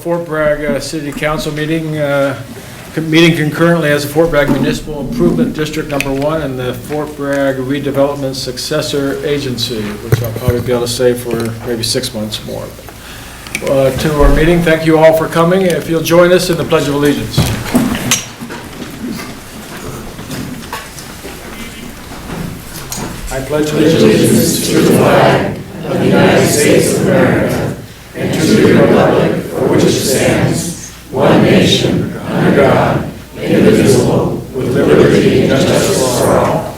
Fort Bragg City Council meeting, meeting concurrently as the Fort Bragg Municipal Improvement District Number 1 and the Fort Bragg Redevelopment Successor Agency, which I'll probably be able to say for maybe 6 months more. To our meeting, thank you all for coming. If you'll join us in the Pledge of Allegiance. I pledge allegiance to the flag of the United States of America and to the republic for which it stands, one nation, under God, indivisible, with liberty and justice for all.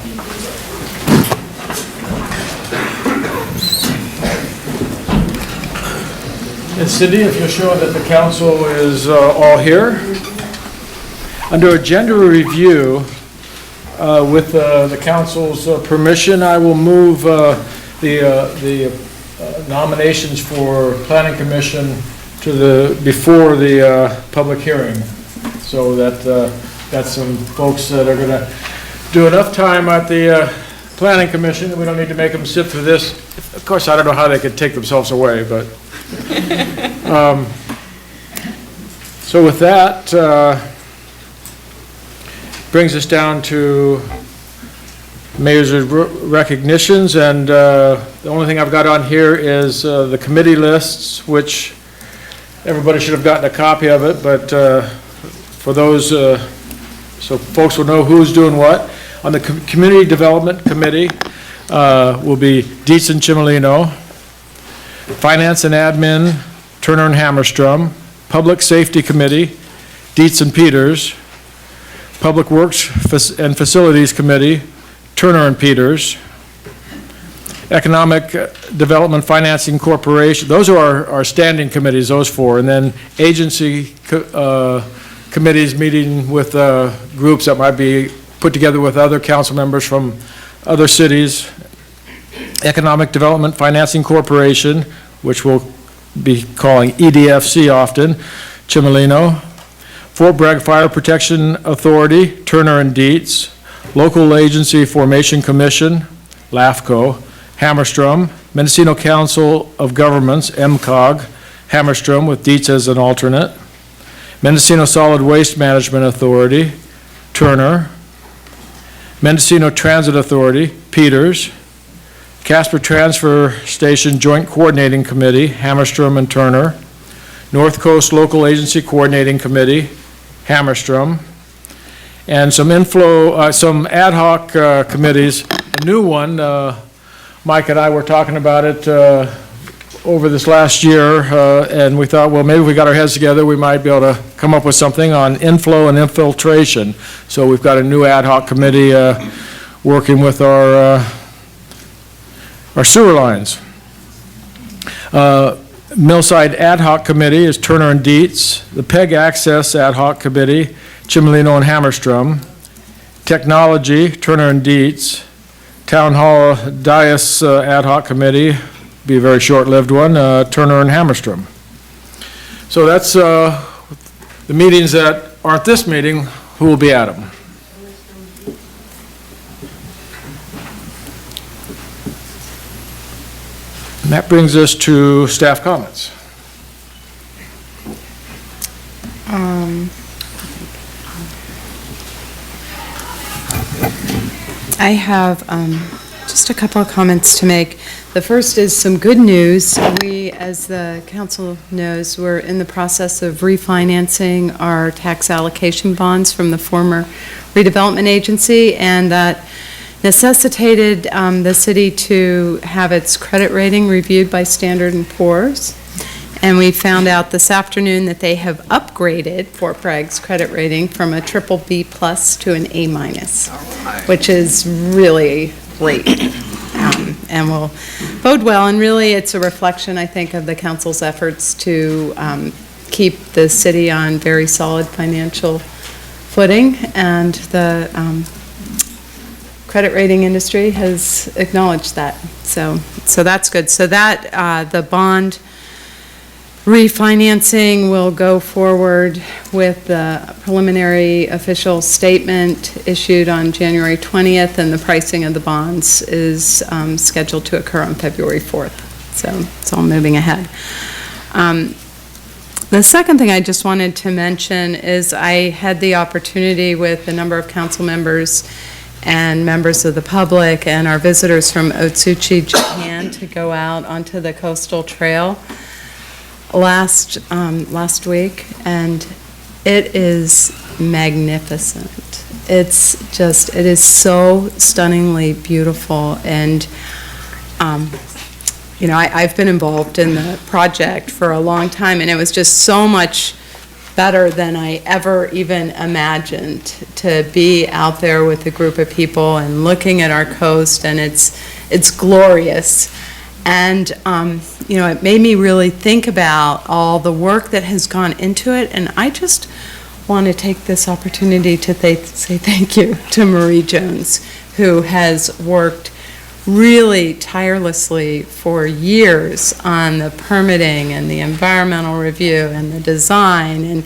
And Cindy, if you'll show that the council is all here. Under agenda review, with the council's permission, I will move the nominations for Planning Commission to before the public hearing, so that got some folks that are going to do enough time at the Planning Commission that we don't need to make them sit through this. Of course, I don't know how they could take themselves away, but so with that. Brings us down to mayor's recognitions, and the only thing I've got on here is the committee lists, which everybody should have gotten a copy of it, but for those, so folks will know who's doing what. On the Community Development Committee will be Dietz and Cimolino, Finance and Admin, Turner and Hammerstrom, Public Safety Committee, Dietz and Peters, Public Works and Facilities Committee, Turner and Peters. Economic Development Financing Corporation, those are our standing committees, those four. And then agency committees meeting with groups that might be put together with other council members from other cities. Economic Development Financing Corporation, which we'll be calling EDFC often, Cimolino. Fort Bragg Fire Protection Authority, Turner and Dietz. Local Agency Formation Commission, LAFCO, Hammerstrom. Mendocino Council of Governments, MCOG, Hammerstrom with Dietz as an alternate. Mendocino Solid Waste Management Authority, Turner. Mendocino Transit Authority, Peters. Casper Transfer Station Joint Coordinating Committee, Hammerstrom and Turner. North Coast Local Agency Coordinating Committee, Hammerstrom, and some some ad hoc committees. A new one, Mike and I were talking about it over this last year, and we thought, well, maybe if we got our heads together, we might be able to come up with something on inflow and infiltration. So we've got a new ad hoc committee working with our sewer lines. Millside Ad Hoc Committee is Turner and Dietz. The PEG Access Ad Hoc Committee, Cimolino and Hammerstrom. Technology, Turner and Dietz. Town Hall Dias Ad Hoc Committee, be a very short-lived one, Turner and Hammerstrom. So that's the meetings that aren't this meeting, who will be at them. And that brings us to staff comments. I have just a couple of comments to make. The first is some good news. We, as the council knows, we're in the process of refinancing our tax allocation bonds from the former redevelopment agency, and that necessitated the city to have its credit rating reviewed by Standard & Poor's. And we found out this afternoon that they have upgraded Fort Bragg's credit rating from a BBB+ to an A-, which is really great and will bode well. And really, it's a reflection, I think, of the council's efforts to keep the city on very solid financial footing, and the credit rating industry has acknowledged that. So that's good. So that the bond refinancing will go forward with the preliminary official statement issued on January 20th, and the pricing of the bonds is scheduled to occur on February 4th. So it's all moving ahead. The second thing I just wanted to mention is I had the opportunity with a number of council members and members of the public and our visitors from Otsuchi, Japan, to go out onto the coastal trail last week, and it is magnificent. It is so stunningly beautiful, and you know, I've been involved in the project for a long time, and it was just so much better than I ever even imagined to be out there with a group of people and looking at our coast, and it's glorious. And, you know, it made me really think about all the work that has gone into it, and I just want to take this opportunity to say thank you to Marie Jones, who has worked really tirelessly for years on the permitting and the environmental review and the design, and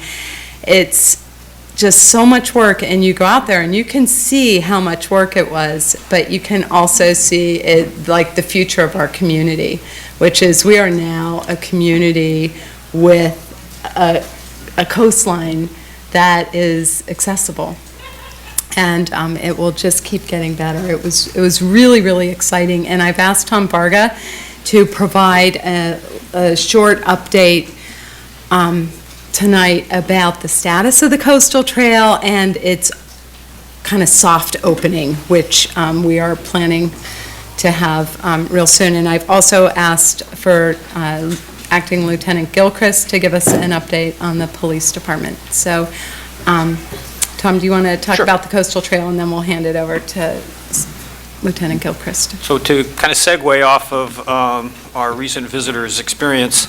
it's just so much work. And you go out there and you can see how much work it was, but you can also see it like the future of our community, which is we are now a community with a coastline that is accessible. And it will just keep getting better. It was really, really exciting. And I've asked Tom Varga to provide a short update tonight about the status of the coastal trail and its kind of soft opening, which we are planning to have real soon. And I've also asked for Acting Lieutenant Gilchrist to give us an update on the police department. So. Tom, do you want to talk about the coastal trail, and then we'll hand it over to Lieutenant Gilchrist? So to kind of segue off of our recent visitors' experience,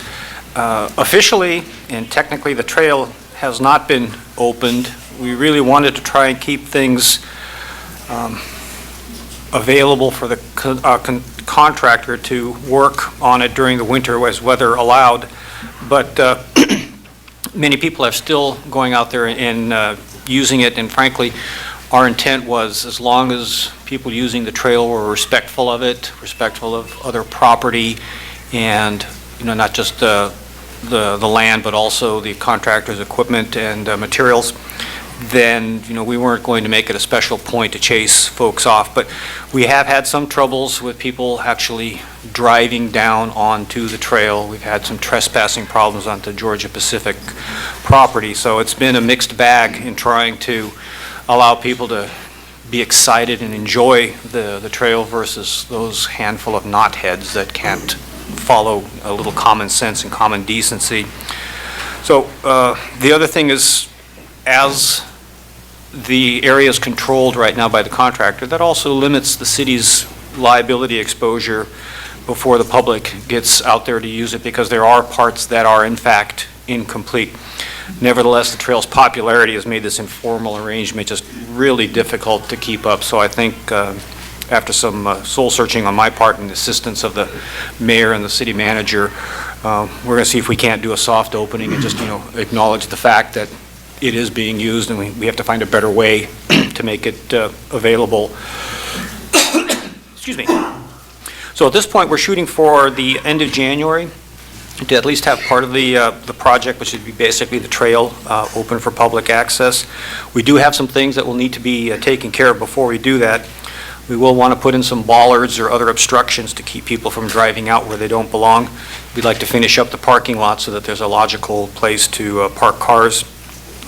officially and technically the trail has not been opened. We really wanted to try and keep things available for the contractor to work on it during the winter as weather allowed, but many people are still going out there and using it, and frankly, our intent was, as long as people using the trail were respectful of it, respectful of other property, and, you know, not just the land, but also the contractor's equipment and materials, then, you know, we weren't going to make it a special point to chase folks off. But we have had some troubles with people actually driving down onto the trail. We've had some trespassing problems onto Georgia Pacific property. So it's been a mixed bag in trying to allow people to be excited and enjoy the trail versus those handful of knotheads that can't follow a little common sense and common decency. So the other thing is, as the area is controlled right now by the contractor, that also limits the city's liability exposure before the public gets out there to use it, because there are parts that are in fact incomplete. Nevertheless, the trail's popularity has made this informal arrangement just really difficult to keep up. So I think after some soul searching on my part and the assistance of the mayor and the city manager, we're going to see if we can't do a soft opening and just, you know, acknowledge the fact that it is being used, and we have to find a better way to make it available. Excuse me. So at this point, we're shooting for the end of January to at least have part of the project, which would be basically the trail, open for public access. We do have some things that will need to be taken care of before we do that. We will want to put in some bollards or other obstructions to keep people from driving out where they don't belong. We'd like to finish up the parking lot so that there's a logical place to park cars.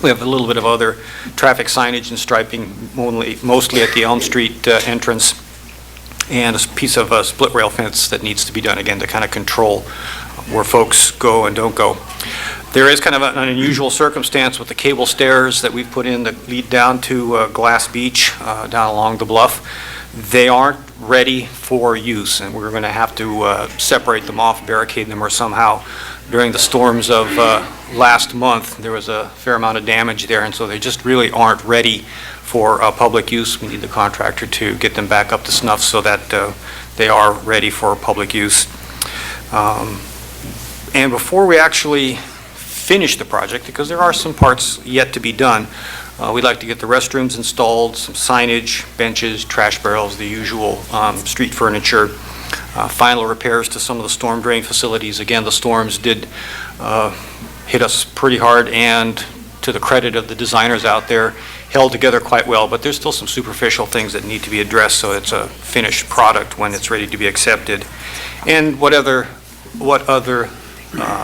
We have a little bit of other traffic signage and striping, mostly at the Elm Street entrance, and a piece of split rail fence that needs to be done again to kind of control where folks go and don't go. There is kind of an unusual circumstance with the cable stairs that we've put in that lead down to Glass Beach, down along the bluff. They aren't ready for use, and we're going to have to separate them off, barricade them, or somehow. During the storms of last month, there was a fair amount of damage there, and so they just really aren't ready for public use. We need the contractor to get them back up to snuff so that they are ready for public use. And before we actually finish the project, because there are some parts yet to be done, we'd like to get the restrooms installed, some signage, benches, trash barrels, the usual street furniture, final repairs to some of the storm drain facilities. Again, the storms did hit us pretty hard, and to the credit of the designers out there, held together quite well, but there's still some superficial things that need to be addressed so it's a finished product when it's ready to be accepted. And what other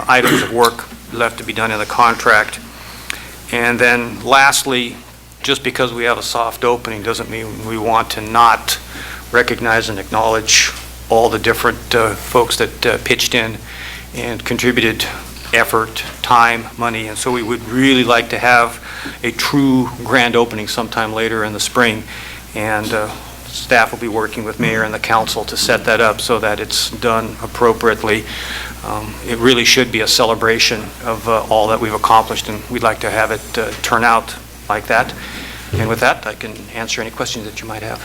items of work left to be done in the contract. And then lastly, just because we have a soft opening doesn't mean we want to not recognize and acknowledge all the different folks that pitched in and contributed effort, time, money, and so we would really like to have a true grand opening sometime later in the spring, and staff will be working with Mayor and the council to set that up so that it's done appropriately. It really should be a celebration of all that we've accomplished, and we'd like to have it turn out like that. And with that, I can answer any questions that you might have.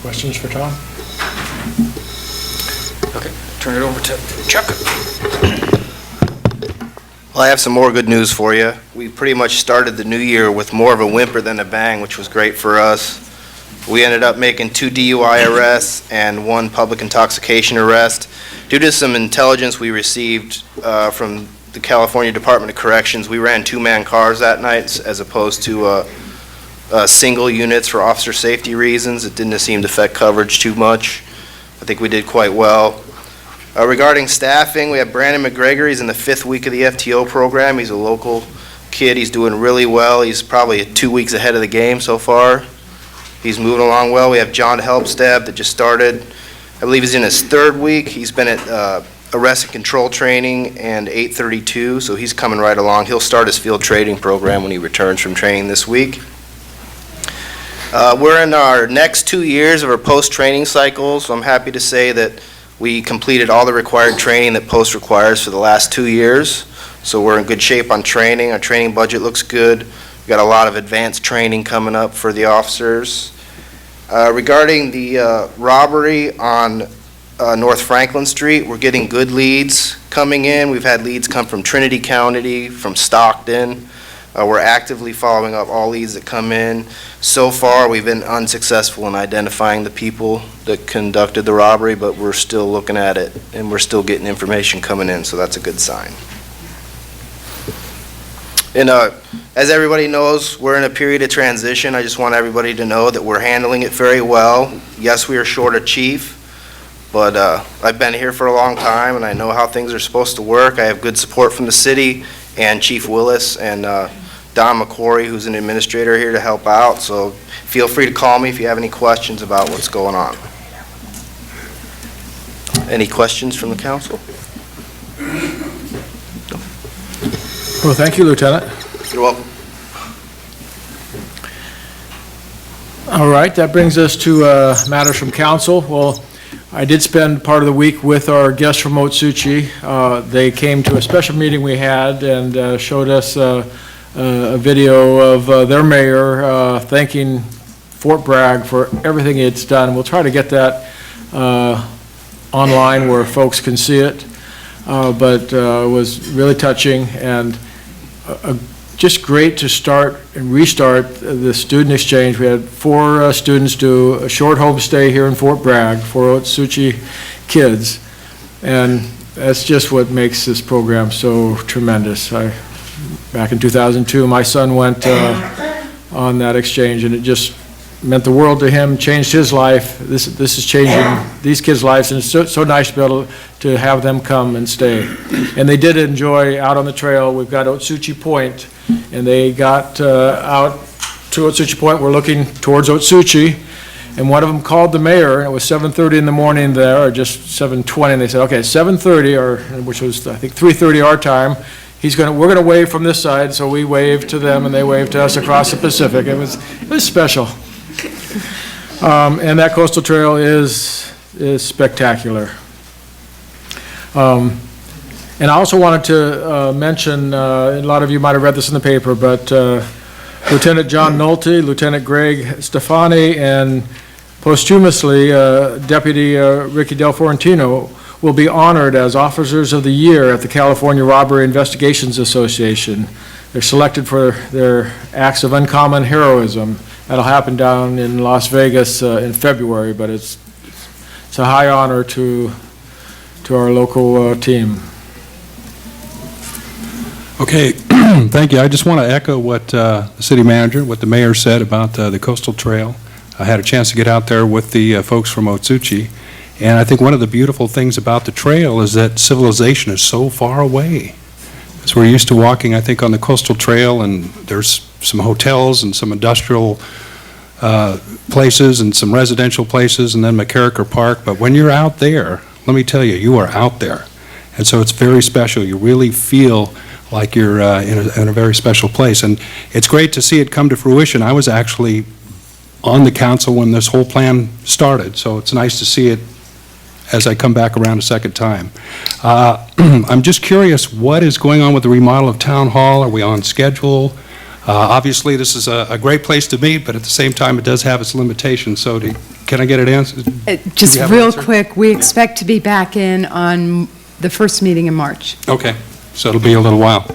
Questions for Tom? Okay, turn it over to Chuck. Well, I have some more good news for you. We pretty much started the new year with more of a whimper than a bang, which was great for us. We ended up making 2 DUI arrests and 1 public intoxication arrest. Due to some intelligence we received from the California Department of Corrections, we ran 2-man cars that night as opposed to single units for officer safety reasons. It didn't seem to affect coverage too much. I think we did quite well. Regarding staffing, we have Brandon McGregor. He's in the 5th week of the FTO program. He's a local kid. He's doing really well. He's probably 2 weeks ahead of the game so far. He's moving along well. We have John Helpstab that just started. I believe he's in his 3rd week. He's been at arrest and control training and 832, so he's coming right along. He'll start his field training program when he returns from training this week. We're in our next 2 years of our post-training cycle, so I'm happy to say that we completed all the required training that post requires for the last 2 years. So we're in good shape on training. Our training budget looks good. We've got a lot of advanced training coming up for the officers. Regarding the robbery on North Franklin Street, we're getting good leads coming in. We've had leads come from Trinity County, from Stockton. We're actively following up all leads that come in. So far, we've been unsuccessful in identifying the people that conducted the robbery, but we're still looking at it, and we're still getting information coming in, so that's a good sign. And as everybody knows, we're in a period of transition. I just want everybody to know that we're handling it very well. Yes, we are short a chief, but I've been here for a long time, and I know how things are supposed to work. I have good support from the city and Chief Willis and Don McQuarrie, who's an administrator here to help out, so feel free to call me if you have any questions about what's going on. Any questions from the council? Well, thank you, Lieutenant. You're welcome. All right, that brings us to matters from council. Well, I did spend part of the week with our guests from Otsuchi. They came to a special meeting we had and showed us a video of their mayor thanking Fort Bragg for everything it's done. We'll try to get that online where folks can see it, but it was really touching and just great to start and restart the student exchange. We had 4 students do a short homestay here in Fort Bragg for Otsuchi kids, and that's just what makes this program so tremendous. Back in 2002, my son went on that exchange, and it just meant the world to him, changed his life. This is changing these kids' lives, and it's so nice to be able to have them come and stay. And they did enjoy out on the trail. We've got Otsuchi Point, and they got out to Otsuchi Point. We're looking towards Otsuchi, and one of them called the mayor, and it was 7:30 in the morning there, or just 7:20, and they said, okay, 7:30, which was, I think, 3:30 our time, we're gonna wave from this side, so we waved to them, and they waved to us across the Pacific. It was special. And that coastal trail is spectacular. And I also wanted to mention, a lot of you might have read this in the paper, but Lieutenant John Nolte, Lieutenant Greg Stefani, and posthumously Deputy Ricky Del Forentino will be honored as Officers of the Year at the California Robbery Investigations Association. They're selected for their acts of uncommon heroism. That'll happen down in Las Vegas in February, but it's a high honor to our local team. Okay, thank you. I just want to echo what the city manager, what the mayor said about the coastal trail. I had a chance to get out there with the folks from Otsuchi, and I think one of the beautiful things about the trail is that civilization is so far away. So we're used to walking, I think, on the coastal trail, and there's some hotels and some industrial places and some residential places, and then McCarricker Park. But when you're out there, let me tell you, you are out there. And so it's very special. You really feel like you're in a very special place. And it's great to see it come to fruition. I was actually on the council when this whole plan started, so it's nice to see it as I come back around a second time. I'm just curious, what is going on with the remodel of Town Hall? Are we on schedule? Obviously, this is a great place to meet, but at the same time, it does have its limitations. So can I get an answer? Just real quick, we expect to be back in on the first meeting in March. Okay, so it'll be a little while.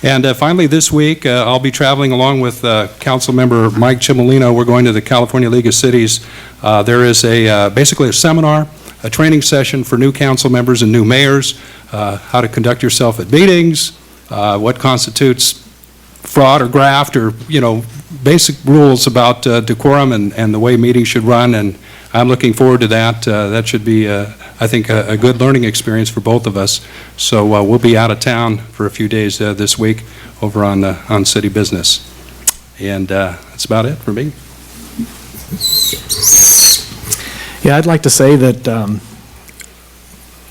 And finally, this week, I'll be traveling along with Council Member Mike Chimolino. We're going to the California League of Cities. There is basically a seminar, a training session for new council members and new mayors, how to conduct yourself at meetings, what constitutes fraud or graft, or, basic rules about decorum and the way meetings should run. And I'm looking forward to that. That should be, I think, a good learning experience for both of us. So we'll be out of town for a few days this week over on city business. And that's about it for me. Yeah, I'd like to say that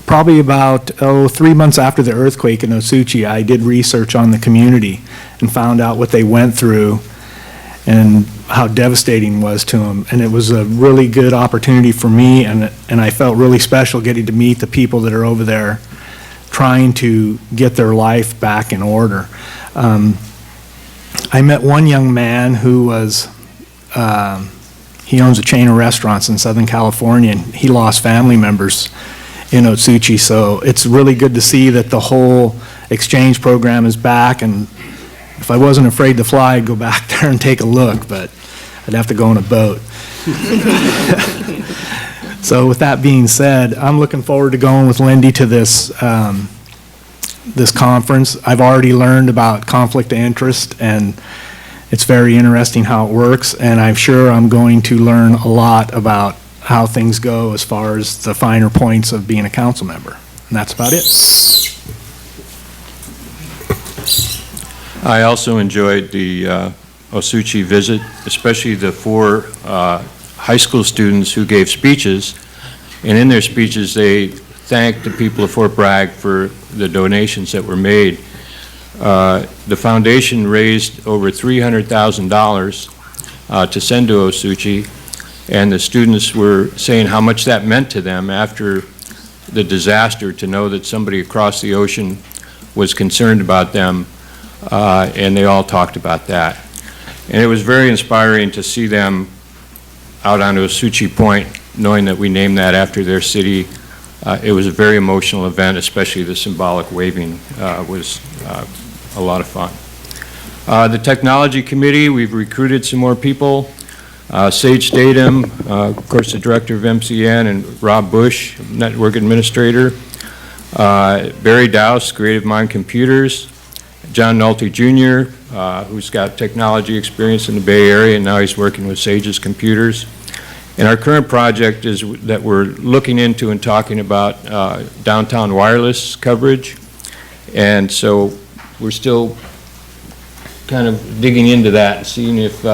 probably about 3 months after the earthquake in Otsuchi, I did research on the community and found out what they went through and how devastating it was to them. And it was a really good opportunity for me, and I felt really special getting to meet the people that are over there trying to get their life back in order. I met one young man who was, he owns a chain of restaurants in Southern California, and he lost family members in Otsuchi. So it's really good to see that the whole exchange program is back, and if I wasn't afraid to fly, I'd go back there and take a look, but I'd have to go on a boat. So with that being said, I'm looking forward to going with Lindy to this this conference. I've already learned about conflict of interest, and it's very interesting how it works, and I'm sure I'm going to learn a lot about how things go as far as the finer points of being a council member. And that's about it. I also enjoyed the Otsuchi visit, especially the 4 high school students who gave speeches, and in their speeches they thanked the people of Fort Bragg for the donations that were made. The foundation raised over $300,000 to send to Otsuchi, and the students were saying how much that meant to them after the disaster, to know that somebody across the ocean was concerned about them, and they all talked about that. And it was very inspiring to see them out on Otsuchi Point, knowing that we named that after their city. It was a very emotional event, especially the symbolic waving was a lot of fun. The Technology Committee, we've recruited some more people. Sage Statham, of course, the Director of MCN, and Rob Bush, Network Administrator. Barry Dowse, Creative Mind Computers. John Nolte Jr., who's got technology experience in the Bay Area, and now he's working with Sage's Computers. And our current project is that we're looking into and talking about downtown wireless coverage. And so we're still kind of digging into that and seeing if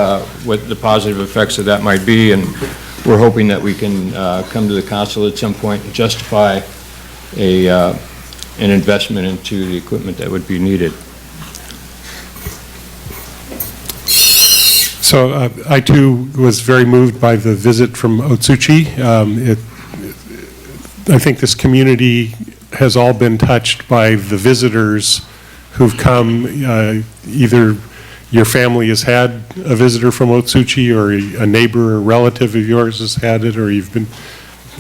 what the positive effects of that might be, and we're hoping that we can come to the council at some point and justify an investment into the equipment that would be needed. So I too was very moved by the visit from Otsuchi. I think this community has all been touched by the visitors who've come. Either your family has had a visitor from Otsuchi, or a neighbor or relative of yours has had it, or you've been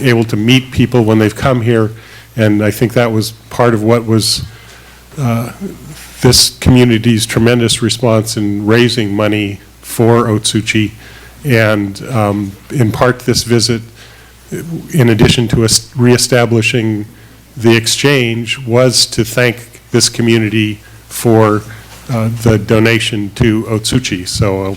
able to meet people when they've come here. And I think that was part of what was this community's tremendous response in raising money for Otsuchi. And in part, this visit, in addition to us reestablishing the exchange, was to thank this community for the donation to Otsuchi. So I'll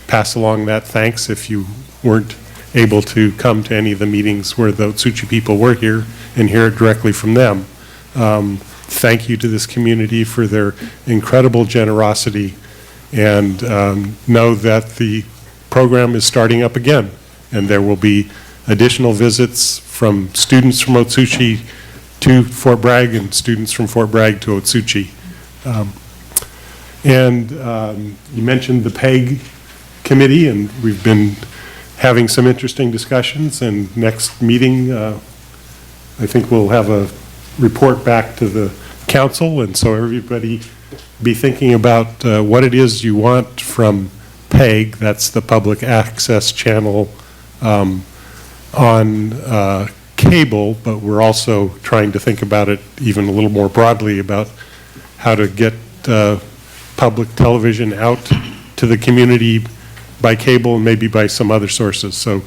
pass along that thanks if you weren't able to come to any of the meetings where the Otsuchi people were here and hear it directly from them. Thank you to this community for their incredible generosity, and know that the program is starting up again, and there will be additional visits from students from Otsuchi to Fort Bragg and students from Fort Bragg to Otsuchi. You mentioned the PEG committee, and we've been having some interesting discussions, and next meeting, I think we'll have a report back to the council, and so everybody be thinking about what it is you want from PEG, that's the public access channel on cable, but we're also trying to think about it even a little more broadly about how to get public television out to the community by cable and maybe by some other sources. So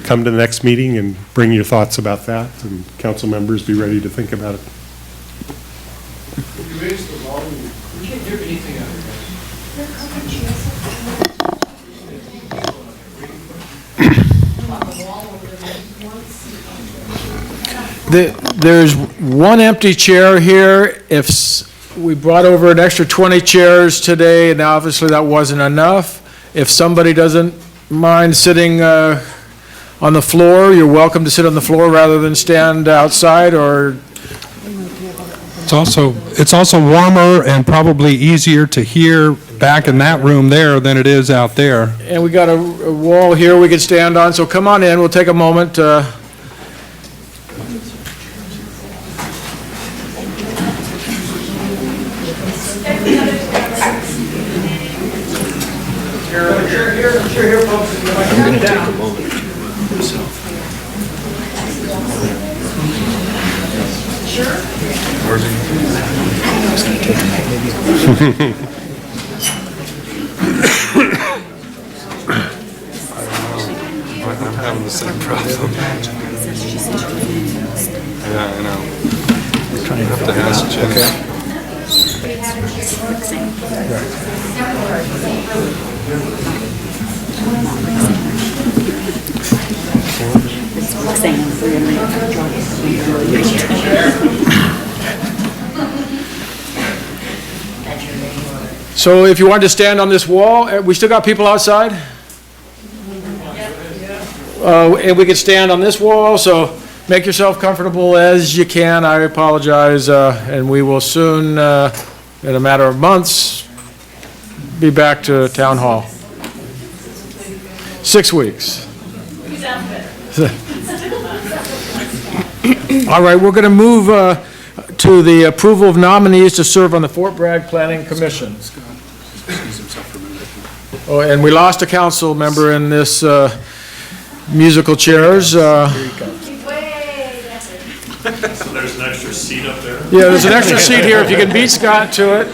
come to the next meeting and bring your thoughts about that, and council members be ready to think about it. Could you raise the volume? We can't hear anything out of here. There's one empty chair here. We brought over an extra 20 chairs today, and obviously that wasn't enough. If somebody doesn't mind sitting on the floor, you're welcome to sit on the floor rather than stand outside, or It's also warmer and probably easier to hear back in that room there than it is out there. and we got a wall here we can stand on, so come on in, we'll take a moment. Here, folks. I'm going to take a moment myself. Sure. I was going to take a minute, maybe. I'm having the same problem. Yeah, I know. I have to ask Jen. So if you wanted to stand on this wall, we still got people outside? And we could stand on this wall, so make yourself comfortable as you can. I apologize, and we will soon, in a matter of months, be back to Town Hall. 6 weeks. All right, we're going to move to the approval of nominees to serve on the Fort Bragg Planning Commission. Oh, and we lost a council member in this musical chairs. There's an extra seat up there. Yeah, there's an extra seat here if you can beat Scott to it.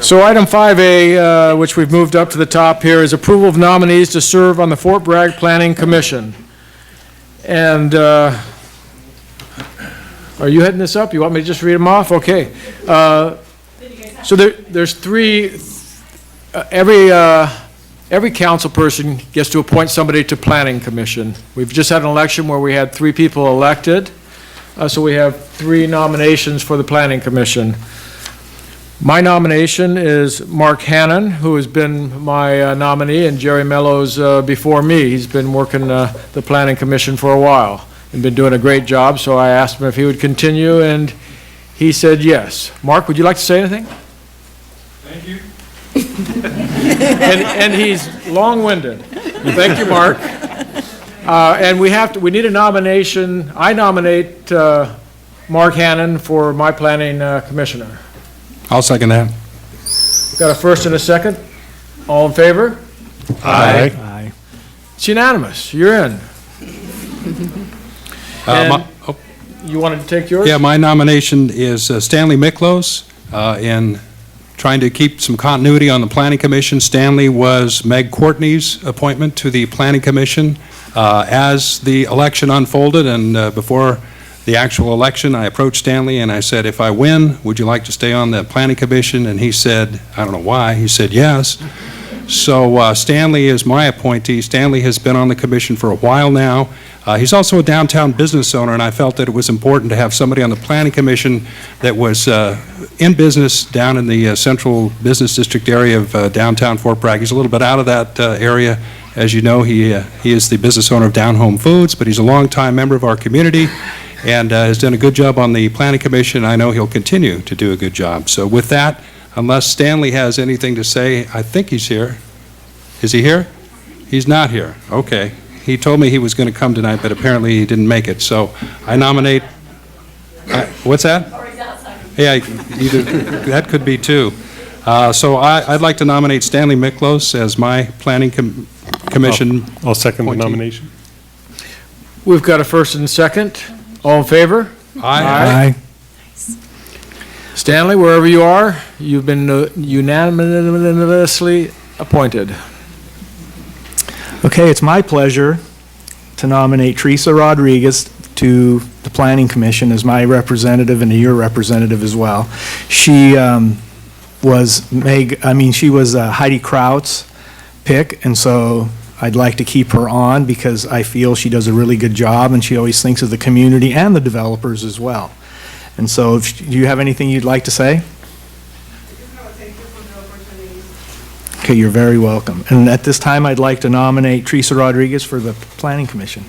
So item 5A, which we've moved up to the top here, is approval of nominees to serve on the Fort Bragg Planning Commission. And are you heading this up? You want me to just read them off? Okay. So there's three, every council person gets to appoint somebody to Planning Commission. We've just had an election where we had 3 people elected, so we have 3 nominations for the Planning Commission. My nomination is Mark Hannon, who has been my nominee, and Jerry Mello's before me. He's been working the Planning Commission for a while and been doing a great job, so I asked him if he would continue, and he said yes. Mark, would you like to say anything? Thank you. And he's long-winded. Thank you, Mark. And we need a nomination. I nominate Mark Hannon for my planning commissioner. I'll second that. Got a first and a second? All in favor? Aye. Aye. It's unanimous. You're in. And you wanted to take yours? Yeah, my nomination is Stanley Miklos. In trying to keep some continuity on the Planning Commission, Stanley was Meg Courtney's appointment to the Planning Commission. As the election unfolded and before the actual election, I approached Stanley and I said, if I win, would you like to stay on the Planning Commission? And he said, I don't know why, he said yes. So Stanley is my appointee. Stanley has been on the commission for a while now. He's also a downtown business owner, and I felt that it was important to have somebody on the Planning Commission that was in business down in the central business district area of downtown Fort Bragg. He's a little bit out of that area. As you know, he is the business owner of Down Home Foods, but he's a longtime member of our community and has done a good job on the Planning Commission. I know he'll continue to do a good job. So with that, unless Stanley has anything to say, I think he's here. Is he here? He's not here. Okay. He told me he was going to come tonight, but apparently he didn't make it. So I nominate, what's that? Or he's outside. Yeah, that could be too. So I'd like to nominate Stanley Miklos as my Planning Commission. I'll second the appointee. nomination. We've got a first and second. All in favor? Aye. Stanley, wherever you are, you've been unanimously appointed. Okay, it's my pleasure to nominate Teresa Rodriguez to the Planning Commission as my representative and your representative as well. She was Heidi Kraut's pick, and so I'd like to keep her on because I feel she does a really good job, and she always thinks of the community and the developers as well. And so, do you have anything you'd like to say? Okay, you're very welcome. And at this time, I'd like to nominate Teresa Rodriguez for the Planning Commission.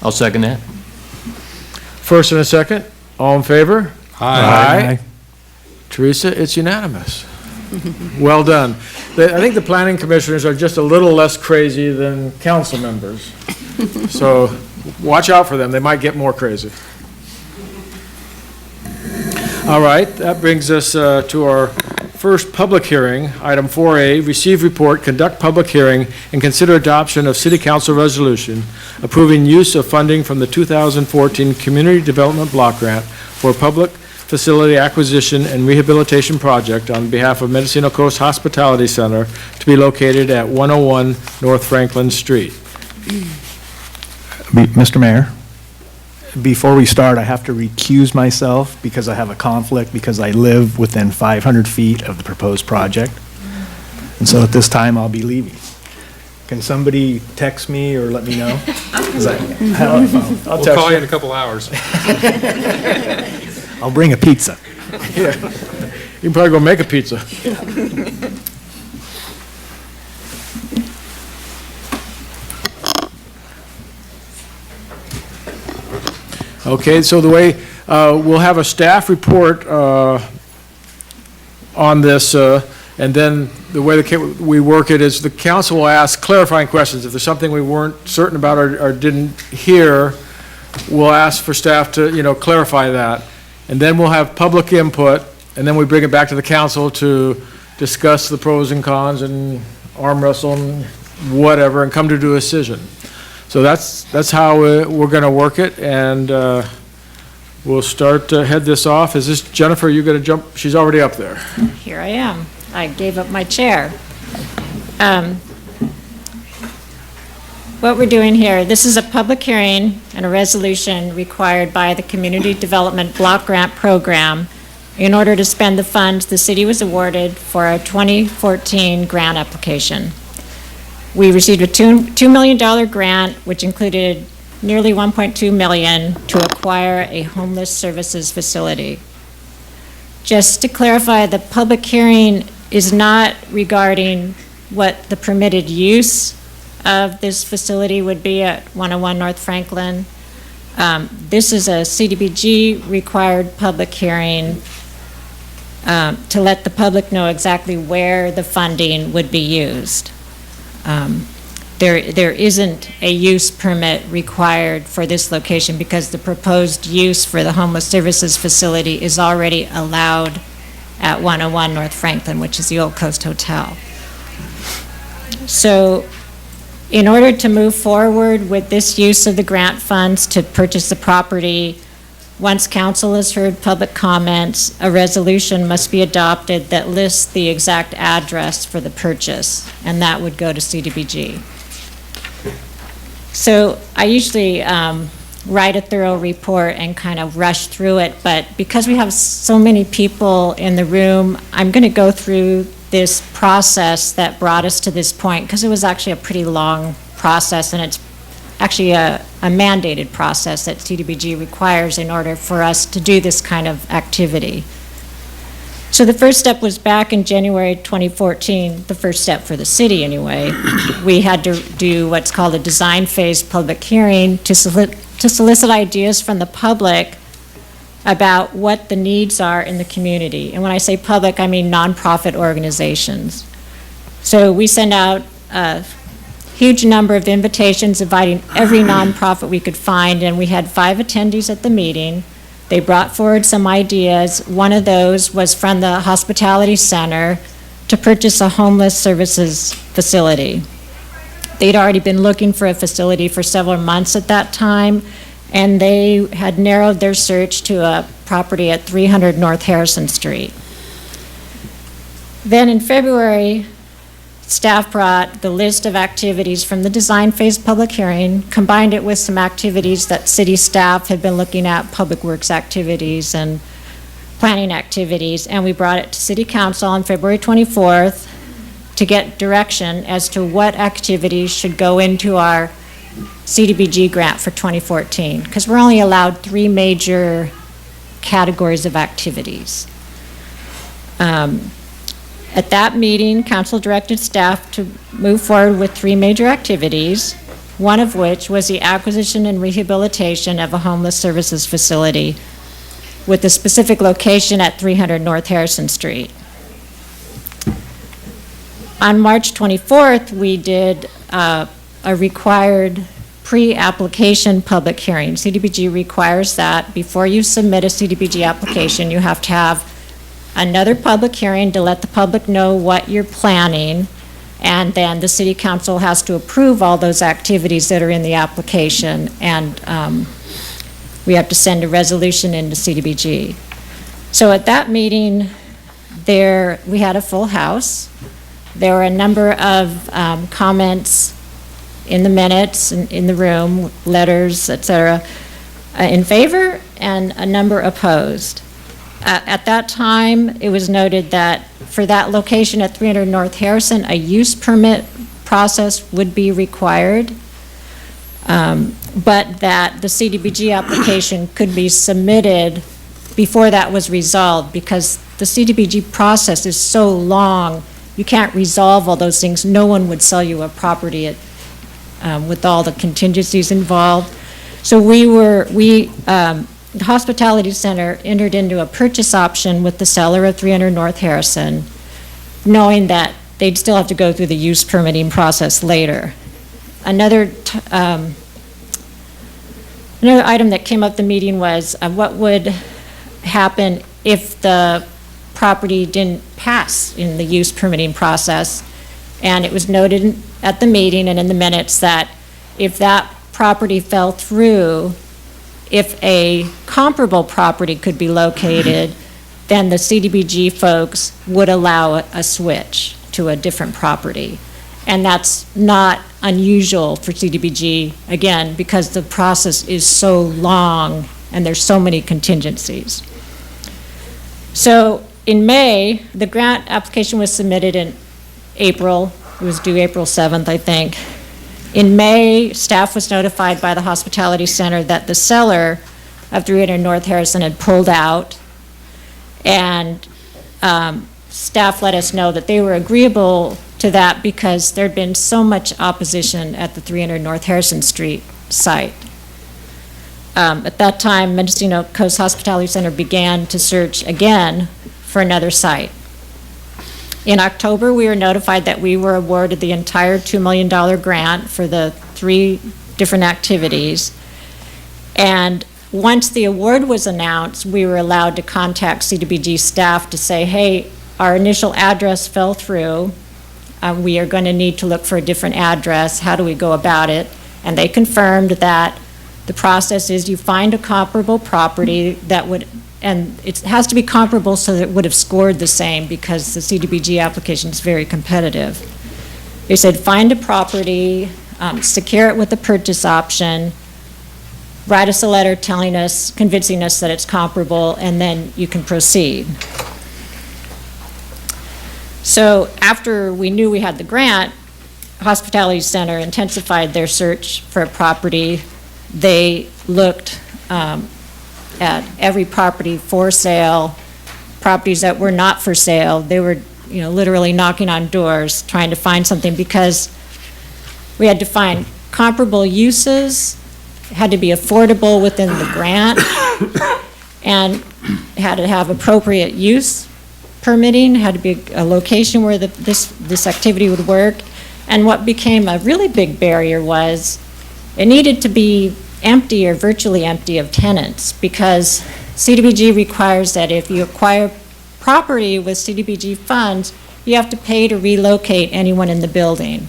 I'll second that. First and a second. All in favor? Aye. Teresa, it's unanimous. Well done. I think the planning commissioners are just a little less crazy than council members. So watch out for them. They might get more crazy. All right, that brings us to our first public hearing, item 4A, receive report, conduct public hearing, and consider adoption of City Council resolution approving use of funding from the 2014 Community Development Block Grant for public facility acquisition and rehabilitation project on behalf of Mendocino Coast Hospitality Center to be located at 101 North Franklin Street. Mr. Mayor, before we start, I have to recuse myself because I have a conflict because I live within 500 feet of the proposed project. And so at this time, I'll be leaving. Can somebody text me or let me know? We'll call you in a couple hours. I'll bring a pizza. Yeah. You can probably go make a pizza. Okay, so the way, we'll have a staff report on this, and then the way we work it is the council will ask clarifying questions. If there's something we weren't certain about or didn't hear, we'll ask for staff to, clarify that. And then we'll have public input, and then we bring it back to the council to discuss the pros and cons and arm wrestle and whatever, and come to a decision. So that's how we're going to work it, and we'll start to head this off. Is this, Jennifer, you going to jump? She's already up there. Here I am. I gave up my chair. What we're doing here, this is a public hearing and a resolution required by the Community Development Block Grant Program in order to spend the funds the city was awarded for our 2014 grant application. We received a $2 million grant, which included nearly $1.2 million to acquire a homeless services facility. Just to clarify, the public hearing is not regarding what the permitted use of this facility would be at 101 North Franklin. This is a CDBG required public hearing to let the public know exactly where the funding would be used. There isn't a use permit required for this location because the proposed use for the homeless services facility is already allowed at 101 North Franklin, which is the Old Coast Hotel. So in order to move forward with this use of the grant funds to purchase the property, once council has heard public comments, a resolution must be adopted that lists the exact address for the purchase, and that would go to CDBG. So I usually write a thorough report and kind of rush through it, but because we have so many people in the room, I'm going to go through this process that brought us to this point, because it was actually a pretty long process, and it's actually a mandated process that CDBG requires in order for us to do this kind of activity. So the first step was back in January 2014, the first step for the city anyway. We had to do what's called a design phase public hearing to solicit ideas from the public about what the needs are in the community. And when I say public, I mean nonprofit organizations. So we send out a huge number of invitations inviting every nonprofit we could find, and we had 5 attendees at the meeting. They brought forward some ideas. One of those was from the Hospitality Center to purchase a homeless services facility. They'd already been looking for a facility for several months at that time, and they had narrowed their search to a property at 300 North Harrison Street. Then in February, staff brought the list of activities from the design phase public hearing, combined it with some activities that city staff had been looking at, public works activities and planning activities, and we brought it to City Council on February 24th to get direction as to what activities should go into our CDBG grant for 2014, because we're only allowed 3 major categories of activities. At that meeting, council directed staff to move forward with 3 major activities, one of which was the acquisition and rehabilitation of a homeless services facility with a specific location at 300 North Harrison Street. On March 24th, we did a required pre-application public hearing. CDBG requires that before you submit a CDBG application, you have to have another public hearing to let the public know what you're planning, and then the city council has to approve all those activities that are in the application, and we have to send a resolution into CDBG. So at that meeting, we had a full house. There were a number of comments in the minutes, in the room, letters, et cetera, in favor, and a number opposed. At that time, it was noted that for that location at 300 North Harrison, a use permit process would be required, but that the CDBG application could be submitted before that was resolved, because the CDBG process is so long, you can't resolve all those things. No one would sell you a property with all the contingencies involved. So the Hospitality Center entered into a purchase option with the seller of 300 North Harrison, knowing that they'd still have to go through the use permitting process later. Another item that came up at the meeting was what would happen if the property didn't pass in the use permitting process. And it was noted at the meeting and in the minutes that if that property fell through, if a comparable property could be located, then the CDBG folks would allow a switch to a different property. And that's not unusual for CDBG, again, because the process is so long and there's so many contingencies. So in May, the grant application was submitted in April. It was due April 7th, I think. In May, staff was notified by the Hospitality Center that the seller of 300 North Harrison had pulled out, and staff let us know that they were agreeable to that because there'd been so much opposition at the 300 North Harrison Street site. At that time, Mendocino Coast Hospitality Center began to search again for another site. In October, we were notified that we were awarded the entire $2 million grant for the 3 different activities. And once the award was announced, we were allowed to contact CDBG staff to say, hey, our initial address fell through. We are going to need to look for a different address. How do we go about it? And they confirmed that the process is you find a comparable property that would, and it has to be comparable so that it would have scored the same, because the CDBG application is very competitive. They said find a property, secure it with a purchase option, write us a letter telling us, convincing us that it's comparable, and then you can proceed. So after we knew we had the grant, Hospitality Center intensified their search for a property. They looked at every property for sale, properties that were not for sale. They were, literally knocking on doors, trying to find something, because we had to find comparable uses, had to be affordable within the grant, and had to have appropriate use permitting, had to be a location where this activity would work. And what became a really big barrier was it needed to be empty or virtually empty of tenants, because CDBG requires that if you acquire property with CDBG funds, you have to pay to relocate anyone in the building.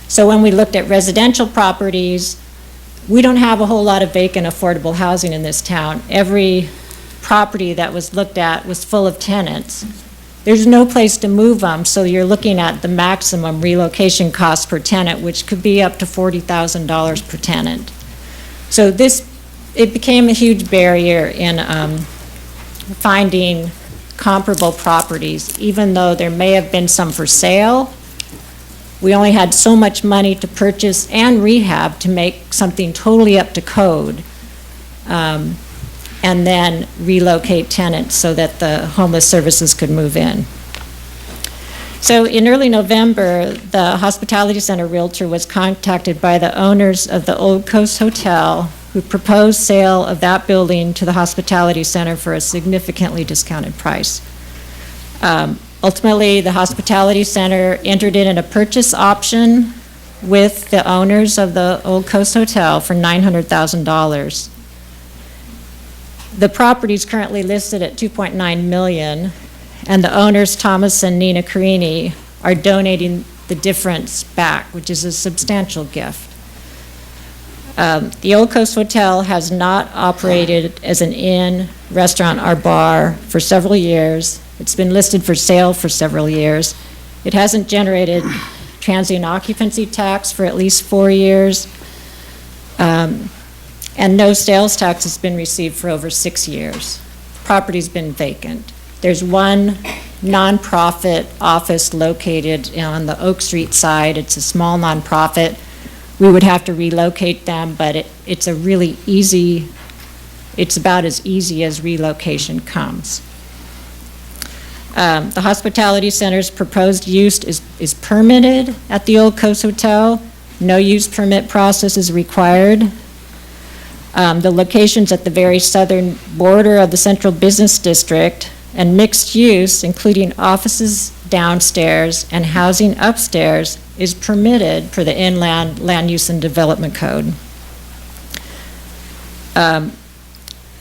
So when we looked at residential properties, we don't have a whole lot of vacant affordable housing in this town. Every property that was looked at was full of tenants. There's no place to move them, so you're looking at the maximum relocation cost per tenant, which could be up to $40,000 per tenant. So it became a huge barrier in finding comparable properties, even though there may have been some for sale. We only had so much money to purchase and rehab to make something totally up to code, and then relocate tenants so that the homeless services could move in. So in early November, the Hospitality Center realtor was contacted by the owners of the Old Coast Hotel, who proposed sale of that building to the Hospitality Center for a significantly discounted price. Ultimately, the Hospitality Center entered in a purchase option with the owners of the Old Coast Hotel for $900,000. The property is currently listed at $2.9 million, and the owners, Thomas and Nina Carini, are donating the difference back, which is a substantial gift. The Old Coast Hotel has not operated as an inn, restaurant, or bar for several years. It's been listed for sale for several years. It hasn't generated transient occupancy tax for at least 4 years. And no sales tax has been received for over 6 years. The property's been vacant. There's one nonprofit office located on the Oak Street side. It's a small nonprofit. We would have to relocate them, but it's a really easy, it's about as easy as relocation comes. The Hospitality Center's proposed use is permitted at the Old Coast Hotel. No use permit process is required. The location's at the very southern border of the Central Business District, and mixed use, including offices downstairs and housing upstairs, is permitted per the Inland Land Use and Development Code.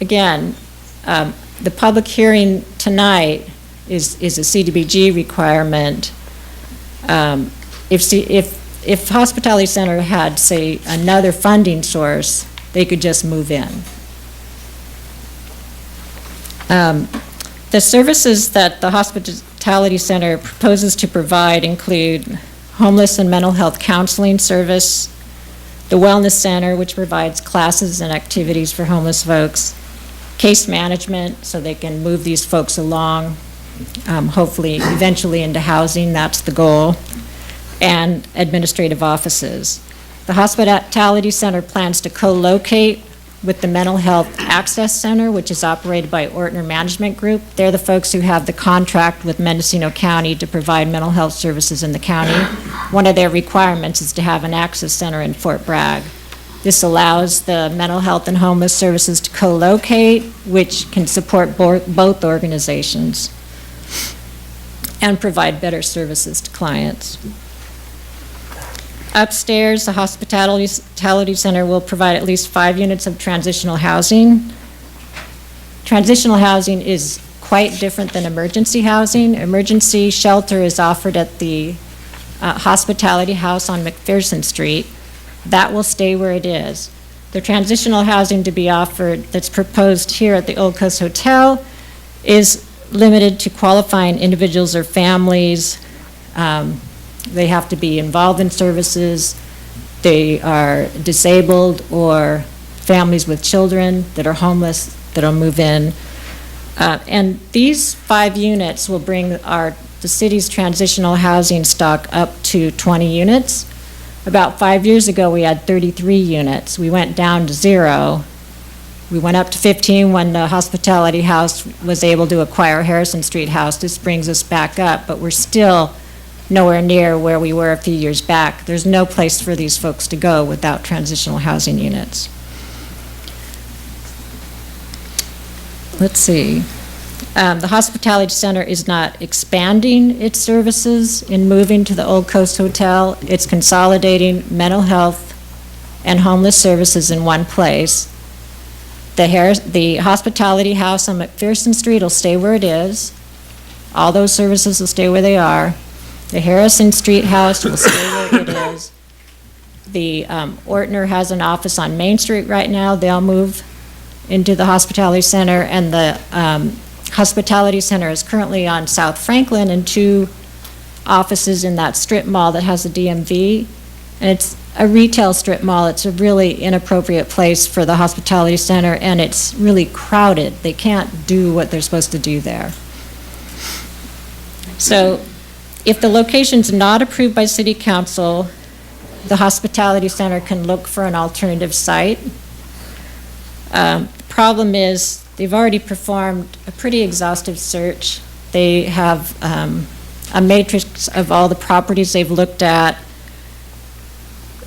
Again, the public hearing tonight is a CDBG requirement. If Hospitality Center had, say, another funding source, they could just move in. The services that the Hospitality Center proposes to provide include homeless and mental health counseling service, the Wellness Center, which provides classes and activities for homeless folks, case management, so they can move these folks along, hopefully eventually into housing, that's the goal, and administrative offices. The Hospitality Center plans to co-locate with the Mental Health Access Center, which is operated by Ortner Management Group. They're the folks who have the contract with Mendocino County to provide mental health services in the county. One of their requirements is to have an access center in Fort Bragg. This allows the mental health and homeless services to co-locate, which can support both organizations and provide better services to clients. Upstairs, the Hospitality Center will provide at least 5 units of transitional housing. Transitional housing is quite different than emergency housing. Emergency shelter is offered at the Hospitality House on McPherson Street. That will stay where it is. The transitional housing to be offered that's proposed here at the Old Coast Hotel is limited to qualifying individuals or families. They have to be involved in services. They are disabled or families with children that are homeless that'll move in. And these 5 units will bring the city's transitional housing stock up to 20 units. About 5 years ago, we had 33 units. We went down to 0. We went up to 15 when the Hospitality House was able to acquire Harrison Street House. This brings us back up, but we're still nowhere near where we were a few years back. There's no place for these folks to go without transitional housing units. Let's see. The Hospitality Center is not expanding its services in moving to the Old Coast Hotel. It's consolidating mental health and homeless services in one place. The Hospitality House on McPherson Street will stay where it is. All those services will stay where they are. The Harrison Street House will stay where it is. The Ortner has an office on Main Street right now. They'll move into the Hospitality Center, and the Hospitality Center is currently on South Franklin and 2 offices in that strip mall that has a DMV. And it's a retail strip mall. It's a really inappropriate place for the Hospitality Center, and it's really crowded. They can't do what they're supposed to do there. So if the location's not approved by City Council, the Hospitality Center can look for an alternative site. The problem is they've already performed a pretty exhaustive search. They have a matrix of all the properties they've looked at.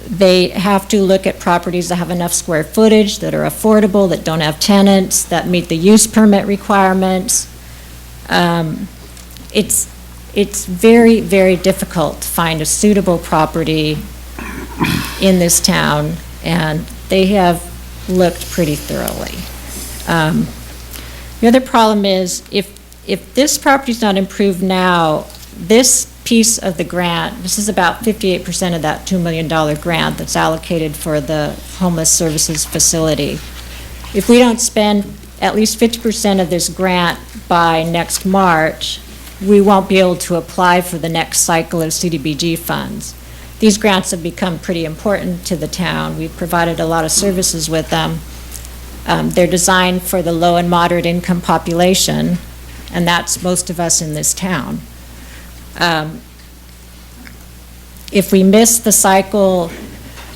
They have to look at properties that have enough square footage, that are affordable, that don't have tenants, that meet the use permit requirements. It's very, very difficult to find a suitable property in this town, and they have looked pretty thoroughly. The other problem is if this property's not improved now, this piece of the grant, this is about 58% of that $2 million grant that's allocated for the homeless services facility. If we don't spend at least 50% of this grant by next March, we won't be able to apply for the next cycle of CDBG funds. These grants have become pretty important to the town. We've provided a lot of services with them. They're designed for the low and moderate income population, and that's most of us in this town. If we miss the cycle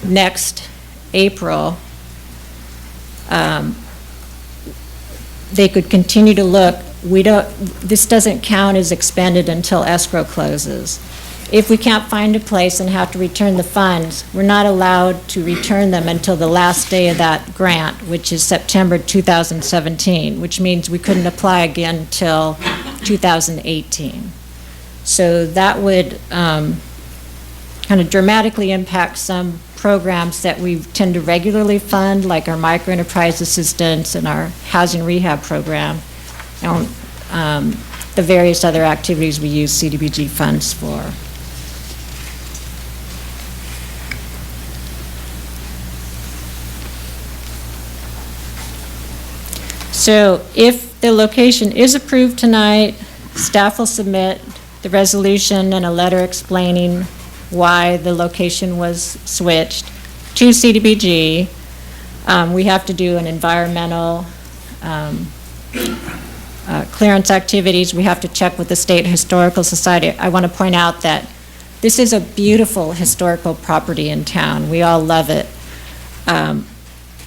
next April, they could continue to look. This doesn't count as expended until escrow closes. If we can't find a place and have to return the funds, we're not allowed to return them until the last day of that grant, which is September 2017, which means we couldn't apply again until 2018. So that would kind of dramatically impact some programs that we tend to regularly fund, like our microenterprise assistance and our housing rehab program, and the various other activities we use CDBG funds for. So if the location is approved tonight, staff will submit the resolution and a letter explaining why the location was switched to CDBG. We have to do an environmental clearance activities. We have to check with the State Historical Society. I want to point out that this is a beautiful historical property in town. We all love it.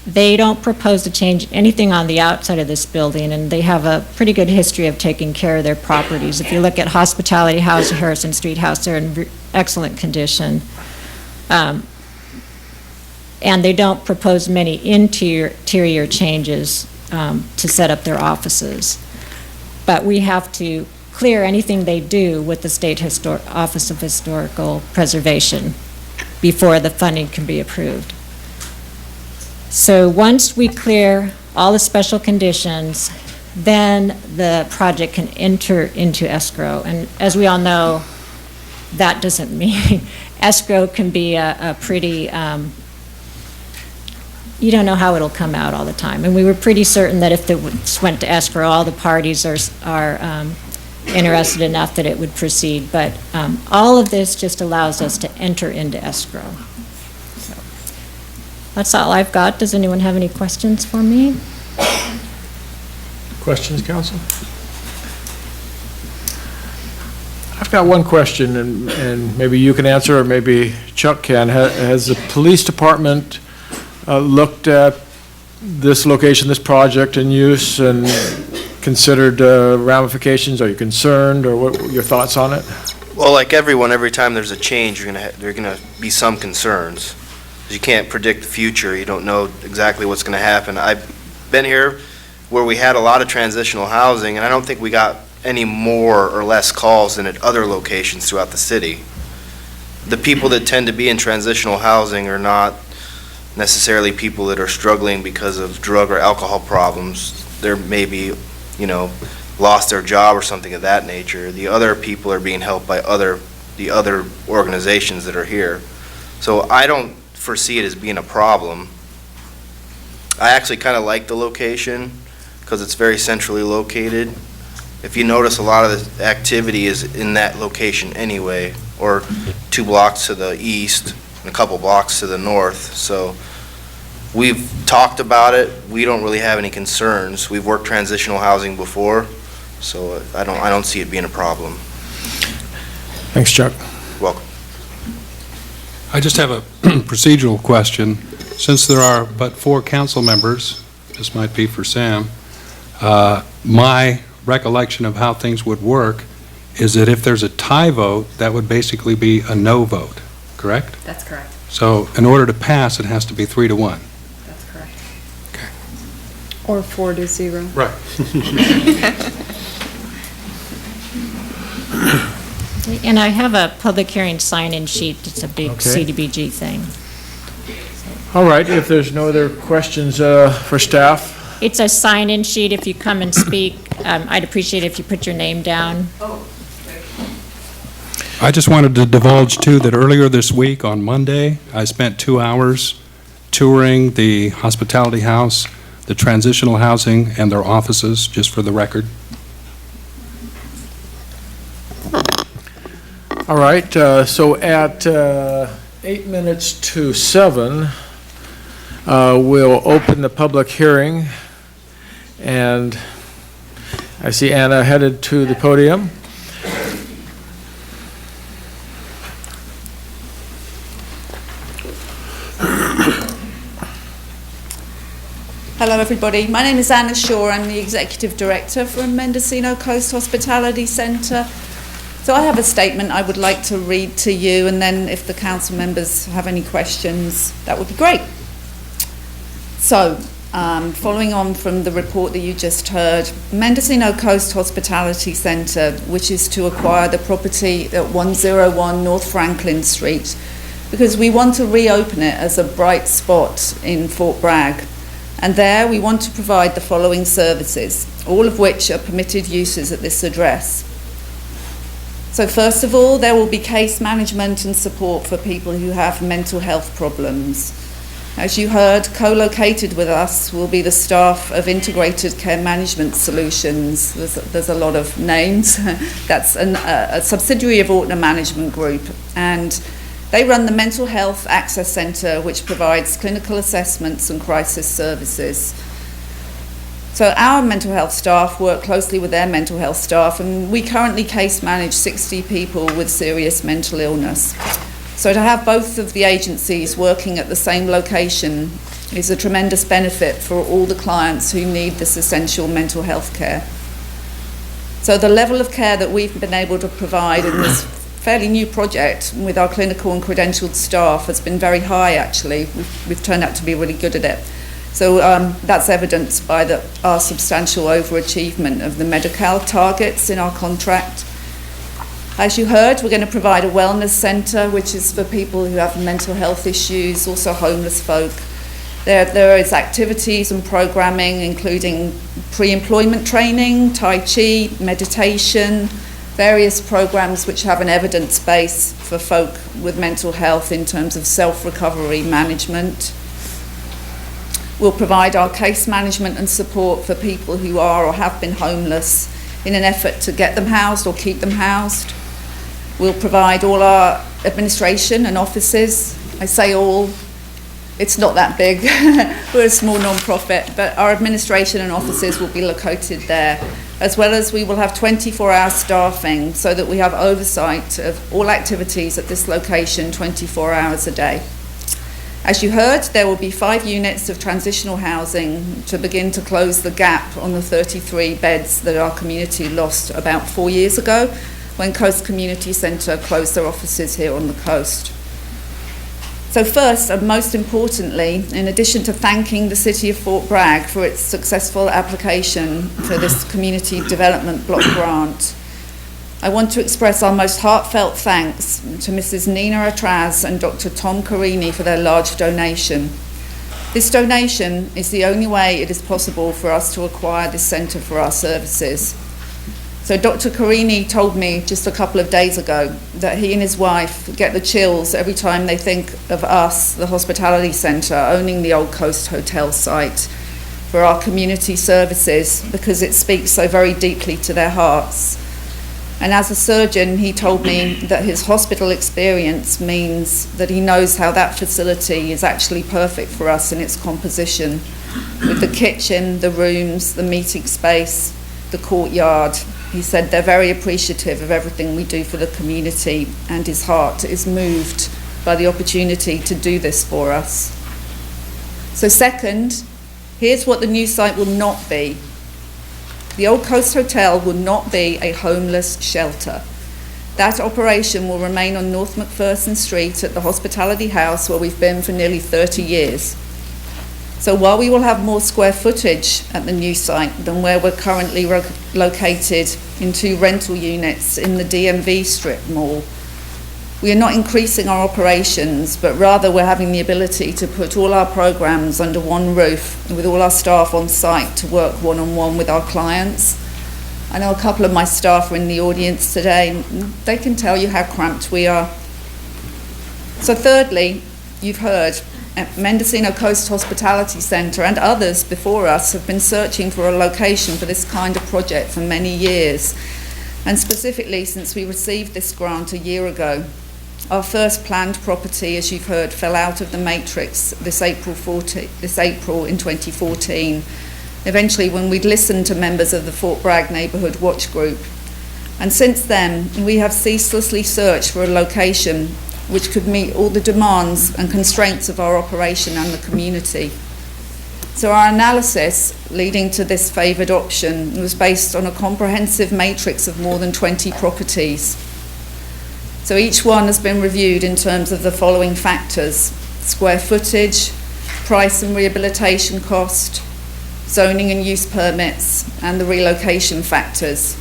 They don't propose to change anything on the outside of this building, and they have a pretty good history of taking care of their properties. If you look at Hospitality House, Harrison Street House, they're in excellent condition. And they don't propose many interior changes to set up their offices. But we have to clear anything they do with the State Office of Historical Preservation before the funding can be approved. So once we clear all the special conditions, then the project can enter into escrow. And as we all know, that doesn't mean escrow can be a pretty, you don't know how it'll come out all the time. And we were pretty certain that if it went to escrow, all the parties are interested enough that it would proceed. But all of this just allows us to enter into escrow. That's all I've got. Does anyone have any questions for me? Questions, council? I've got one question, and maybe you can answer, or maybe Chuck can. Has the police department looked at this location, this project in use, and considered ramifications? Are you concerned, or what are your thoughts on it? Well, like everyone, every time there's a change, there are gonna be some concerns. You can't predict the future. You don't know exactly what's gonna happen. I've been here where we had a lot of transitional housing, and I don't think we got any more or less calls than at other locations throughout the city. The people that tend to be in transitional housing are not necessarily people that are struggling because of drug or alcohol problems. They're maybe, lost their job or something of that nature. The other people are being helped by the other organizations that are here. So I don't foresee it as being a problem. I actually kind of like the location because it's very centrally located. If you notice, a lot of the activity is in that location anyway, or 2 blocks to the east and a couple blocks to the north. So we've talked about it. We don't really have any concerns. We've worked transitional housing before, so I don't see it being a problem. Thanks, Chuck. Welcome. I just have a procedural question. Since there are but 4 council members, this might be for Sam, my recollection of how things would work is that if there's a tie vote, that would basically be a no vote, correct? That's correct. So in order to pass, it has to be 3-1. That's correct. Okay. Or 4-0. Right. And I have a public hearing sign-in sheet. It's a big Okay. CDBG thing. All right, if there's no other questions for staff, It's a sign-in sheet. If you come and speak, I'd appreciate it if you put your name down. I just wanted to divulge, too, that earlier this week, on Monday, I spent 2 hours touring the hospitality house, the transitional housing, and their offices, just for the record. all right, so at 8 minutes to 7, we'll open the public hearing, and I see Anna headed to the podium. Hello everybody, my name is Anna Shaw, I'm the Executive Director from Mendocino Coast Hospitality Centre. So I have a statement I would like to read to you, and then if the council members have any questions, that would be great. So, following on from the report that you just heard, Mendocino Coast Hospitality Centre wishes to acquire the property at 101 North Franklin Street because we want to reopen it as a bright spot in Fort Bragg. And there we want to provide the following services, all of which are permitted uses at this address. So first of all, there will be case management and support for people who have mental health problems. As you heard, co-located with us will be the staff of Integrated Care Management Solutions. There's a lot of names. That's a subsidiary of Ortner Management Group, and they run the Mental Health Access Centre, which provides clinical assessments and crisis services. So our mental health staff work closely with their mental health staff, and we currently case manage 60 people with serious mental illness. So to have both of the agencies working at the same location is a tremendous benefit for all the clients who need this essential mental health care. So the level of care that we've been able to provide in this fairly new project with our clinical and credentialed staff has been very high, actually. We've turned out to be really good at it. So that's evidenced by our substantial overachievement of the Medi-Cal targets in our contract. As you heard, we're going to provide a wellness centre, which is for people who have mental health issues, also homeless folk. There is activities and programming, including pre-employment training, Tai Chi, meditation, various programs which have an evidence base for folk with mental health in terms of self-recovery management. We'll provide our case management and support for people who are or have been homeless in an effort to get them housed or keep them housed. We'll provide all our administration and offices. I say all It's not that big. We're a small non-profit, but our administration and offices will be located there, as well as we will have 24-hour staffing so that we have oversight of all activities at this location 24 hours a day. As you heard, there will be 5 units of transitional housing to begin to close the gap on the 33 beds that our community lost about 4 years ago when Coast Community Centre closed their offices here on the coast. So first, and most importantly, in addition to thanking the City of Fort Bragg for its successful application for this Community Development Block Grant, I want to express our most heartfelt thanks to Mrs. Nina Atraz and Dr. Tom Carini for their large donation. This donation is the only way it is possible for us to acquire this centre for our services. So Dr. Carini told me just a couple of days ago that he and his wife get the chills every time they think of us, the Hospitality Centre, owning the Old Coast Hotel site for our community services, because it speaks so very deeply to their hearts. And as a surgeon, he told me that his hospital experience means that he knows how that facility is actually perfect for us in its composition, with the kitchen, the rooms, the meeting space, the courtyard. He said they're very appreciative of everything we do for the community, and his heart is moved by the opportunity to do this for us. So second, here's what the new site will not be. The Old Coast Hotel will not be a homeless shelter. That operation will remain on North McPherson Street at the Hospitality House, where we've been for nearly 30 years. So while we will have more square footage at the new site than where we're currently located in 2 rental units in the DMV strip mall, we are not increasing our operations, but rather we're having the ability to put all our programs under one roof with all our staff on site to work one-on-one with our clients. I know a couple of my staff are in the audience today. They can tell you how cramped we are. So thirdly, you've heard, Mendocino Coast Hospitality Centre and others before us have been searching for a location for this kind of project for many years, and specifically since we received this grant a year ago. Our first planned property, as you've heard, fell out of the matrix this April in 2014, eventually when we'd listened to members of the Fort Bragg Neighbourhood Watch Group. And since then, we have ceaselessly searched for a location which could meet all the demands and constraints of our operation and the community. So our analysis leading to this favoured option was based on a comprehensive matrix of more than 20 properties. So each one has been reviewed in terms of the following factors: square footage, price and rehabilitation cost, zoning and use permits, and the relocation factors.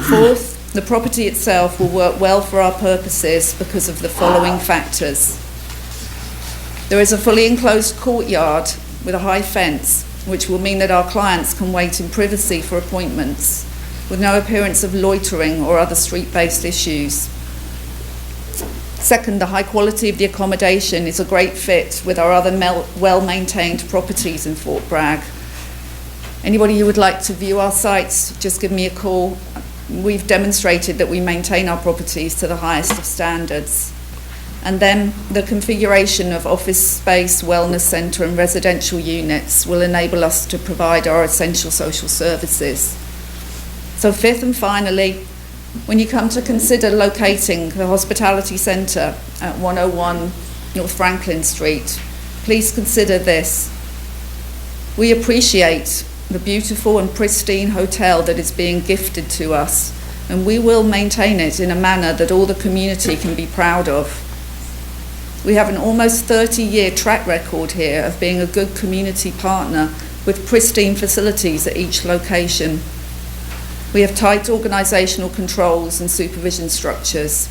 Fourth, the property itself will work well for our purposes because of the following factors. There is a fully enclosed courtyard with a high fence, which will mean that our clients can wait in privacy for appointments with no appearance of loitering or other street-based issues. Second, the high quality of the accommodation is a great fit with our other well-maintained properties in Fort Bragg. Anybody who would like to view our sites, just give me a call. We've demonstrated that we maintain our properties to the highest of standards. And then the configuration of office space, wellness centre and residential units will enable us to provide our essential social services. So fifth and finally, when you come to consider locating the Hospitality Centre at 101 North Franklin Street, please consider this. We appreciate the beautiful and pristine hotel that is being gifted to us, and we will maintain it in a manner that all the community can be proud of. We have an almost 30-year track record here of being a good community partner with pristine facilities at each location. We have tight organisational controls and supervision structures.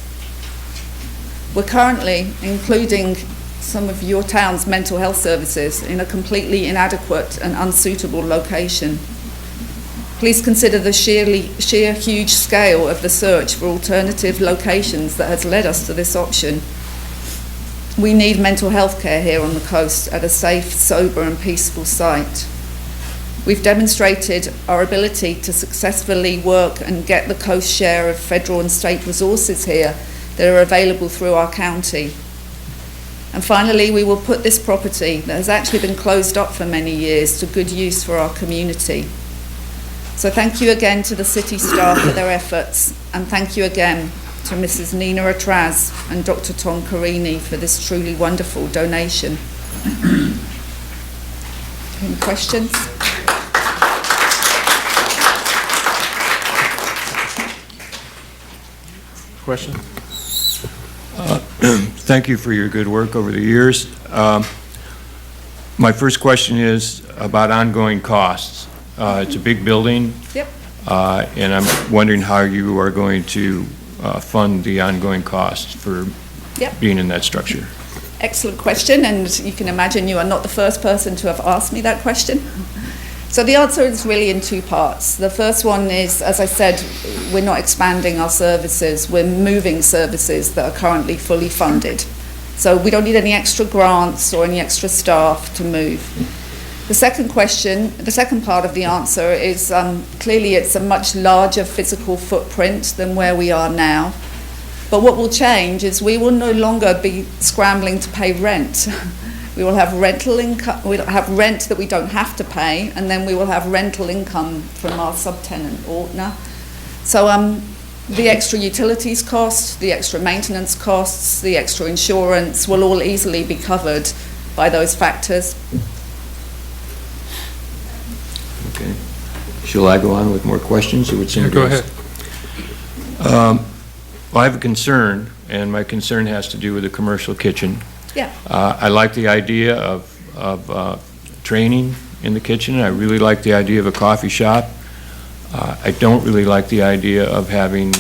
We're currently including some of your town's mental health services in a completely inadequate and unsuitable location. Please consider the sheer huge scale of the search for alternative locations that has led us to this option. We need mental health care here on the coast at a safe, sober and peaceful site. We've demonstrated our ability to successfully work and get the coast share of federal and state resources here that are available through our county. And finally, we will put this property that has actually been closed up for many years to good use for our community. So thank you again to the city staff for their efforts, and thank you again to Mrs. Nina Atraz and Dr. Tom Carini for this truly wonderful donation. Any questions? Question? Thank you for your good work over the years. My first question is about ongoing costs. It's a big building. Yep. And I'm wondering how you are going to fund the ongoing costs for Yep. being in that structure. Excellent question, and you can imagine you are not the first person to have asked me that question. So the answer is really in two parts. The first one is, as I said, we're not expanding our services, we're moving services that are currently fully funded. So we don't need any extra grants or any extra staff to move. The second question, the second part of the answer is clearly it's a much larger physical footprint than where we are now. But what will change is we will no longer be scrambling to pay rent. We will have rental income, we'll have rent that we don't have to pay, and then we will have rental income from our subtenant, Ortner. So the extra utilities costs, the extra maintenance costs, the extra insurance will all easily be covered by those factors. Okay. Shall I go on with more questions, or would somebody Go else? ahead. Well, I have a concern, and my concern has to do with the commercial kitchen. Yeah. I like the idea of training in the kitchen. I really like the idea of a coffee shop. I don't really like the idea of having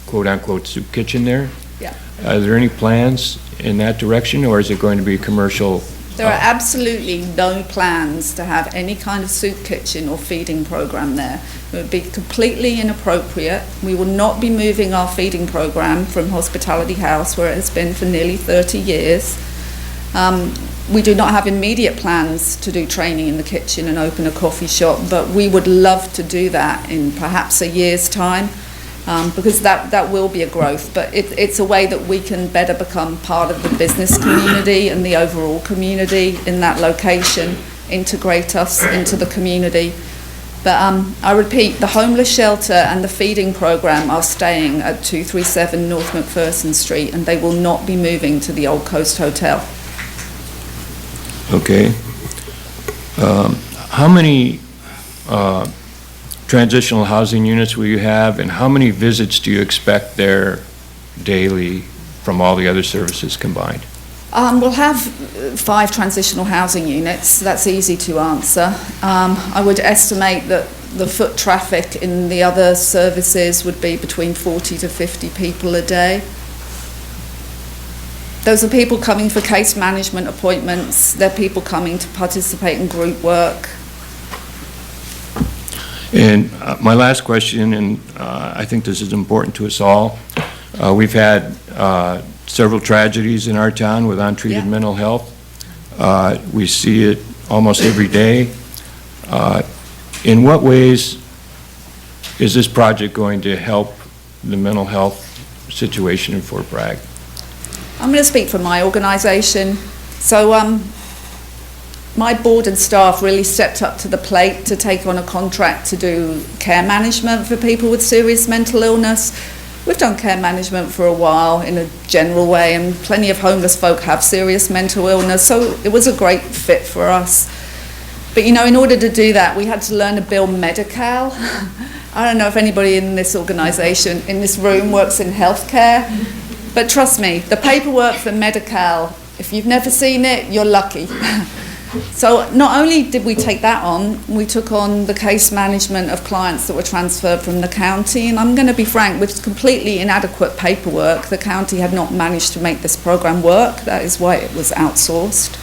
quote-unquote soup kitchen there. Yeah. Are there any plans in that direction, or is it going to be commercial? There are absolutely no plans to have any kind of soup kitchen or feeding program there. It would be completely inappropriate. We will not be moving our feeding program from Hospitality House, where it has been for nearly 30 years. We do not have immediate plans to do training in the kitchen and open a coffee shop, but we would love to do that in perhaps a year's time. Because that will be a growth, but it's a way that we can better become part of the business community and the overall community in that location, integrate us into the community. But I repeat, the homeless shelter and the feeding program are staying at 237 North McPherson Street, and they will not be moving to the Old Coast Hotel. Okay. How many transitional housing units will you have, and how many visits do you expect there daily from all the other services combined? We'll have 5 transitional housing units. That's easy to answer. I would estimate that the foot traffic in the other services would be between 40 to 50 people a day. Those are people coming for case management appointments. They're people coming to participate in group work. And my last question, and I think this is important to us all, we've had several tragedies in our town with untreated mental health. We see it almost every day. In what ways is this project going to help the mental health situation in Fort Bragg? I'm going to speak for my organisation. So my board and staff really stepped up to the plate to take on a contract to do care management for people with serious mental illness. We've done care management for a while in a general way, and plenty of homeless folk have serious mental illness, so it was a great fit for us. But you know, in order to do that, we had to learn to bill Medi-Cal. I don't know if anybody in this organisation, in this room, works in healthcare, but trust me, the paperwork for Medi-Cal, if you've never seen it, you're lucky. So not only did we take that on, we took on the case management of clients that were transferred from the county, and I'm going to be frank, with completely inadequate paperwork, the county had not managed to make this program work. That is why it was outsourced.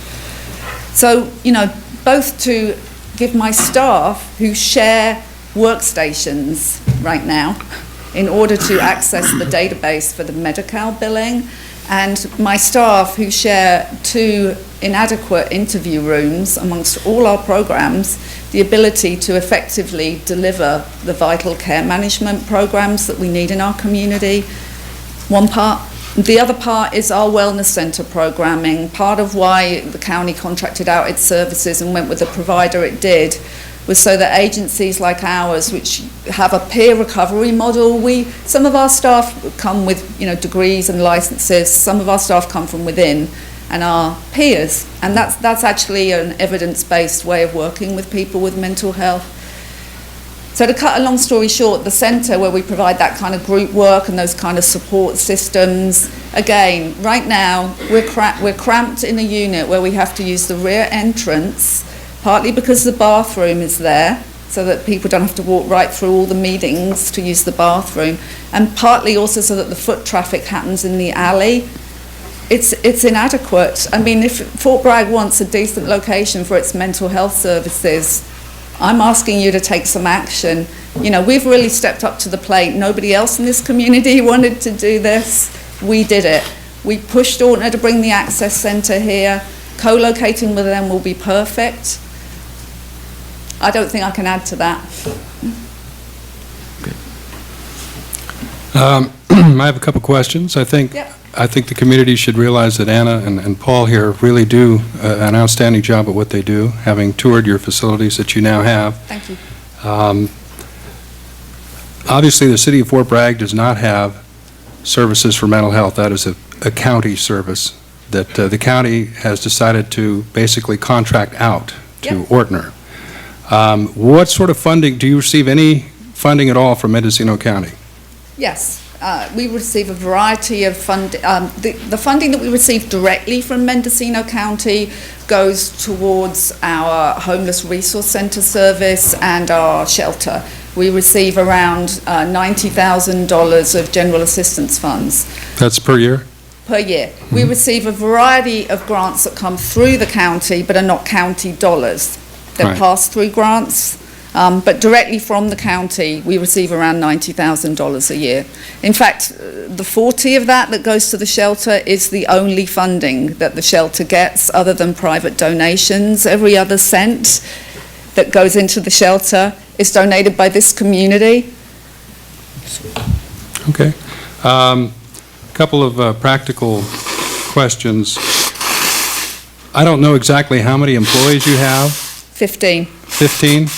So, you know, both to give my staff who share workstations right now in order to access the database for the Medi-Cal billing, and my staff who share 2 inadequate interview rooms amongst all our programs, the ability to effectively deliver the vital care management programs that we need in our community. One part The other part is our wellness centre programming. Part of why the county contracted out its services and went with the provider it did was so that agencies like ours, which have a peer recovery model, some of our staff come with degrees and licences, some of our staff come from within and are peers, and that's actually an evidence-based way of working with people with mental health. So to cut a long story short, the centre where we provide that kind of group work and those kind of support systems, again, right now we're cramped in a unit where we have to use the rear entrance, partly because the bathroom is there, so that people don't have to walk right through all the meetings to use the bathroom, and partly also so that the foot traffic happens in the alley. It's inadequate. I mean, if Fort Bragg wants a decent location for its mental health services, I'm asking you to take some action. We've really stepped up to the plate. Nobody else in this community wanted to do this. We did it. We pushed Ortner to bring the access centre here. Co-locating with them will be perfect. I don't think I can add to that. I have a couple questions. I think the community should realize that Anna and Paul here really do an outstanding job at what they do, having toured your facilities that you now have. Thank you. Obviously, the city of Fort Bragg does not have services for mental health. That is a county service that the county has decided to basically contract out to Ortner. What sort of funding, do you receive any funding at all from Mendocino County? Yes. We receive a variety of funding. The funding that we receive directly from Mendocino County goes towards our Homeless Resource Centre service and our shelter. We receive around $90,000 of general assistance funds. That's per year? Per year. We receive a variety of grants that come through the county but are not county dollars. They're pass-through grants. But directly from the county, we receive around $90,000 a year. In fact, the 40 of that goes to the shelter is the only funding that the shelter gets other than private donations. Every other cent that goes into the shelter is donated by this community. Okay. Couple of practical questions. I don't know exactly how many employees you have. 15. 15?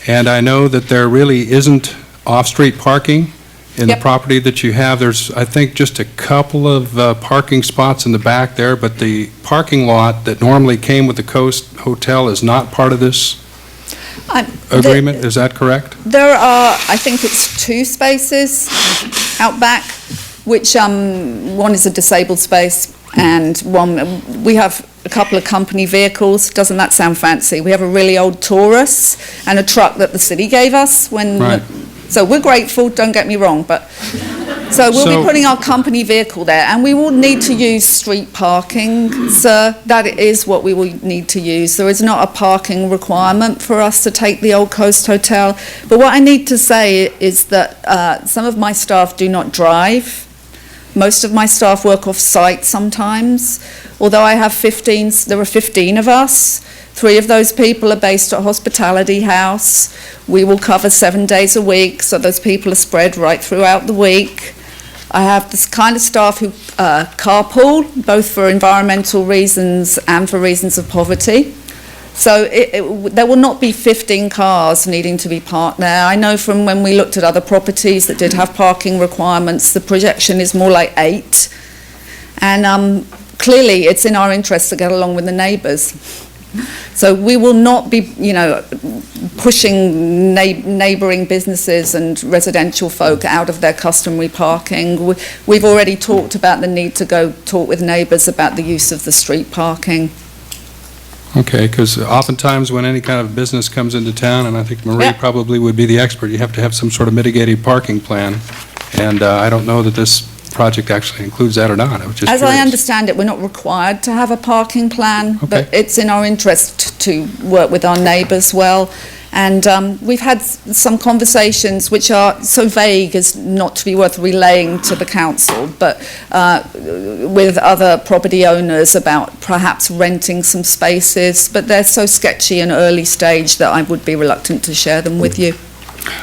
And I know that there really isn't off-street parking in the property that you have. There's, I think, just a couple of parking spots in the back there, but the parking lot that normally came with the Coast Hotel is not part of this agreement. Is that correct? There are, I think it's 2 spaces out back, which one is a disabled space and one, we have a couple of company vehicles. Doesn't that sound fancy? We have a really old Taurus and a truck that the city gave us when, so we're grateful, don't get me wrong, but, so we'll be putting our company vehicle there, and we will need to use street parking, sir. That is what we will need to use. There is not a parking requirement for us to take the Old Coast Hotel, but what I need to say is that some of my staff do not drive. Most of my staff work off-site sometimes. Although I have 15, there are 15 of us. 3 of those people are based at Hospitality House. We will cover 7 days a week, so those people are spread right throughout the week. I have this kind of staff who carpool, both for environmental reasons and for reasons of poverty. So there will not be 15 cars needing to be parked there. I know from when we looked at other properties that did have parking requirements, the projection is more like 8. And clearly it's in our interest to get along with the neighbours. So we will not be, pushing neighbouring businesses and residential folk out of their customary parking. We've already talked about the need to go talk with neighbours about the use of the street parking. Okay, because oftentimes when any kind of business comes into town, and I think Marie probably would be the expert, you have to have some sort of mitigated parking plan. And I don't know that this project actually includes that or not. I was just As curious. I understand it, we're not required to have a parking plan, but it's in our interest to work with our neighbours well. And we've had some conversations which are so vague as not to be worth relaying to the council, but with other property owners about perhaps renting some spaces, but they're so sketchy and early stage that I would be reluctant to share them with you.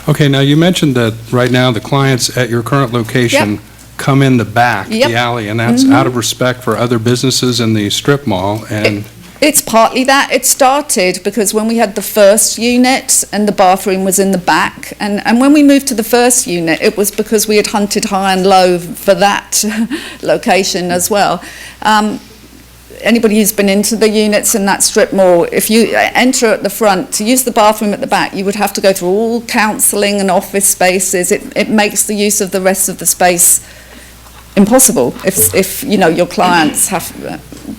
Okay, now you mentioned that right now the clients at your current location come in the back, Yep. the alley, and that's out of respect for other businesses in the strip mall, and It's partly that. It started because when we had the first unit and the bathroom was in the back, and when we moved to the first unit, it was because we had hunted high and low for that location as well. Anybody who's been into the units in that strip mall, if you enter at the front, to use the bathroom at the back, you would have to go through all counselling and office spaces. It makes the use of the rest of the space impossible if you know, your clients have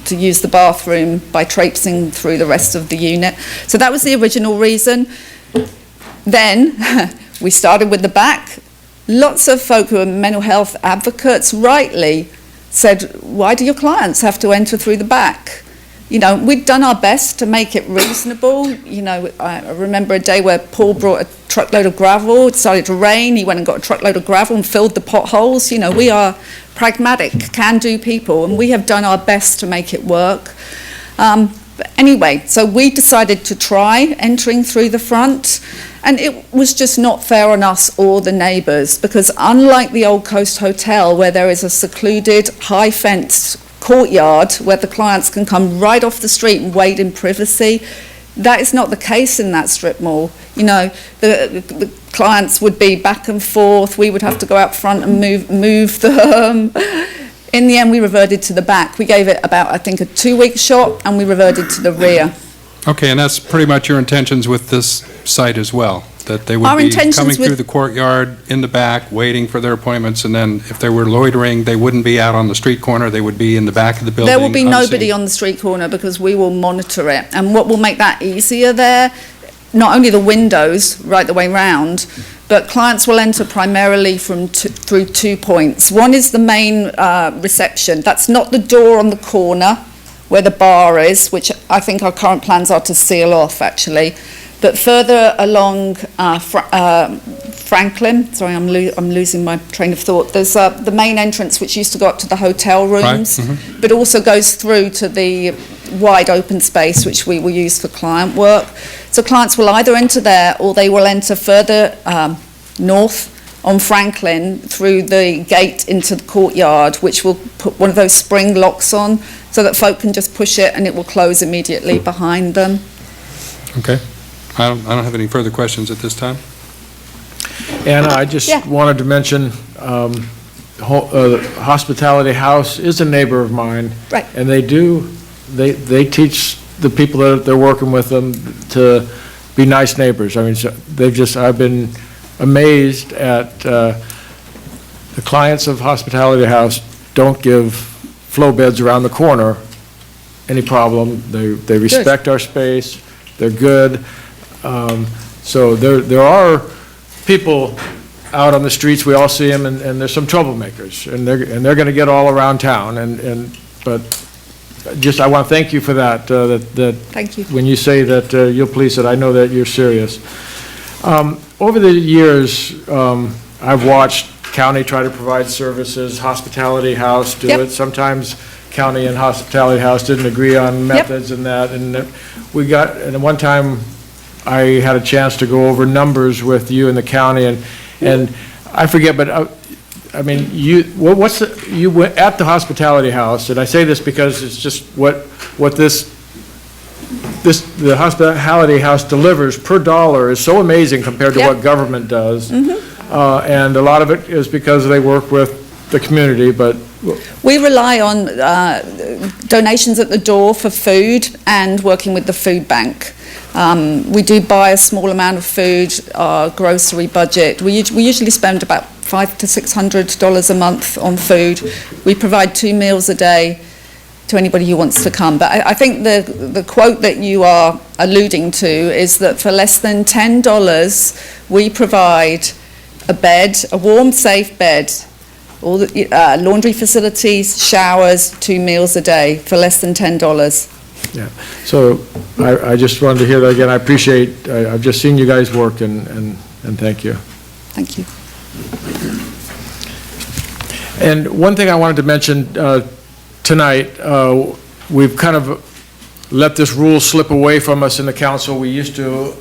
to use the bathroom by traipsing through the rest of the unit. So that was the original reason. Then we started with the back. Lots of folk who are mental health advocates rightly said, why do your clients have to enter through the back? You know, we'd done our best to make it reasonable. You know, I remember a day where Paul brought a truckload of gravel. It started to rain. He went and got a truckload of gravel and filled the potholes. You know, we are pragmatic, can-do people, and we have done our best to make it work. But anyway, so we decided to try entering through the front, and it was just not fair on us or the neighbours, because unlike the Old Coast Hotel, where there is a secluded, high-fenced courtyard where the clients can come right off the street and wade in privacy, that is not the case in that strip mall. You know, the clients would be back and forth. We would have to go out front and move them. In the end, we reverted to the back. We gave it about, I think, a 2-week shot, and we reverted to the rear. okay, and that's pretty much your intentions with this site as well, that they would Our be intentions coming with- through the courtyard in the back, waiting for their appointments, and then if they were loitering, they wouldn't be out on the street corner, they would be in the back of the building. There will be nobody unseen. on the street corner because we will monitor it. And what will make that easier there, not only the windows right the way round, but clients will enter primarily through 2 points. One is the main reception. That's not the door on the corner where the bar is, which I think our current plans are to seal off, actually. But further along Franklin, sorry, I'm losing my train of thought. There's the main entrance, which used to go up to the hotel rooms, but also goes through to the wide open space, which we will use for client work. So clients will either enter there, or they will enter further north on Franklin through the gate into the courtyard, which will put one of those spring locks on, so that folk can just push it and it will close immediately behind them. Okay. I don't have any further questions at this time. Anna, I just Yeah. wanted to mention, Hospitality House is a neighbor of mine. Right. And they teach the people that they're working with them to be nice neighbors. I mean, I've been amazed at, the clients of Hospitality House don't give flow beds around the corner any problem. They respect our space, they're good. So there are people out on the streets, we all see them, and there's some troublemakers, and they're going to get all around town, but just, I want to thank you for that, Thank you. when you say that you'll police it, I know that you're serious. Over the years, I've watched county try to provide services, Hospitality House do Yep. it. Sometimes county and Hospitality House didn't agree on methods and that, and and one time I had a chance to go over numbers with you in the county, and I forget, but I mean, you went at the Hospitality House, and I say this because it's just what the Hospitality House delivers per dollar is so amazing compared to what government does. And a lot of it is because they work with the community, but We rely on donations at the door for food and working with the food bank. We do buy a small amount of food, our grocery budget. We usually spend about $500 to $600 a month on food. We provide 2 meals a day to anybody who wants to come. But I think the quote that you are alluding to is that for less than $10, we provide a bed, a warm, safe bed, all the laundry facilities, showers, 2 meals a day for less than $10. yeah. So I just wanted to hear that again. I appreciate, I've just seen you guys work, and thank you. Thank you. And one thing I wanted to mention tonight, we've kind of let this rule slip away from us in the council. We used to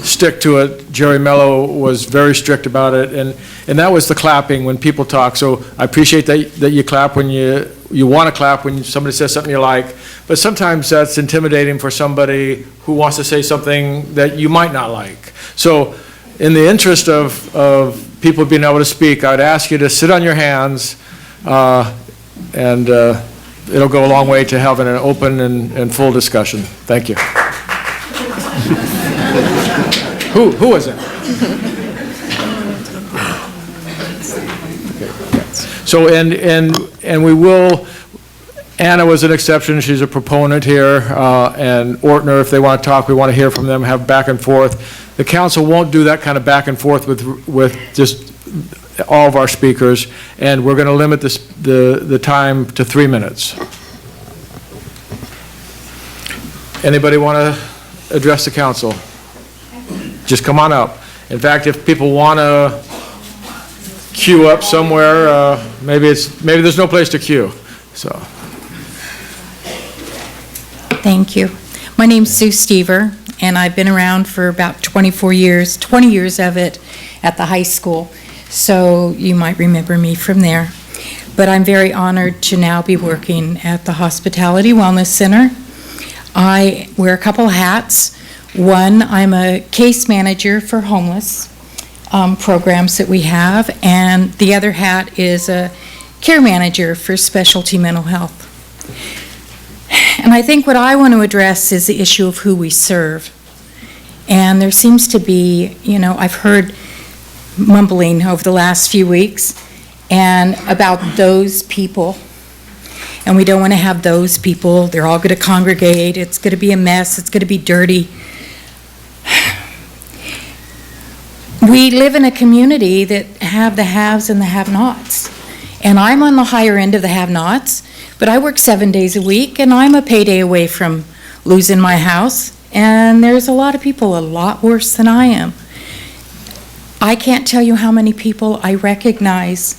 stick to it. Jerry Mello was very strict about it, and that was the clapping when people talk. So I appreciate that you clap when you want to clap when somebody says something you like, but sometimes that's intimidating for somebody who wants to say something that you might not like. So in the interest of people being able to speak, I'd ask you to sit on your hands, and it'll go a long way to having an open and full discussion. Thank you. Who was it? So, and we will, Anna was an exception, she's a proponent here, and Ortner, if they want to talk, we want to hear from them, have back and forth. The council won't do that kind of back and forth with just all of our speakers, and we're going to limit the time to 3 minutes. Anybody want to address the council? Just come on up. In fact, if people want to queue up somewhere, maybe there's no place to queue. So. Thank you. My name's Sue Stever, and I've been around for about 24 years, 20 years of it at the high school, so you might remember me from there. But I'm very honored to now be working at the Hospitality Wellness Center. I wear a couple hats. One, I'm a case manager for homeless programs that we have, and the other hat is a care manager for specialty mental health. And I think what I want to address is the issue of who we serve. And there seems to be, I've heard mumbling over the last few weeks and about those people. And we don't want to have those people. They're all going to congregate. It's going to be a mess. It's going to be dirty. We live in a community that have the haves and the have-nots. And I'm on the higher end of the have-nots, but I work 7 days a week, and I'm a payday away from losing my house. And there's a lot of people a lot worse than I am. I can't tell you how many people I recognize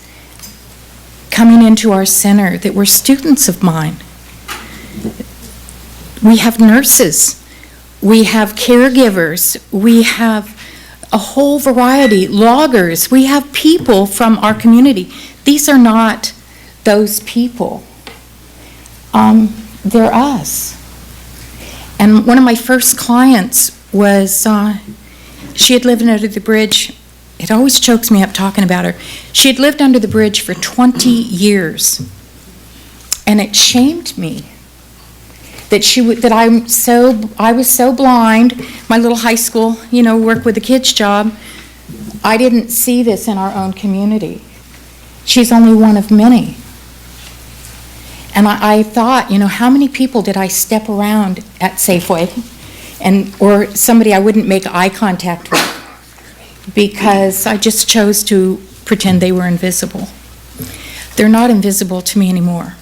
coming into our center that were students of mine. We have nurses, we have caregivers, we have a whole variety, loggers, we have people from our community. These are not those people. They're us. And one of my first clients was, she had lived under the bridge. It always chokes me up talking about her. She had lived under the bridge for 20 years. And it shamed me that I was so blind. My little high school, work with the kids job. I didn't see this in our own community. She's only one of many. And I thought, how many people did I step around at Safeway or somebody I wouldn't make eye contact with because I just chose to pretend they were invisible. They're not invisible to me anymore.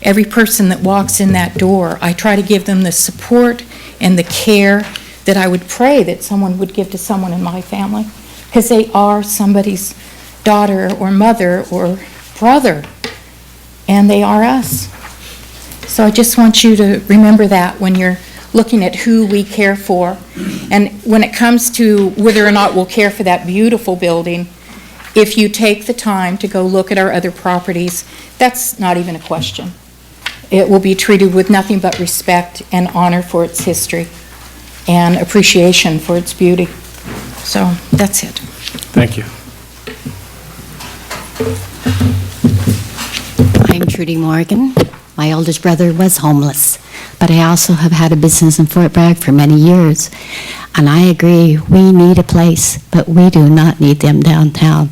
Every person that walks in that door, I try to give them the support and the care that I would pray that someone would give to someone in my family, because they are somebody's daughter or mother or brother, and they are us. So I just want you to remember that when you're looking at who we care for. And when it comes to whether or not we'll care for that beautiful building, if you take the time to go look at our other properties, that's not even a question. It will be treated with nothing but respect and honor for its history and appreciation for its beauty. So that's it. Thank you. I'm Trudy Morgan. My oldest brother was homeless, but I also have had a business in Fort Bragg for many years. And I agree, we need a place, but we do not need them downtown.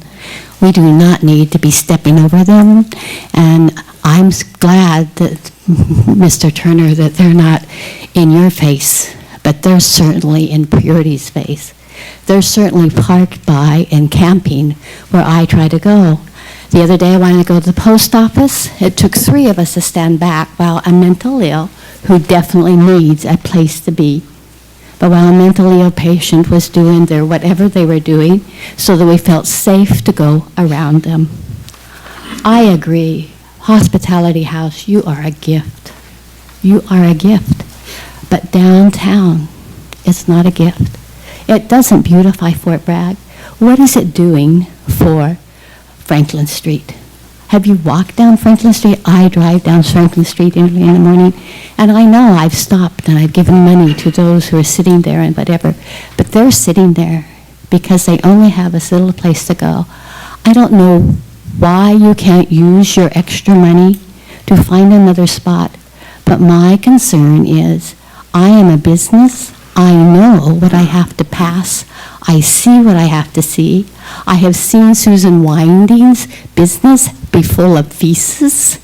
We do not need to be stepping over them. And I'm glad that, Mr. Turner, that they're not in your face, but they're certainly in Purity's face. They're certainly parked by and camping where I try to go. The other day I wanted to go to the post office. It took 3 of us to stand back while a mentally ill, who definitely needs a place to be, but while a mentally ill patient was doing their whatever they were doing, so that we felt safe to go around them. I agree. Hospitality House, you are a gift. You are a gift. But downtown, it's not a gift. It doesn't beautify Fort Bragg. What is it doing for Franklin Street? Have you walked down Franklin Street? I drive down Franklin Street early in the morning, and I know I've stopped and I've given money to those who are sitting there and whatever, but they're sitting there because they only have this little place to go. I don't know why you can't use your extra money to find another spot, but my concern is I am a business. I know what I have to pass. I see what I have to see. I have seen Susan Winding's business be full of feces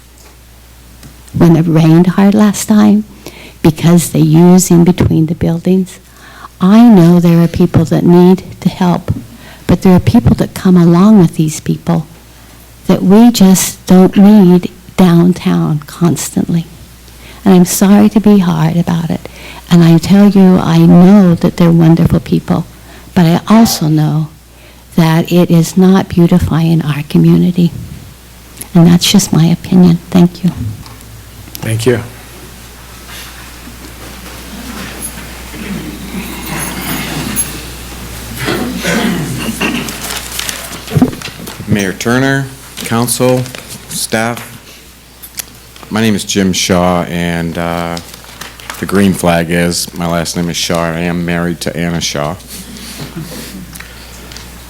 when it rained hard last time because they use in between the buildings. I know there are people that need to help, but there are people that come along with these people that we just don't need downtown constantly. And I'm sorry to be hard about it. And I tell you, I know that they're wonderful people, but I also know that it is not beautifying our community. And that's just my opinion. Thank you. Thank you. Mayor Turner, council, staff. My name is Jim Shaw, and the green flag is, my last name is Shaw. I am married to Anna Shaw.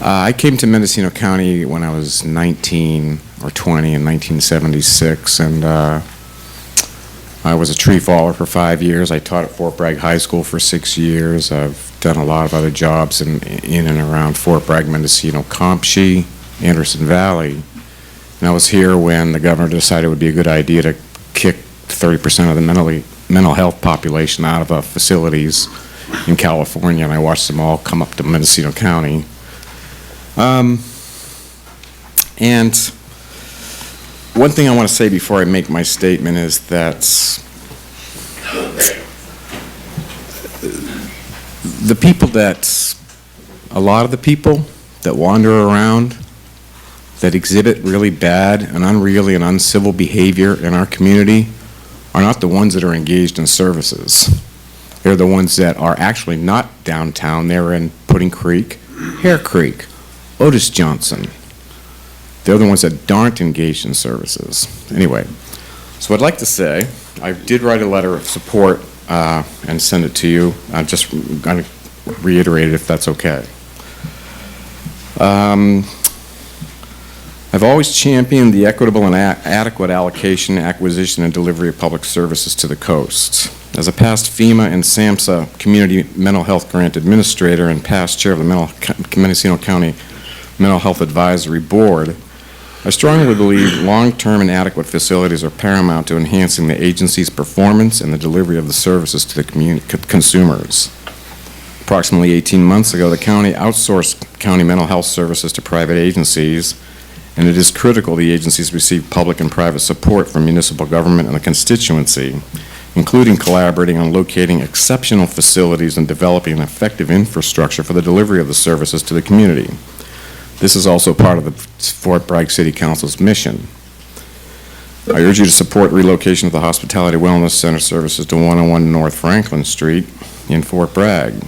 I came to Mendocino County when I was 19 or 20 in 1976, and I was a tree faller for 5 years. I taught at Fort Bragg High School for 6 years. I've done a lot of other jobs in and around Fort Bragg, Mendocino, Compshe, Anderson Valley. And I was here when the governor decided it would be a good idea to kick 30% of the mental health population out of facilities in California, and I watched them all come up to Mendocino County. And one thing I want to say before I make my statement is that a lot of the people that wander around that exhibit really bad and unruly and uncivil behavior in our community are not the ones that are engaged in services. They're the ones that are actually not downtown. They're in Pudding Creek, Hare Creek, Otis Johnson. They're the ones that aren't engaged in services. Anyway, so I'd like to say, I did write a letter of support and send it to you. I'm just going to reiterate it if that's okay. I've always championed the equitable and adequate allocation, acquisition, and delivery of public services to the coast. As a past FEMA and SAMHSA Community Mental Health Grant Administrator and past chair of the Mendocino County Mental Health Advisory Board, I strongly believe long-term and adequate facilities are paramount to enhancing the agency's performance and the delivery of the services to the consumers. Approximately 18 months ago, the county outsourced county mental health services to private agencies, and it is critical the agencies receive public and private support from municipal government and the constituency, including collaborating on locating exceptional facilities and developing an effective infrastructure for the delivery of the services to the community. This is also part of the Fort Bragg City Council's mission. I urge you to support relocation of the Hospitality Wellness Center services to 101 North Franklin Street in Fort Bragg.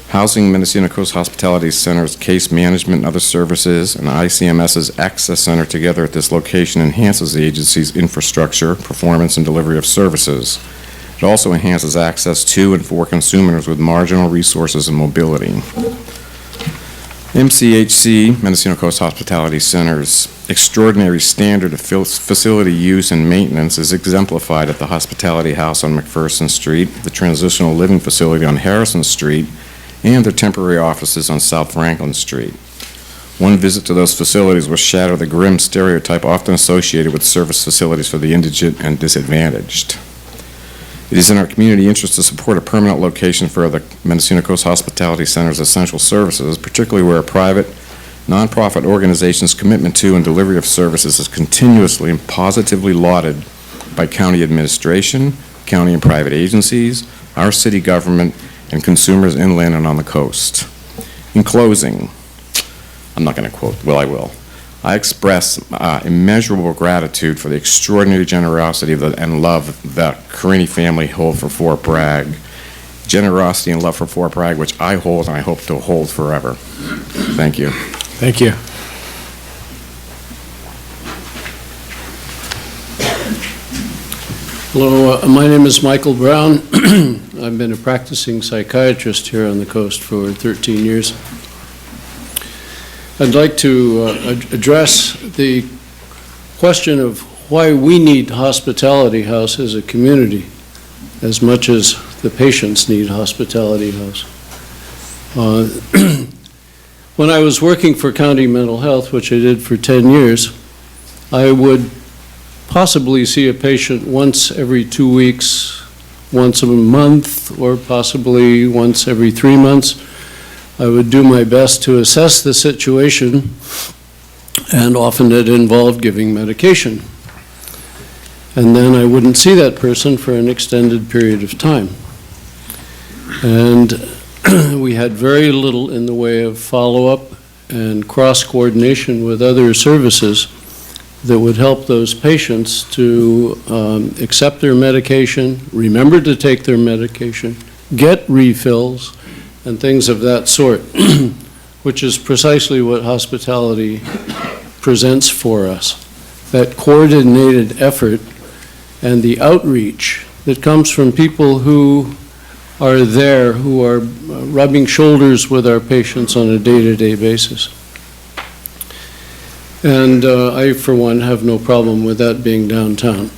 Housing Mendocino Coast Hospitality Center's case management and other services and ICMS's access center together at this location enhances the agency's infrastructure, performance, and delivery of services. It also enhances access to and for consumers with marginal resources and mobility. MCHC, Mendocino Coast Hospitality Center's extraordinary standard of facility use and maintenance is exemplified at the Hospitality House on McPherson Street, the Transitional Living Facility on Harrison Street, and their temporary offices on South Franklin Street. One visit to those facilities will shatter the grim stereotype often associated with service facilities for the indigent and disadvantaged. It is in our community interest to support a permanent location for the Mendocino Coast Hospitality Center's essential services, particularly where a private, nonprofit organization's commitment to and delivery of services is continuously and positively lauded by county administration, county and private agencies, our city government, and consumers inland and on the coast. In closing, I'm not going to quote, well, I will. I express immeasurable gratitude for the extraordinary generosity and love that Carini family hold for Fort Bragg. generosity and love for Fort Bragg, which I hold and I hope to hold forever. Thank you. Thank you. Hello, my name is Michael Brown. I've been a practicing psychiatrist here on the coast for 13 years. I'd like to address the question of why we need Hospitality House as a community as much as the patients need Hospitality House. When I was working for County Mental Health, which I did for 10 years, I would possibly see a patient once every 2 weeks, once a month, or possibly once every 3 months. I would do my best to assess the situation, and often it involved giving medication. And then I wouldn't see that person for an extended period of time. And we had very little in the way of follow-up and cross-coordination with other services that would help those patients to accept their medication, remember to take their medication, get refills, and things of that sort, which is precisely what hospitality presents for us. That coordinated effort and the outreach that comes from people who are there, who are rubbing shoulders with our patients on a day-to-day basis. And I, for one, have no problem with that being downtown.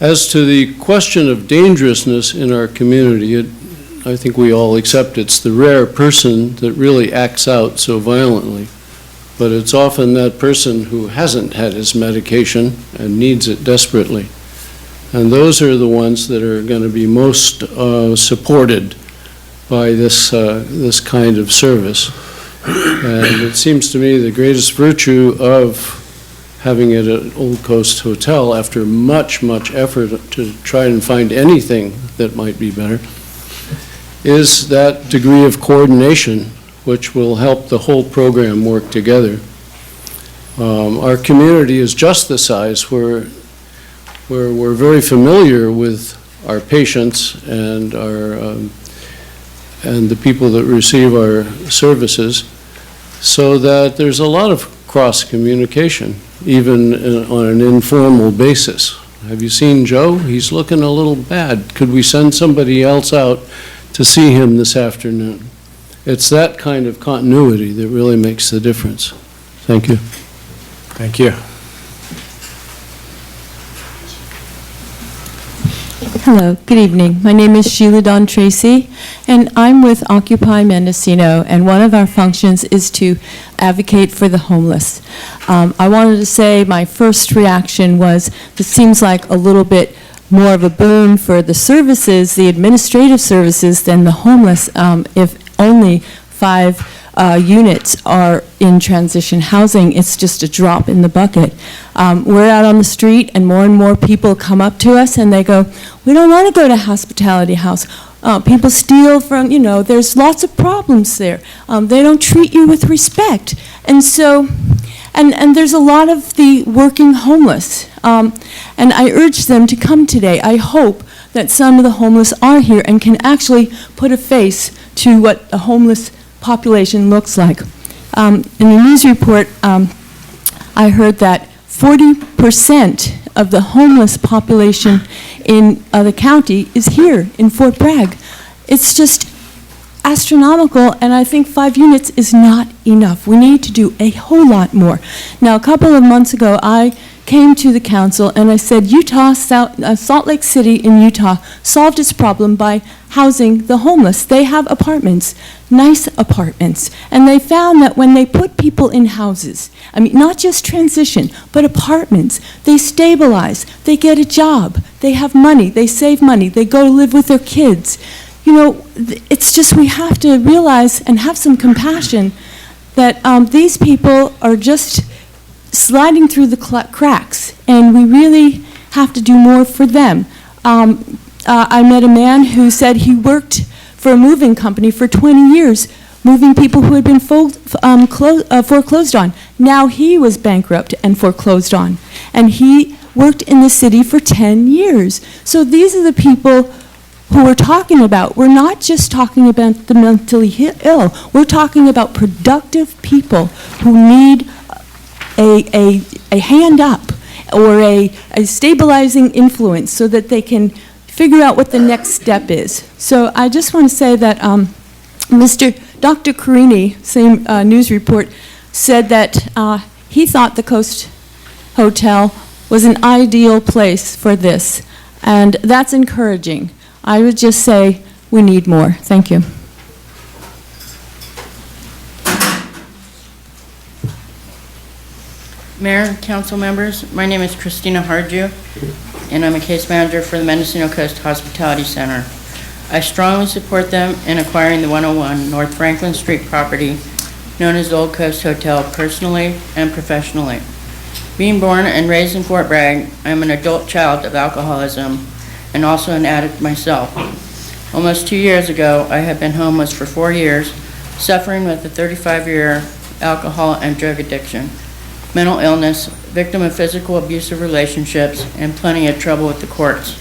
As to the question of dangerousness in our community, I think we all accept it's the rare person that really acts out so violently. But it's often that person who hasn't had his medication and needs it desperately. And those are the ones that are going to be most supported by this kind of service. And it seems to me the greatest virtue of having it at Old Coast Hotel, after much, much effort to try and find anything that might be better, is that degree of coordination which will help the whole program work together. Our community is just the size where we're very familiar with our patients and and the people that receive our services, so that there's a lot of cross-communication, even on an informal basis. Have you seen Joe? He's looking a little bad. Could we send somebody else out to see him this afternoon? It's that kind of continuity that really makes the difference. Thank you. Thank you. Hello, good evening. My name is Sheila Dawn Tracy, and I'm with Occupy Mendocino, and one of our functions is to advocate for the homeless. I wanted to say my first reaction was this seems like a little bit more of a boon for the services, the administrative services, than the homeless, if only 5 units are in transition housing. It's just a drop in the bucket. We're out on the street and more people come up to us and they go, we don't want to go to Hospitality House. People steal from, there's lots of problems there. They don't treat you with respect. And so, and there's a lot of the working homeless. And I urge them to come today. I hope that some of the homeless are here and can actually put a face to what a homeless population looks like. In the news report, I heard that 40% of the homeless population in the county is here in Fort Bragg. It's just astronomical, and I think 5 units is not enough. We need to do a whole lot more. Now, a couple of months ago, I came to the council and I said, Salt Lake City in Utah solved its problem by housing the homeless. They have apartments, nice apartments, and they found that when they put people in houses, I mean, not just transition, but apartments, they stabilize, they get a job, they have money, they save money, they go live with their kids. It's just we have to realize and have some compassion that these people are just sliding through the cracks, and we really have to do more for them. I met a man who said he worked for a moving company for 20 years, moving people who had been foreclosed on. Now he was bankrupt and foreclosed on, and he worked in the city for 10 years. So these are the people who we're talking about. We're not just talking about the mentally ill. We're talking about productive people who need a hand up or a stabilizing influence so that they can figure out what the next step is. So I just want to say that Dr. Carini, same news report, said that he thought the Coast Hotel was an ideal place for this, and that's encouraging. I would just say we need more. Thank you. Mayor, council members, my name is Christina Harju, and I'm a case manager for the Mendocino Coast Hospitality Center. I strongly support them in acquiring the 101 North Franklin Street property known as the Old Coast Hotel personally and professionally. Being born and raised in Fort Bragg, I am an adult child of alcoholism and also an addict myself. Almost 2 years ago, I had been homeless for 4 years, suffering with a 35-year alcohol and drug addiction, mental illness, victim of physical abusive relationships, and plenty of trouble with the courts.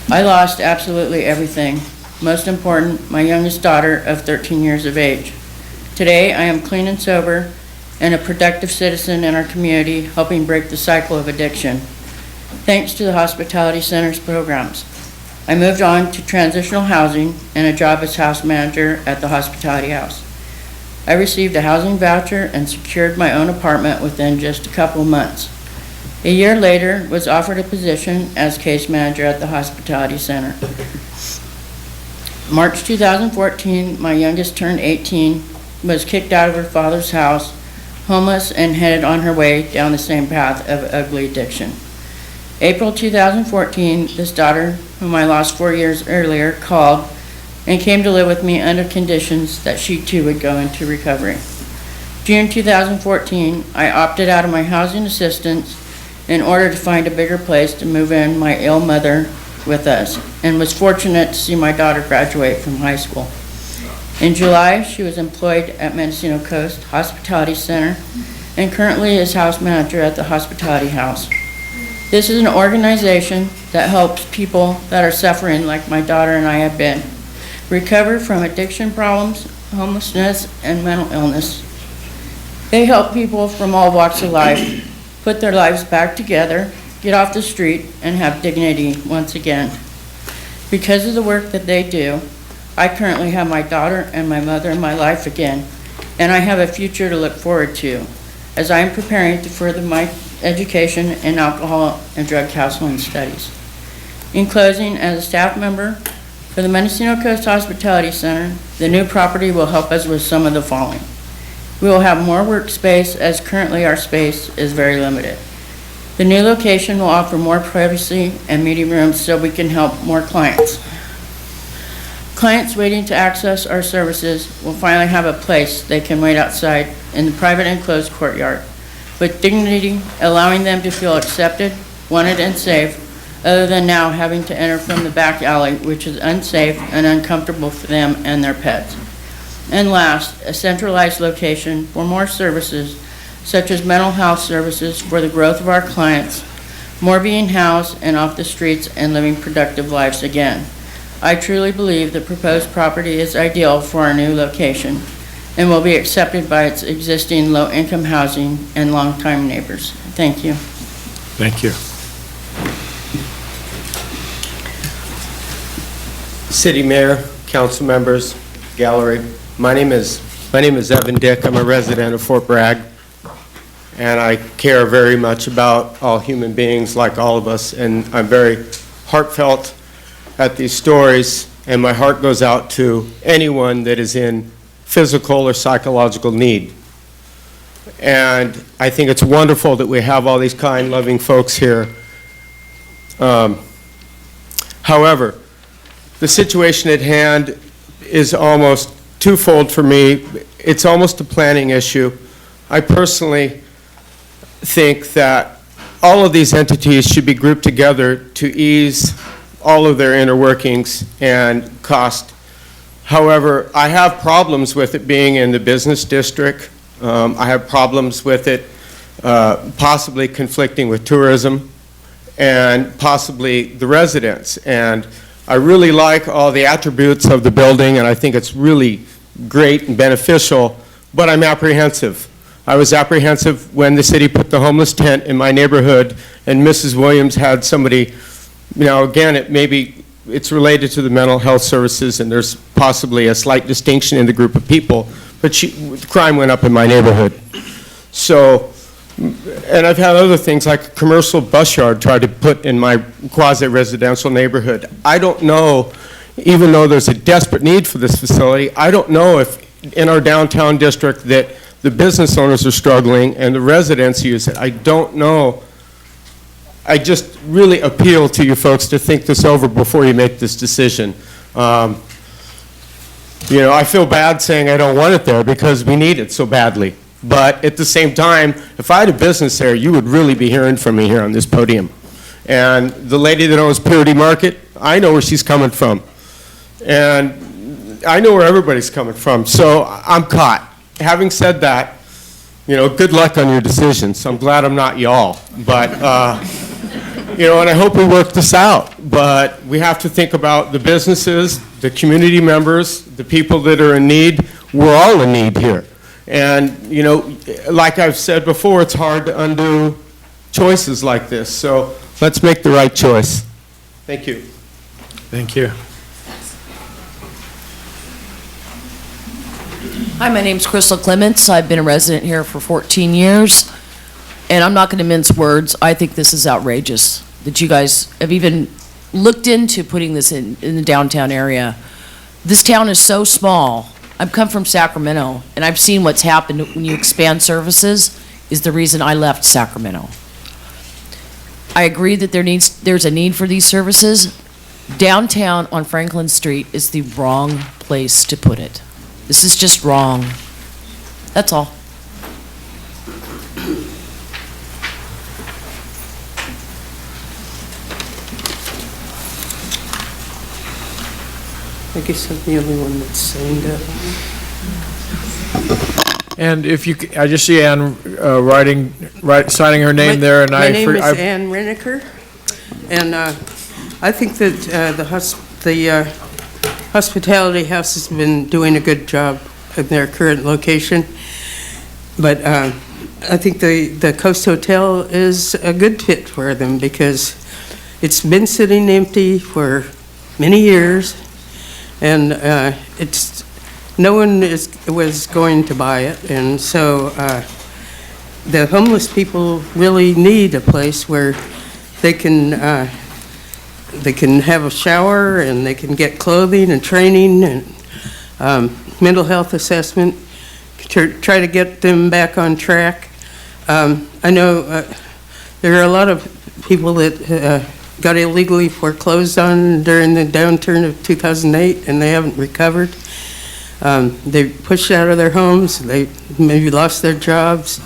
I lost absolutely everything. Most important, my youngest daughter of 13 years of age. Today, I am clean and sober and a productive citizen in our community, helping break the cycle of addiction. Thanks to the Hospitality Center's programs. I moved on to transitional housing and a job as house manager at the Hospitality House. I received a housing voucher and secured my own apartment within just a couple months. A year later, was offered a position as case manager at the Hospitality Center. March 2014, my youngest turned 18, was kicked out of her father's house, homeless, and headed on her way down the same path of ugly addiction. April 2014, this daughter, whom I lost 4 years earlier, called and came to live with me under conditions that she too would go into recovery. June 2014, I opted out of my housing assistance in order to find a bigger place to move in my ill mother with us, and was fortunate to see my daughter graduate from high school. In July, she was employed at Mendocino Coast Hospitality Center and currently is house manager at the Hospitality House. This is an organization that helps people that are suffering like my daughter and I have been, recover from addiction problems, homelessness, and mental illness. They help people from all walks of life put their lives back together, get off the street, and have dignity once again. Because of the work that they do, I currently have my daughter and my mother in my life again, and I have a future to look forward to as I am preparing to further my education in alcohol and drug counseling studies. In closing, as a staff member for the Mendocino Coast Hospitality Center, the new property will help us with some of the following. We will have more workspace, as currently our space is very limited. The new location will offer more privacy and meeting rooms so we can help more clients. Clients waiting to access our services will finally have a place they can wait outside in the private enclosed courtyard with dignity, allowing them to feel accepted, wanted, and safe, other than now having to enter from the back alley, which is unsafe and uncomfortable for them and their pets. And last, a centralized location for more services, such as mental health services for the growth of our clients, more being housed and off the streets and living productive lives again. I truly believe the proposed property is ideal for our new location and will be accepted by its existing low-income housing and longtime neighbors. Thank you. Thank you. City Mayor, council members, gallery. My name is Evan Dick. I'm a resident of Fort Bragg, and I care very much about all human beings like all of us, and I'm very heartfelt at these stories, and my heart goes out to anyone that is in physical or psychological need. And I think it's wonderful that we have all these kind, loving folks here. However, the situation at hand is almost twofold for me. It's almost a planning issue. I personally think that all of these entities should be grouped together to ease all of their inner workings and cost. However, I have problems with it being in the business district. I have problems with it possibly conflicting with tourism and possibly the residents. And I really like all the attributes of the building, and I think it's really great and beneficial, but I'm apprehensive. I was apprehensive when the city put the homeless tent in my neighborhood, and Mrs. Williams had somebody, again, it's related to the mental health services, and there's possibly a slight distinction in the group of people, but crime went up in my neighborhood. So, and I've had other things like a commercial bus yard tried to put in my quasi-residential neighborhood. I don't know, even though there's a desperate need for this facility, I don't know if in our downtown district that the business owners are struggling and the residents use it. I don't know. I just really appeal to you folks to think this over before you make this decision. I feel bad saying I don't want it there because we need it so badly. But at the same time, if I had a business there, you would really be hearing from me here on this podium. And the lady that owns Purity Market, I know where she's coming from. And I know where everybody's coming from. So I'm caught. Having said that, good luck on your decisions. I'm glad I'm not y'all. But, and I hope we work this out. But we have to think about the businesses, the community members, the people that are in need. We're all in need here. And, like I've said before, it's hard to undo choices like this. So let's make the right choice. Thank you. Thank you. Hi, my name's Crystal Clements. I've been a resident here for 14 years. And I'm not going to mince words. I think this is outrageous that you guys have even looked into putting this in the downtown area. This town is so small. I've come from Sacramento, and I've seen what's happened when you expand services is the reason I left Sacramento. I agree that there's a need for these services. Downtown on Franklin Street is the wrong place to put it. This is just wrong. That's all. I guess I'm the only one that's saying that. And if you, I just see Ann signing her name there, and my name is Ann Reneker, and I think that the Hospitality House has been doing a good job in their current location, but I think the Coast Hotel is a good fit for them because it's been sitting empty for many years. And no one was going to buy it, and so the homeless people really need a place where they can have a shower and they can get clothing and training and mental health assessment to try to get them back on track. I know there are a lot of people that got illegally foreclosed on during the downturn of 2008, and they haven't recovered. They pushed out of their homes. They maybe lost their jobs.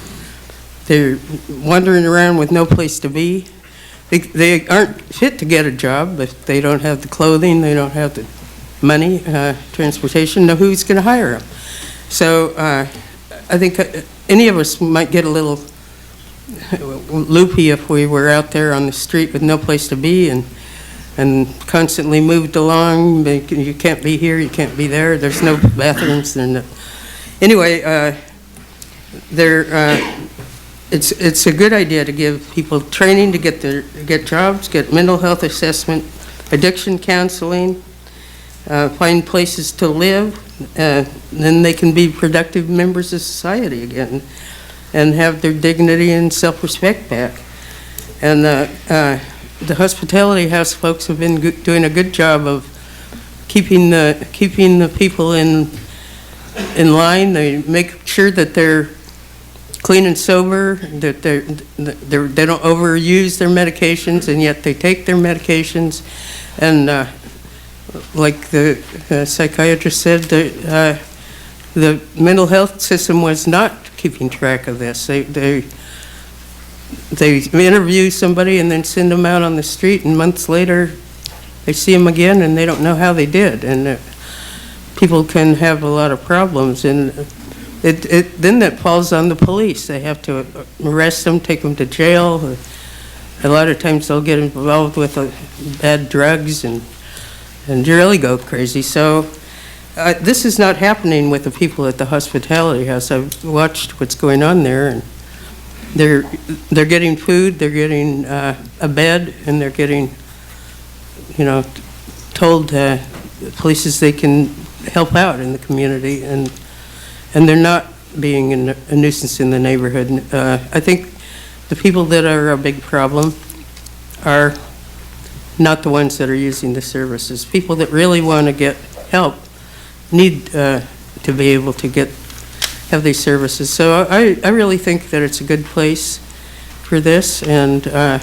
They're wandering around with no place to be. They aren't fit to get a job, but they don't have the clothing, they don't have the money, transportation. Now who's going to hire them? So I think any of us might get a little loopy if we were out there on the street with no place to be and constantly moved along. You can't be here, you can't be there. There's no bathrooms. Anyway, it's a good idea to give people training to get jobs, get mental health assessment, addiction counseling, find places to live. Then they can be productive members of society again and have their dignity and self-respect back. And the Hospitality House folks have been doing a good job of keeping the people in line. They make sure that they're clean and sober, that they don't overuse their medications, and yet they take their medications. And like the psychiatrist said, the mental health system was not keeping track of this. They interview somebody and then send them out on the street, and months later they see them again and they don't know how they did. And people can have a lot of problems, and then that falls on the police. They have to arrest them, take them to jail. A lot of times they'll get involved with bad drugs, and and really go crazy. So this is not happening with the people at the hospitality house. I've watched what's going on there, and they're getting food, they're getting a bed, and they're getting, told places they can help out in the community, and they're not being a nuisance in the neighborhood. I think the people that are a big problem are not the ones that are using the services. People that really want to get help need to be able to have these services. So I really think that it's a good place for this, and I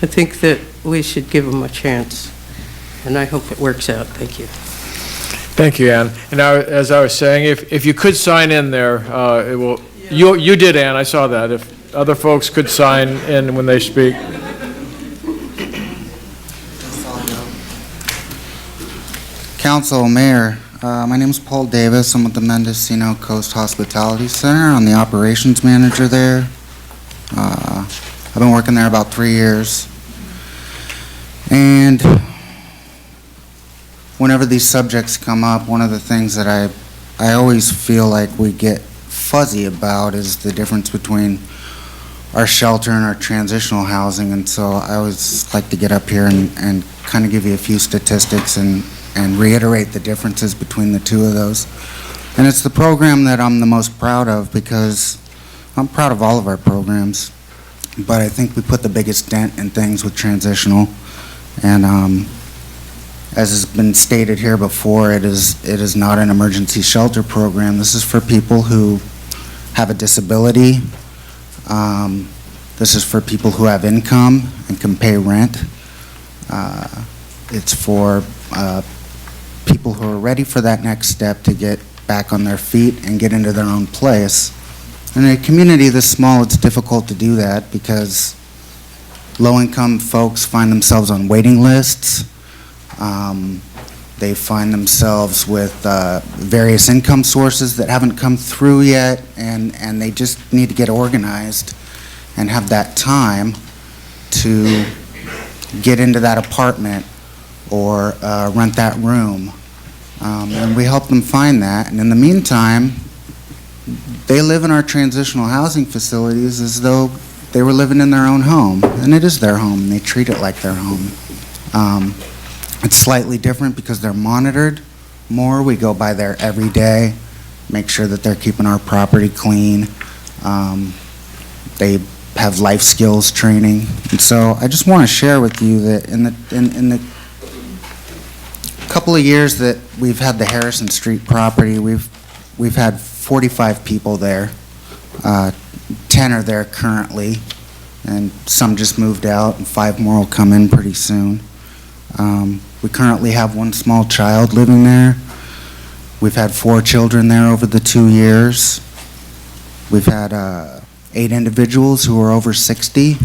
think that we should give them a chance. And I hope it works out. Thank you. Thank you, Ann. And now, as I was saying, if you could sign in there, it will. You did, Ann. I saw that. If other folks could sign in when they speak. Council, Mayor, my name is Paul Davis. I'm with the Mendocino Coast Hospitality Center. I'm the operations manager there. I've been working there about 3 years. And whenever these subjects come up, one of the things that I always feel like we get fuzzy about is the difference between our shelter and our transitional housing. And so I always like to get up here and kind of give you a few statistics and reiterate the differences between the two of those. And it's the program that I'm the most proud of, because I'm proud of all of our programs, but I think we put the biggest dent in things with transitional. And as has been stated here before, it is not an emergency shelter program. This is for people who have a disability. This is for people who have income and can pay rent. It's for people who are ready for that next step to get back on their feet and get into their own place. In a community this small, it's difficult to do that because low-income folks find themselves on waiting lists. They find themselves with various income sources that haven't come through yet, and they just need to get organized and have that time to get into that apartment or rent that room. And we help them find that. And in the meantime, they live in our transitional housing facilities as though they were living in their own home. And it is their home, and they treat it like their home. It's slightly different because they're monitored more. We go by there every day, make sure that they're keeping our property clean. They have life skills training. And so I just want to share with you that in the couple of years that we've had the Harrison Street property, we've had 45 people there. 10 are there currently, and some just moved out, and 5 more will come in pretty soon. We currently have 1 small child living there. We've had 4 children there over the 2 years. We've had 8 individuals who are over 60.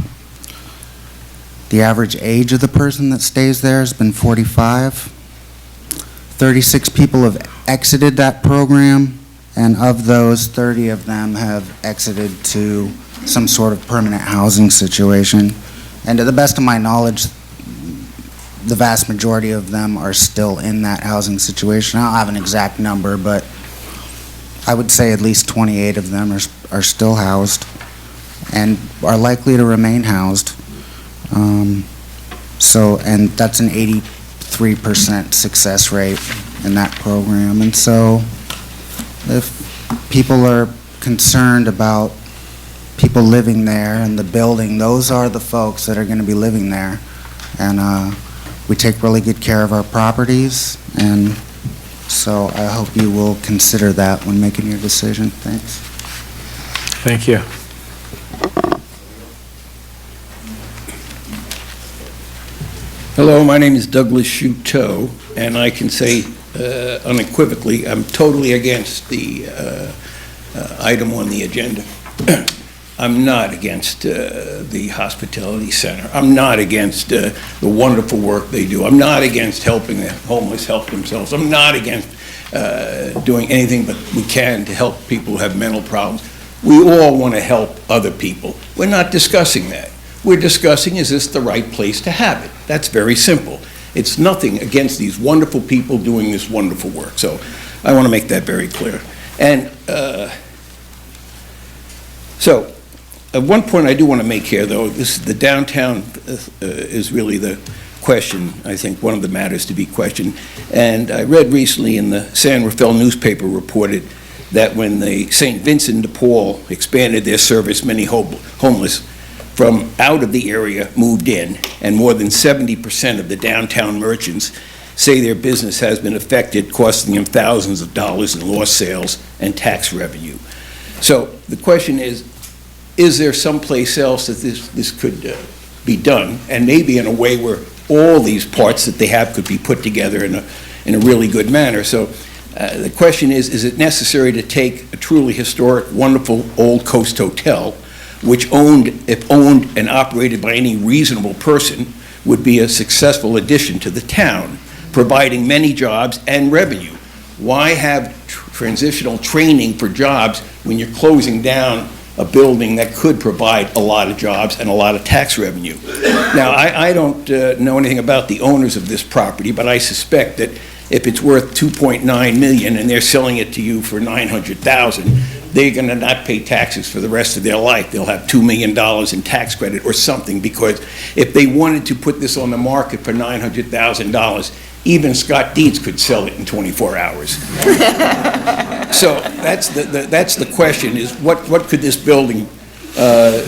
The average age of the person that stays there has been 45. 36 people have exited that program, and of those, 30 of them have exited to some sort of permanent housing situation. And to the best of my knowledge, the vast majority of them are still in that housing situation. I don't have an exact number, but I would say at least 28 of them are still housed and are likely to remain housed. And that's an 83% success rate in that program. And so if people are concerned about people living there and the building, those are the folks that are going to be living there. And we take really good care of our properties, and so I hope you will consider that when making your decision. Thanks. Thank you. Hello, my name is Douglas Shuteau, and I can say unequivocally, I'm totally against the item on the agenda. I'm not against the hospitality center. I'm not against the wonderful work they do. I'm not against helping the homeless help themselves. I'm not against doing anything but we can to help people who have mental problems. We all want to help other people. We're not discussing that. We're discussing, is this the right place to have it? That's very simple. It's nothing against these wonderful people doing this wonderful work. So I want to make that very clear. And so one point I do want to make here, though, this the downtown is really the question, I think, one of the matters to be questioned. And I read recently in the San Rafael newspaper reported that when the St. Vincent de Paul expanded their service, many homeless from out of the area moved in, and more than 70% of the downtown merchants say their business has been affected, costing them thousands of dollars in lost sales and tax revenue. So the question is there someplace else that this could be done, and maybe in a way where all these parts that they have could be put together in a really good manner? So the question is it necessary to take a truly historic, wonderful old coast hotel, which if owned and operated by any reasonable person, would be a successful addition to the town, providing many jobs and revenue? Why have transitional training for jobs when you're closing down a building that could provide a lot of jobs and a lot of tax revenue? Now, I don't know anything about the owners of this property, but I suspect that if it's worth $2.9 million and they're selling it to you for $900,000, they're going to not pay taxes for the rest of their life. They'll have $2 million in tax credit or something, because if they wanted to put this on the market for $900,000, even Scott Dietz could sell it in 24 hours. So that's the question, is what could this building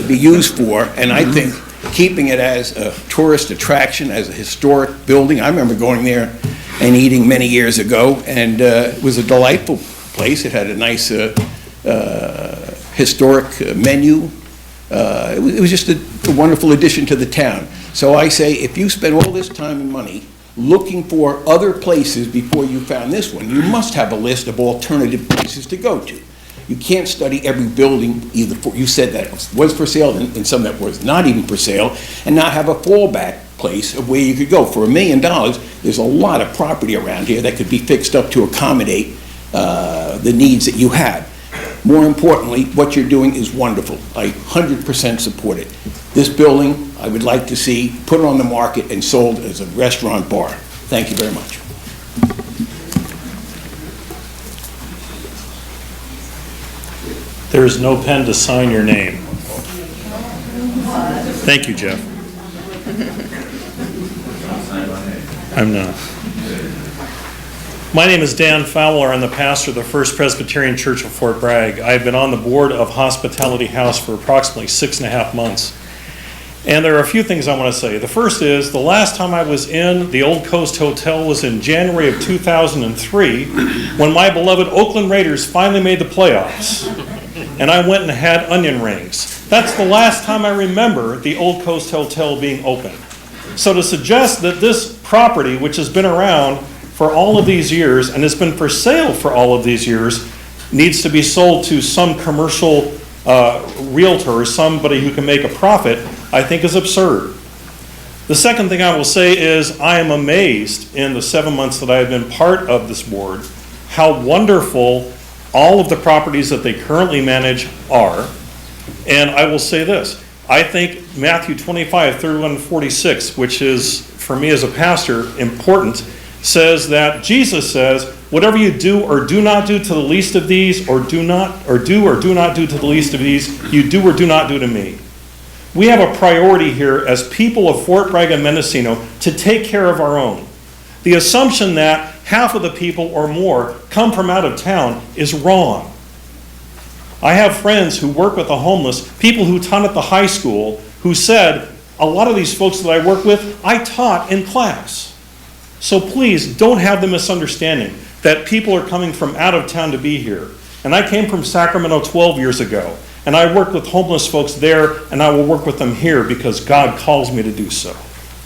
be used for? And I think keeping it as a tourist attraction, as a historic building. I remember going there and eating many years ago, and it was a delightful place. It had a nice historic menu. It was just a wonderful addition to the town. So I say, if you spend all this time and money looking for other places before you found this one, you must have a list of alternative places to go to. You can't study every building, either you said that was for sale and some that was not even for sale, and not have a fallback place of where you could go. For $1 million, there's a lot of property around here that could be fixed up to accommodate the needs that you have. More importantly, what you're doing is wonderful. I 100% support it. This building, I would like to see put on the market and sold as a restaurant bar. Thank you very much. There is no pen to sign your name. Thank you, Jeff. I'm not. My name is Dan Fowler. I'm the pastor of the First Presbyterian Church of Fort Bragg. I've been on the board of Hospitality House for approximately 6.5 months. And there are a few things I want to say. The first is, the last time I was in the Old Coast Hotel was in January of 2003, when my beloved Oakland Raiders finally made the playoffs. And I went and had onion rings. That's the last time I remember the Old Coast Hotel being open. So to suggest that this property, which has been around for all of these years and has been for sale for all of these years, needs to be sold to some commercial realtor or somebody who can make a profit, I think is absurd. The second thing I will say is, I am amazed in the 7 months that I have been part of this board how wonderful all of the properties that they currently manage are. And I will say this, I think Matthew 25, 31, 46, which is, for me as a pastor, important, says that Jesus says, whatever you do or do not do to the least of these, or do or do not do to the least of these, you do or do not do to me. We have a priority here as people of Fort Bragg and Mendocino to take care of our own. The assumption that half of the people or more come from out of town is wrong. I have friends who work with the homeless, people who taught at the high school, who said, a lot of these folks that I work with, I taught in class. So please, don't have the misunderstanding that people are coming from out of town to be here. And I came from Sacramento 12 years ago, and I worked with homeless folks there, and I will work with them here because God calls me to do so.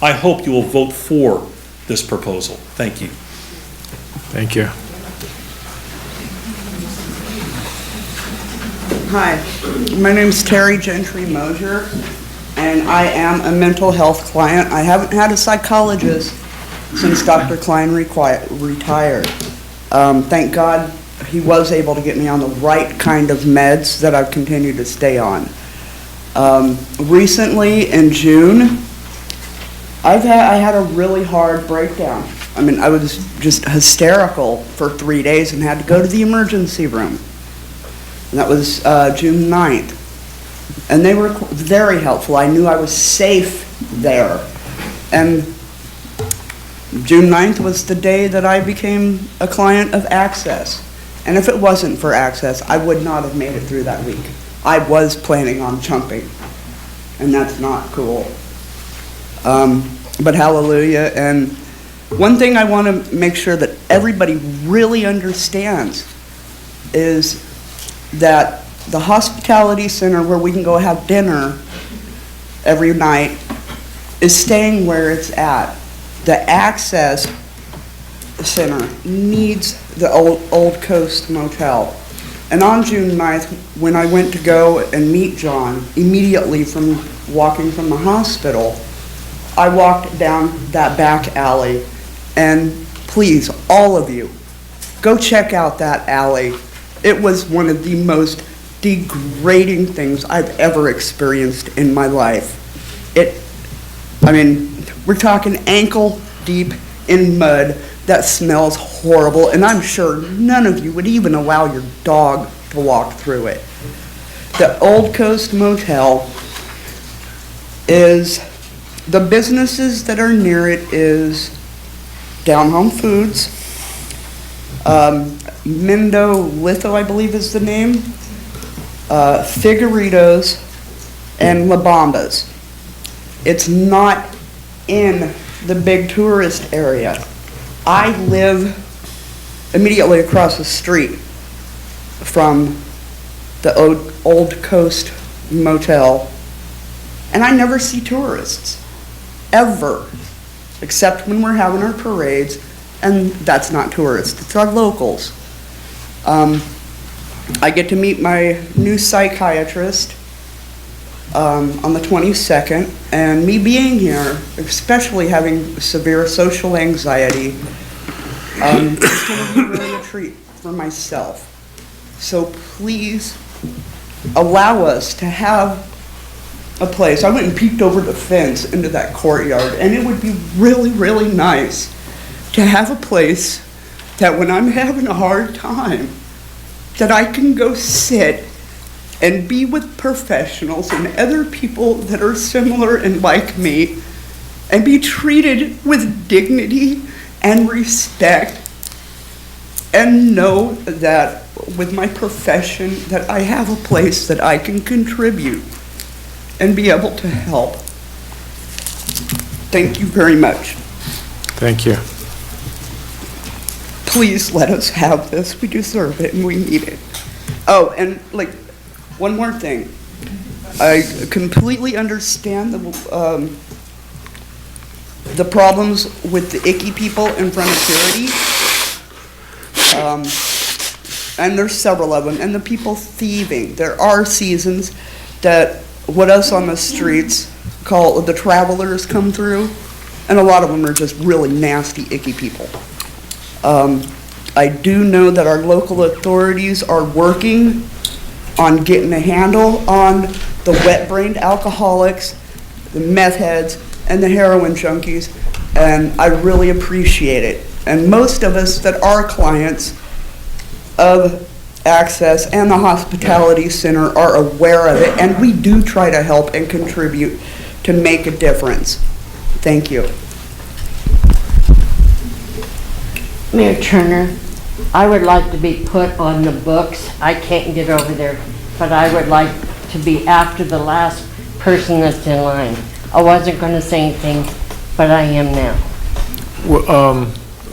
I hope you will vote for this proposal. Thank you. Thank you. Hi, my name's Terry Gentry Mosier, and I am a mental health client. I haven't had a psychologist since Dr. Klein retired. Thank God he was able to get me on the right kind of meds that I've continued to stay on. Recently, in June, I had a really hard breakdown. I mean, I was just hysterical for 3 days and had to go to the emergency room. And that was June 9th. And they were very helpful. I knew I was safe there. And June 9th was the day that I became a client of Access. And if it wasn't for Access, I would not have made it through that week. I was planning on jumping, and that's not cool. But hallelujah. And one thing I want to make sure that everybody really understands is that the hospitality center where we can go have dinner every night is staying where it's at. The Access Center needs the Old Coast Motel. And on June 9th, when I went to go and meet John, immediately from walking from the hospital, I walked down that back alley. And please, all of you, go check out that alley. It was one of the most degrading things I've ever experienced in my life. I mean, we're talking ankle deep in mud that smells horrible, and I'm sure none of you would even allow your dog to walk through it. The Old Coast Motel is, the businesses that are near it is Down Home Foods, Mendo Litho, I believe is the name, Figuritos, and La Bombas. It's not in the big tourist area. I live immediately across the street from the Old Coast Motel, and I never see tourists, ever, except when we're having our parades, and that's not tourists, it's our locals. I get to meet my new psychiatrist on the 22nd, and me being here, especially having severe social anxiety, it's going to be really a treat for myself. So please allow us to have a place. I went and peeked over the fence into that courtyard, and it would be really, really nice to have a place that when I'm having a hard time, that I can go sit and be with professionals and other people that are similar and like me, and be treated with dignity and respect, and know that with my profession that I have a place that I can contribute and be able to help. Thank you very much. Thank you. Please let us have this. We deserve it and we need it. Oh, and like, one more thing. I completely understand the problems with the icky people in front of Purity. And there's several of them. And the people thieving. There are seasons that what us on the streets call the travelers come through. And a lot of them are just really nasty, icky people. I do know that our local authorities are working on getting a handle on the wet-brained alcoholics, the meth heads, and the heroin junkies, and I really appreciate it. And most of us that are clients of Access and the Hospitality Center are aware of it, and we do try to help and contribute to make a difference. Thank you. Mayor Turner, I would like to be put on the books. I can't get over there, but I would like to be after the last person that's in line. I wasn't going to say anything, but I am now.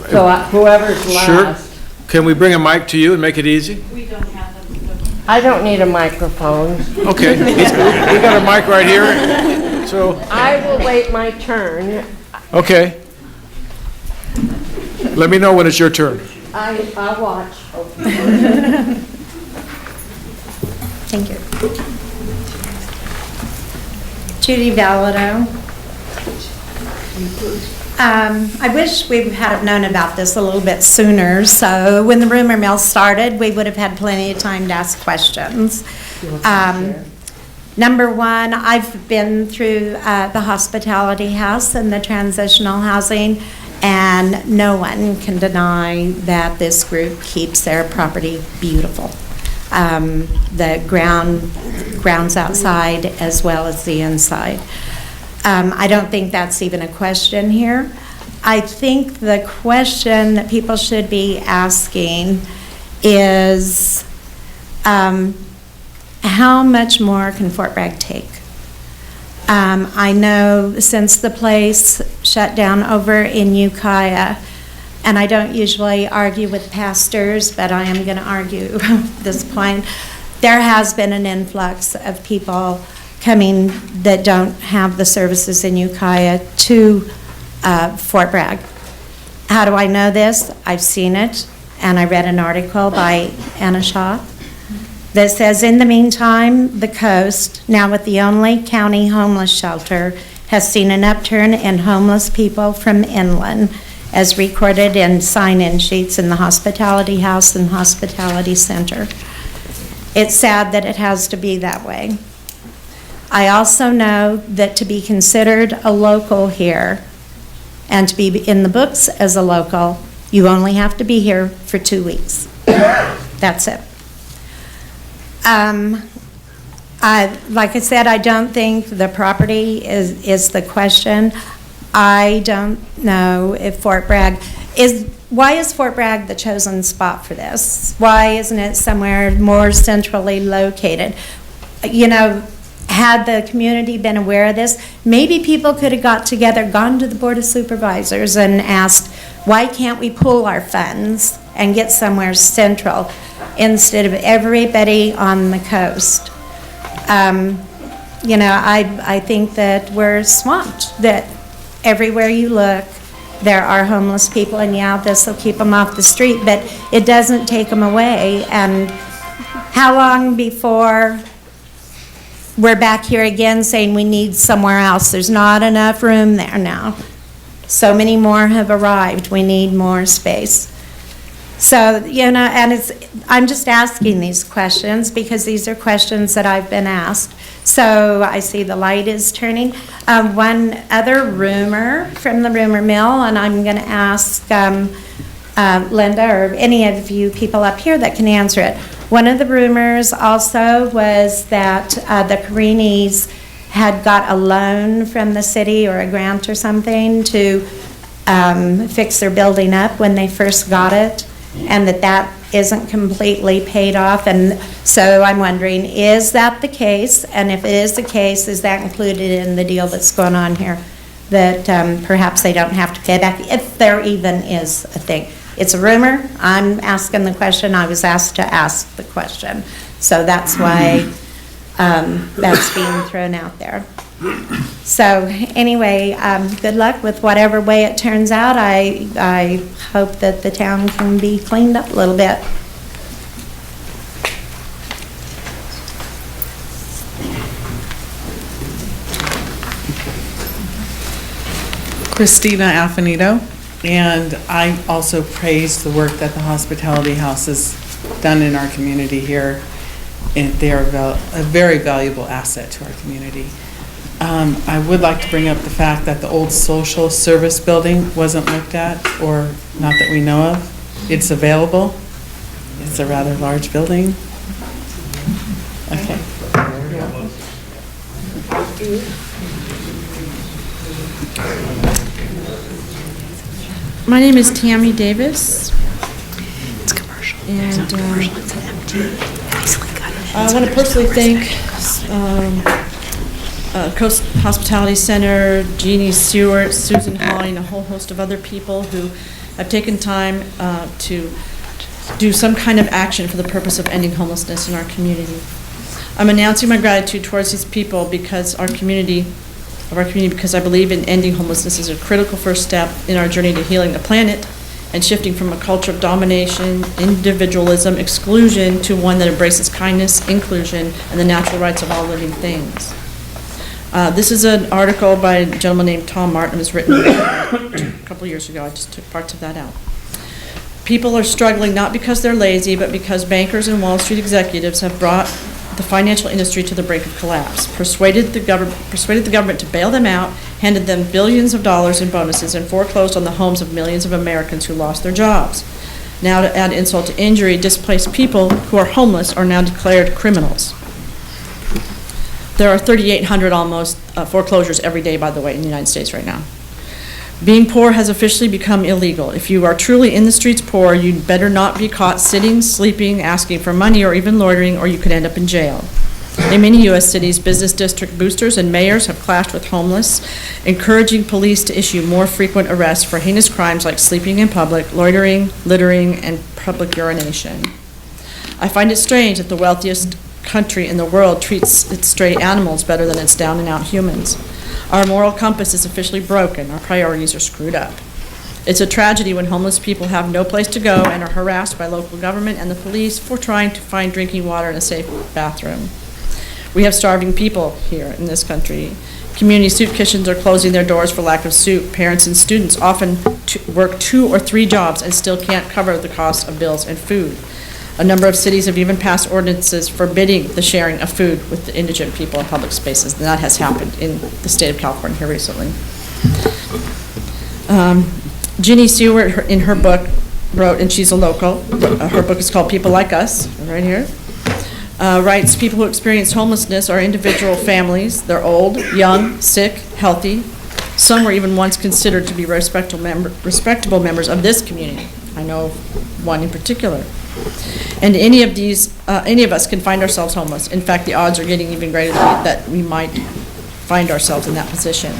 So whoever's Sure. last. Can we bring a mic to you and make it easy? We don't have them. I don't need a microphone. Okay, we got a mic right here, so. I will wait my turn. Okay. Let me know when it's your turn. I'll watch. Thank you. Judy Valido. I wish we had have known about this a little bit sooner, so when the rumor mill started, we would have had plenty of time to ask questions. Number one, I've been through the hospitality house and the transitional housing, and no one can deny that this group keeps their property beautiful. The grounds outside as well as the inside. I don't think that's even a question here. I think the question that people should be asking is, how much more can Fort Bragg take? I know since the place shut down over in Ukiah, and I don't usually argue with pastors, but I am going to argue at this point, there has been an influx of people coming that don't have the services in Ukiah to Fort Bragg. How do I know this? I've seen it, and I read an article by Anna Shaw that says, in the meantime, the coast, now with the only county homeless shelter, has seen an upturn in homeless people from inland, as recorded in sign-in sheets in the Hospitality House and Hospitality Center. It's sad that it has to be that way. I also know that to be considered a local here and to be in the books as a local, you only have to be here for 2 weeks. That's it. Like I said, I don't think the property is the question. I don't know if Fort Bragg why is Fort Bragg the chosen spot for this? Why isn't it somewhere more centrally located? You know, had the community been aware of this, maybe people could have got together, gone to the Board of Supervisors and asked, why can't we pool our funds and get somewhere central instead of everybody on the coast? You know, I think that we're swamped, that everywhere you look, there are homeless people, and yeah, this will keep them off the street, but it doesn't take them away. And how long before we're back here again saying we need somewhere else? There's not enough room there now. So many more have arrived. We need more space. So, you know, and I'm just asking these questions because these are questions that I've been asked. So I see the light is turning. One other rumor from the rumor mill, and I'm going to ask Linda or any of you people up here that can answer it. One of the rumors also was that the Carinis had got a loan from the city or a grant or something to fix their building up when they first got it, and that isn't completely paid off. And so I'm wondering, is that the case? And if it is the case, is that included in the deal that's going on here? That perhaps they don't have to pay back, if there even is a thing. It's a rumor. I'm asking the question. I was asked to ask the question. So that's why that's being thrown out there. So anyway, good luck with whatever way it turns out. I hope that the town can be cleaned up a little bit. Christina Affinito, and I also praise the work that the Hospitality House has done in our community here, and they are a very valuable asset to our community. I would like to bring up the fact that the old social service building wasn't looked at, or not that we know of. It's available. It's a rather large building. Okay. My name is Tammy Davis. It's commercial. And it's commercial. It's an empty. I want to personally thank Coast Hospitality Center, Jeannie Stewart, Susan Hawley, and a whole host of other people who have taken time to do some kind of action for the purpose of ending homelessness in our community. I'm announcing my gratitude towards these people because because I believe in ending homelessness is a critical first step in our journey to healing the planet and shifting from a culture of domination, individualism, exclusion to one that embraces kindness, inclusion, and the natural rights of all living things. This is an article by a gentleman named Tom Martin. It was written a couple years ago. I just took parts of that out. People are struggling not because they're lazy, but because bankers and Wall Street executives have brought the financial industry to the brink of collapse, persuaded the government to bail them out, handed them billions of dollars in bonuses, and foreclosed on the homes of millions of Americans who lost their jobs. Now, to add insult to injury, displaced people who are homeless are now declared criminals. There are 3,800 almost foreclosures every day, by the way, in the United States right now. Being poor has officially become illegal. If you are truly in the streets poor, you'd better not be caught sitting, sleeping, asking for money, or even loitering, or you could end up in jail. In many U.S. cities, business district boosters and mayors have clashed with homeless, encouraging police to issue more frequent arrests for heinous crimes like sleeping in public, loitering, littering, and public urination. I find it strange that the wealthiest country in the world treats its stray animals better than its down-and-out humans. Our moral compass is officially broken. Our priorities are screwed up. It's a tragedy when homeless people have no place to go and are harassed by local government and the police for trying to find drinking water and a safe bathroom. We have starving people here in this country. Community soup kitchens are closing their doors for lack of soup. Parents and students often work 2 or 3 jobs and still can't cover the cost of bills and food. A number of cities have even passed ordinances forbidding the sharing of food with the indigent people in public spaces, and that has happened in the state of California here recently. Ginny Stewart, in her book, wrote, and she's a local, her book is called People Like Us, right here, writes, people who experience homelessness are individual families. They're old, young, sick, healthy. Some were even once considered to be respectable members of this community. I know one in particular. And any of us can find ourselves homeless. In fact, the odds are getting even greater that we might find ourselves in that position.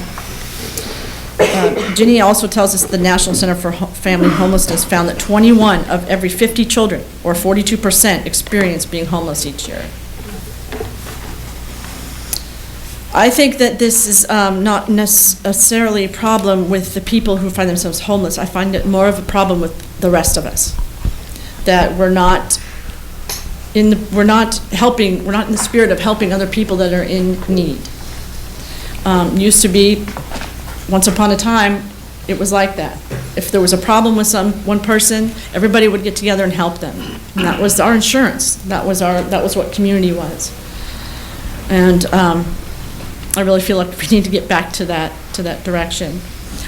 Ginny also tells us the National Center for Family Homelessness found that 21 of every 50 children, or 42%, experience being homeless each year. I think that this is not necessarily a problem with the people who find themselves homeless. I find it more of a problem with the rest of us. That we're not in the spirit of helping other people that are in need. Used to be, once upon a time, it was like that. If there was a problem with one person, everybody would get together and help them. And that was our insurance. That was what community was. And I really feel like we need to get back to that direction.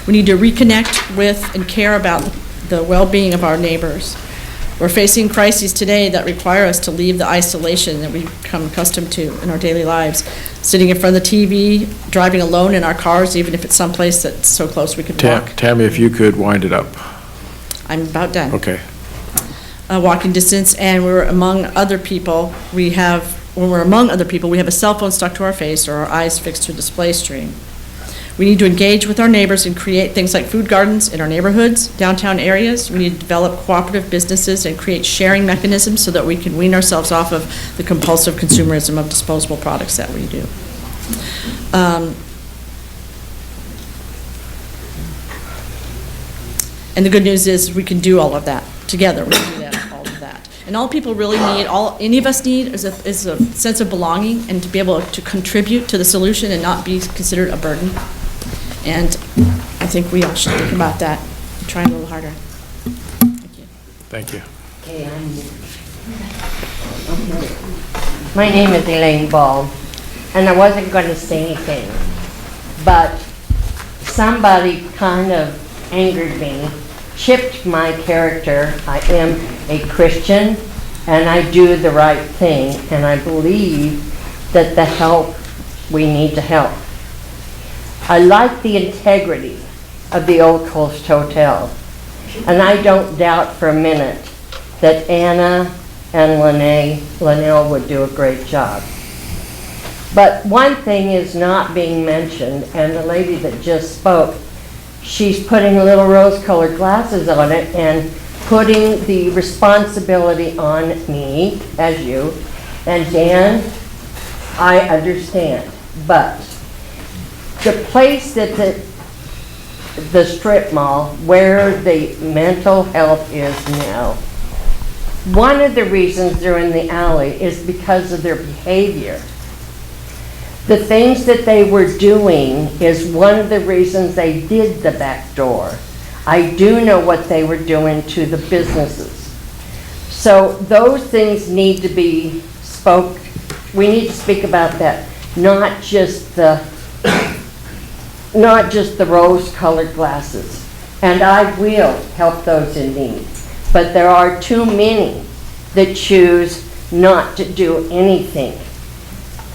We need to reconnect with and care about the well-being of our neighbors. We're facing crises today that require us to leave the isolation that we've become accustomed to in our daily lives. Sitting in front of the TV, driving alone in our cars, even if it's someplace that's so close we could walk. Tammy, if you could wind it up. I'm about done. Okay. Walking distance, and we're among other people. When we're among other people, we have a cell phone stuck to our face or our eyes fixed to a display screen. We need to engage with our neighbors and create things like food gardens in our neighborhoods, downtown areas. We need to develop cooperative businesses and create sharing mechanisms so that we can wean ourselves off of the compulsive consumerism of disposable products that we do. And the good news is we can do all of that together. We can do that, all of that. And all people really need, any of us need, is a sense of belonging and to be able to contribute to the solution and not be considered a burden. And I think we all should think about that and try a little harder. Thank you. Okay, my name is Elaine Ball, and I wasn't going to say anything, but somebody kind of angered me, chipped my character. I am a Christian, and I do the right thing, and I believe that we need to help. I like the integrity of the Old Coast Hotel, and I don't doubt for a minute that Anna and Linnell would do a great job. But one thing is not being mentioned, and the lady that just spoke, she's putting little rose-colored glasses on it and putting the responsibility on me, as you, and Dan, I understand, but the place that the strip mall where the mental health is now, one of the reasons they're in the alley is because of their behavior. The things that they were doing is one of the reasons they did the back door. I do know what they were doing to the businesses. So those things need to be We need to speak about that, not just the rose-colored glasses. And I will help those in need. But there are too many that choose not to do anything.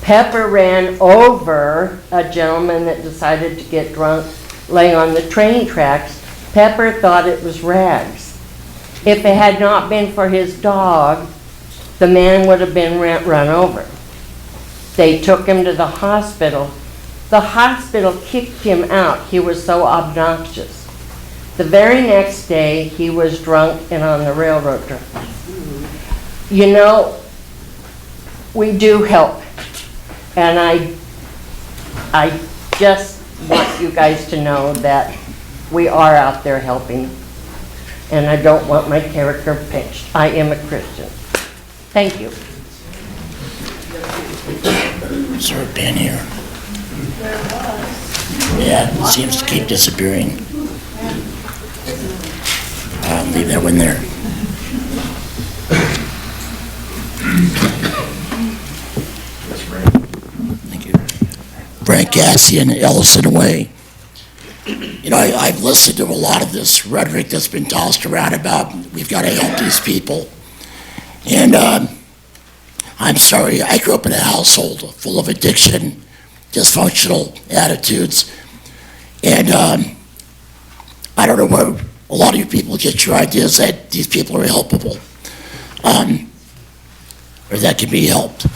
Pepper ran over a gentleman that decided to get drunk laying on the train tracks. Pepper thought it was rags. If it had not been for his dog, the man would have been run over. They took him to the hospital. The hospital kicked him out. He was so obnoxious. The very next day, he was drunk and on the railroad track. You know, we do help. And I just want you guys to know that we are out there helping. And I don't want my character pinched. I am a Christian. Thank you. Sir, been here. Yeah, it seems to keep disappearing. Leave that one there. Thank you. Frank Cassian, Ellison Way. You know, I've listened to a lot of this rhetoric that's been tossed around about we've got to help these people. And I'm sorry, I grew up in a household full of addiction, dysfunctional attitudes, and I don't know where a lot of you people get your ideas that these people are helpable, or that can be helped.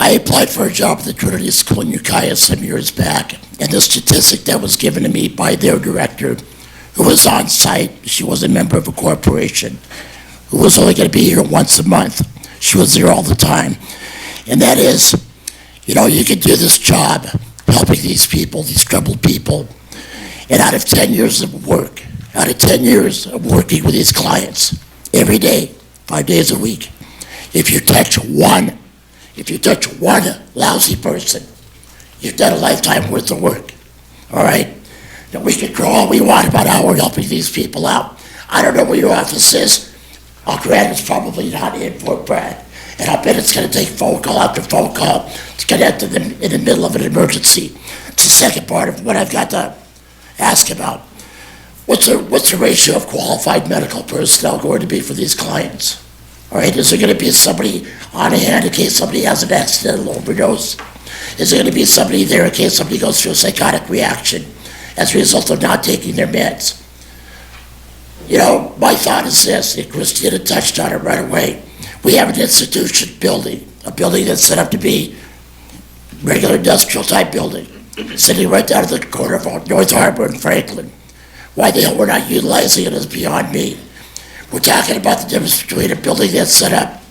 I applied for a job at the Trinity School in Ukiah some years back, and the statistic that was given to me by their director, who was on site, she was a member of a corporation, who was only going to be here once a month. She was there all the time. And that is, you know, you can do this job helping these people, these troubled people, and out of 10 years of work, out of 10 years of working with these clients every day, 5 days a week, if you touch one lousy person, you've done a lifetime worth of work, all right? Now, we can grow all we want about how we're helping these people out. I don't know where your office is. I'll grant it's probably not in Fort Bragg, and I'll bet it's going to take phone call after phone call to connect to them in the middle of an emergency. It's the second part of what I've got to ask about. What's the ratio of qualified medical personnel going to be for these clients? All right, is there going to be somebody on hand in case somebody has an accidental overdose? Is there going to be somebody there in case somebody goes through a psychotic reaction as a result of not taking their meds? You know, my thought is this, and Christina touched on it right away. We have an institution building, a building that's set up to be regular industrial type building, sitting right down at the corner of North Harbor and Franklin. Why the hell we're not utilizing it is beyond me. We're talking about the difference between a building that's set up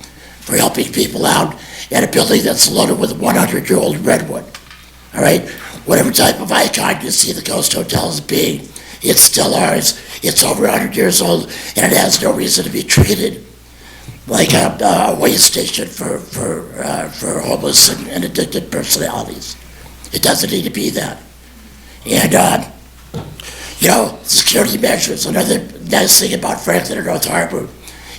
for helping people out and a building that's loaded with 100-year-old redwood. All right? Whatever type of icon you see the Coast Hotel as being, it's still ours. It's over 100 years old, and it has no reason to be treated like a way station for homeless and addicted personalities. It doesn't need to be that. And, you know, security measures, another nice thing about Franklin and North Harbor,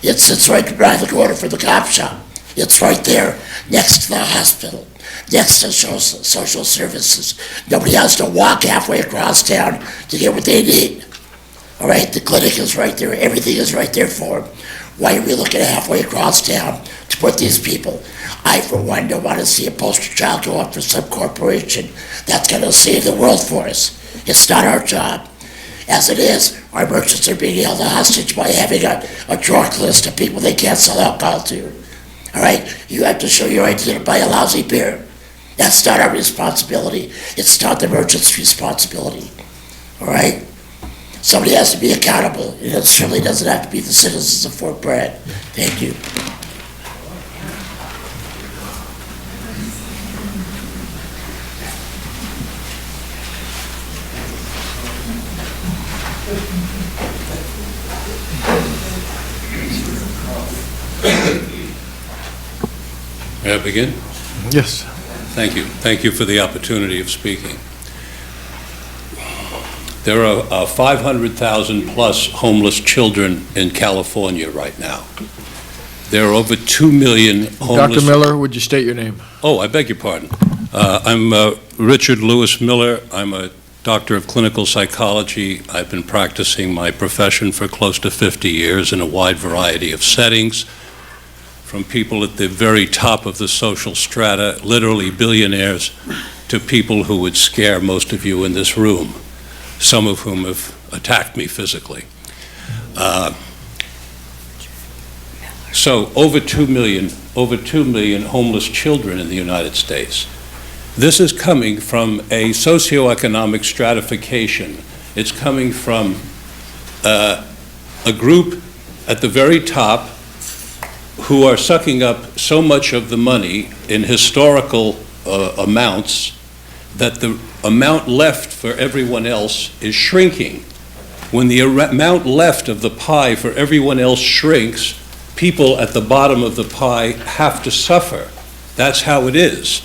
it sits right around the corner from the cop shop. It's right there next to the hospital, next to social services. Nobody has to walk halfway across town to get what they need. All right, the clinic is right there. Everything is right there for them. Why are we looking halfway across town to put these people? I, for one, don't want to see a poster child go up for some corporation that's going to save the world for us. It's not our job. As it is, our merchants are being held hostage by having a drunk list of people they can't sell alcohol to. All right, you have to show your ID to buy a lousy beer. That's not our responsibility. It's not the merchant's responsibility. All right? Somebody has to be accountable, and it certainly doesn't have to be the citizens of Fort Bragg. Thank you. May I begin? Yes. Thank you. Thank you for the opportunity of speaking. There are 500,000 plus homeless children in California right now. there are over 2 million homeless... Dr. Miller, would you state your name? Oh, I beg your pardon. I'm Richard Lewis Miller. I'm a doctor of clinical psychology. I've been practicing my profession for close to 50 years in a wide variety of settings, from people at the very top of the social strata, literally billionaires, to people who would scare most of you in this room, some of whom have attacked me physically. So over 2 million homeless children in the United States. This is coming from a socioeconomic stratification. It's coming from a group at the very top who are sucking up so much of the money in historical amounts that the amount left for everyone else is shrinking. When the amount left of the pie for everyone else shrinks, people at the bottom of the pie have to suffer. That's how it is.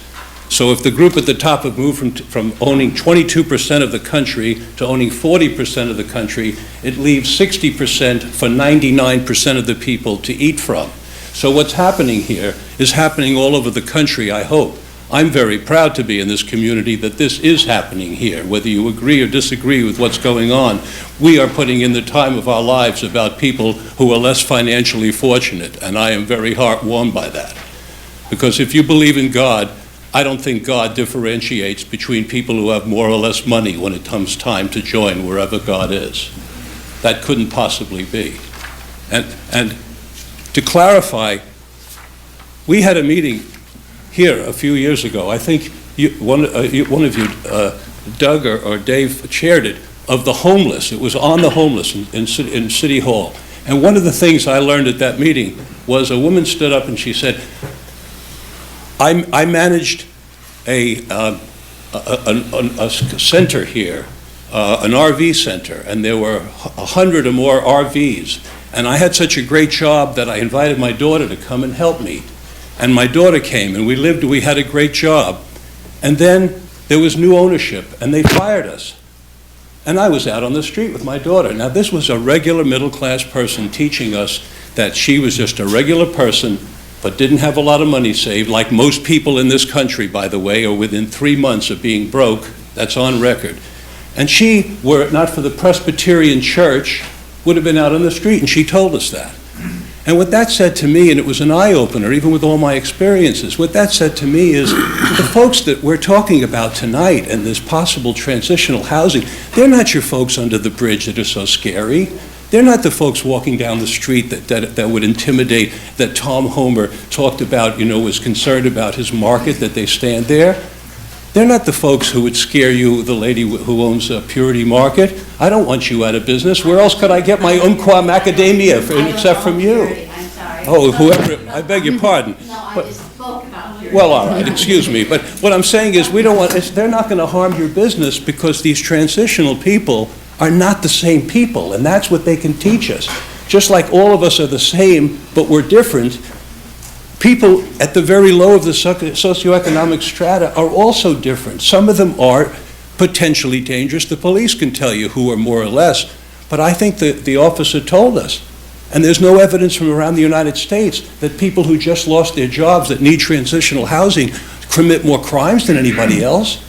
So if the group at the top have moved from owning 22% of the country to owning 40% of the country, it leaves 60% for 99% of the people to eat from. So what's happening here is happening all over the country, I hope. I'm very proud to be in this community that this is happening here. Whether you agree or disagree with what's going on, we are putting in the time of our lives about people who are less financially fortunate, and I am very heartwarmed by that. Because if you believe in God, I don't think God differentiates between people who have more or less money when it comes time to join wherever God is. That couldn't possibly be. And to clarify, we had a meeting here a few years ago. I think one of you, Doug or Dave, chaired it, of the homeless. It was on the homeless in City Hall. And one of the things I learned at that meeting was a woman stood up and she said, I managed a center here, an RV center, and there were 100 or more RVs. And I had such a great job that I invited my daughter to come and help me. And my daughter came, and we had a great job. And then there was new ownership, and they fired us. And I was out on the street with my daughter. Now, this was a regular middle-class person teaching us that she was just a regular person, but didn't have a lot of money saved, like most people in this country, by the way, are within 3 months of being broke. That's on record. And she, were it not for the Presbyterian Church, would have been out on the street, and she told us that. And what that said to me, and it was an eye-opener, even with all my experiences, what that said to me is the folks that we're talking about tonight and this possible transitional housing, they're not your folks under the bridge that are so scary. They're not the folks walking down the street that would intimidate, that Tom Homer talked about, was concerned about his market, that they stand there. They're not the folks who would scare you, the lady who owns a Purity Market. I don't want you out of business. Where else could I get my umqua macadamia except from you? I'm sorry. Oh, whoever, I beg your pardon. No, I just spoke about Purity. Well, all right, excuse me. But what I'm saying is they're not going to harm your business because these transitional people are not the same people, and that's what they can teach us. Just like all of us are the same, but we're different, people at the very low of the socioeconomic strata are also different. Some of them are potentially dangerous. The police can tell you who are more or less, but I think that the officer told us. And there's no evidence from around the United States that people who just lost their jobs that need transitional housing commit more crimes than anybody else.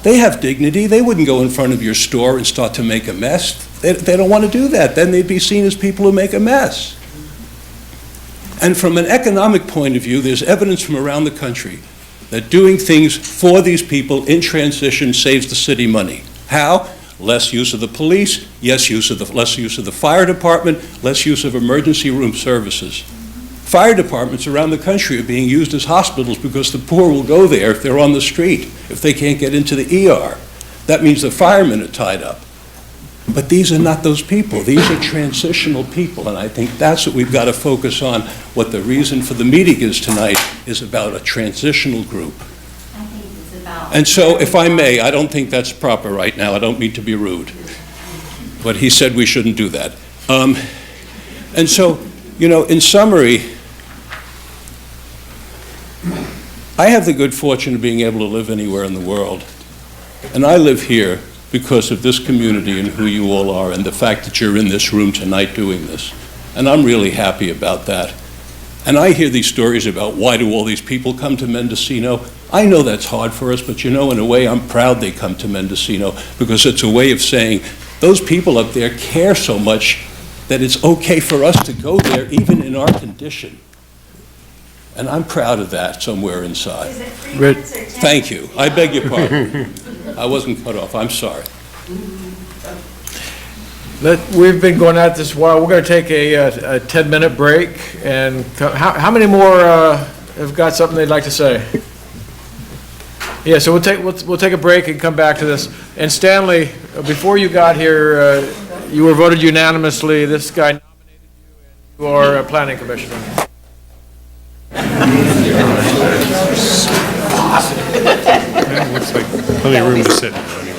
They have dignity. They wouldn't go in front of your store and start to make a mess. They don't want to do that. Then they'd be seen as people who make a mess. And from an economic point of view, there's evidence from around the country that doing things for these people in transition saves the city money. How? Less use of the police, less use of the fire department, less use of emergency room services. Fire departments around the country are being used as hospitals because the poor will go there if they're on the street, if they can't get into the ER. That means the firemen are tied up. But these are not those people. These are transitional people, and I think that's what we've got to focus on. What the reason for the meeting is tonight is about a transitional group. I think it's about... And so, if I may, I don't think that's proper right now. I don't mean to be rude. But he said we shouldn't do that. And so, in summary, I have the good fortune of being able to live anywhere in the world. And I live here because of this community and who you all are and the fact that you're in this room tonight doing this. And I'm really happy about that. And I hear these stories about why do all these people come to Mendocino. I know that's hard for us, but in a way, I'm proud they come to Mendocino because it's a way of saying those people up there care so much that it's okay for us to go there even in our condition. And I'm proud of that somewhere inside. Is it 3 months or 10? Thank you. I beg your pardon. I wasn't cut off. I'm sorry. We've been going at this a while. We're going to take a 10-minute break, and how many more have got something they'd like to say? Yeah, so we'll take a break and come back to this. And Stanley, before you got here, you were voted unanimously. This guy nominated you, and you are a planning commissioner. Looks like plenty of room to sit anyway.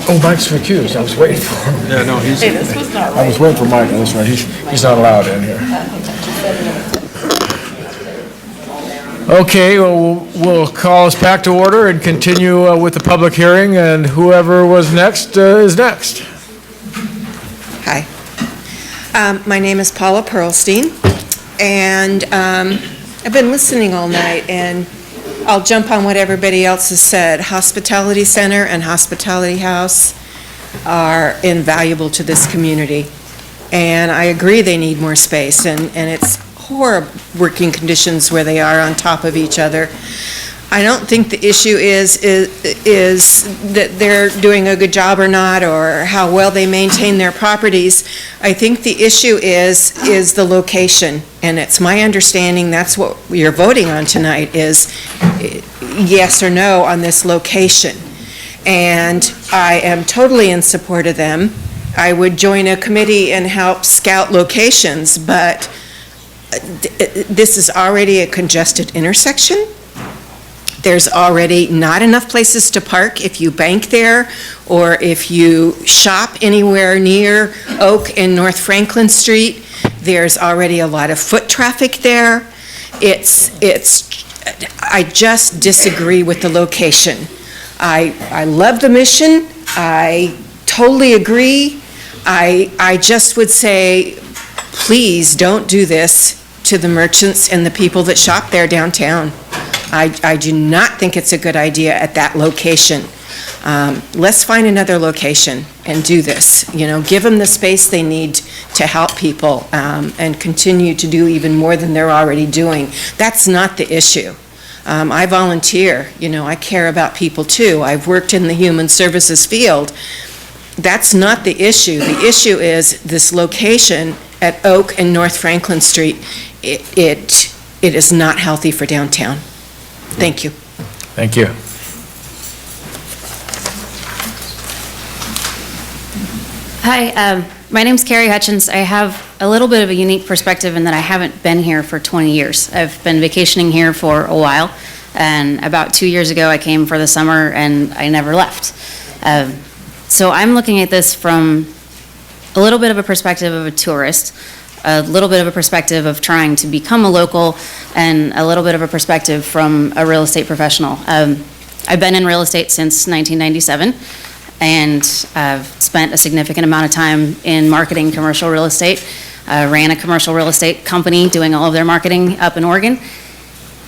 Oh, Mike's recused. I was waiting for him. Yeah, no, he's. Hey, this was not I was waiting for Mike. That's right. He's not allowed in here. Okay, well, we'll call us back to order and continue with the public hearing, and whoever was next is next. Hi. My name is Paula Pearlstein, and I've been listening all night, and I'll jump on what everybody else has said. Hospitality Center and Hospitality House are invaluable to this community, and I agree they need more space, and it's horrible working conditions where they are on top of each other. I don't think the issue is that they're doing a good job or not, or how well they maintain their properties. I think the issue is the location, and it's my understanding that's what you're voting on tonight is yes or no on this location. And I am totally in support of them. I would join a committee and help scout locations, but this is already a congested intersection. There's already not enough places to park if you bank there, or if you shop anywhere near Oak and North Franklin Street. There's already a lot of foot traffic there. I just disagree with the location. I love the mission. I totally agree. I just would say, please don't do this to the merchants and the people that shop there downtown. I do not think it's a good idea at that location. Let's find another location and do this. Give them the space they need to help people and continue to do even more than they're already doing. That's not the issue. I volunteer. I care about people too. I've worked in the human services field. That's not the issue. The issue is this location at Oak and North Franklin Street. It is not healthy for downtown. Thank you. Thank you. Hi, my name's Carrie Hutchins. I have a little bit of a unique perspective in that I haven't been here for 20 years. I've been vacationing here for a while, and about 2 years ago I came for the summer and I never left. So I'm looking at this from a little bit of a perspective of a tourist, a little bit of a perspective of trying to become a local, and a little bit of a perspective from a real estate professional. I've been in real estate since 1997, and I've spent a significant amount of time in marketing commercial real estate. I ran a commercial real estate company doing all of their marketing up in Oregon,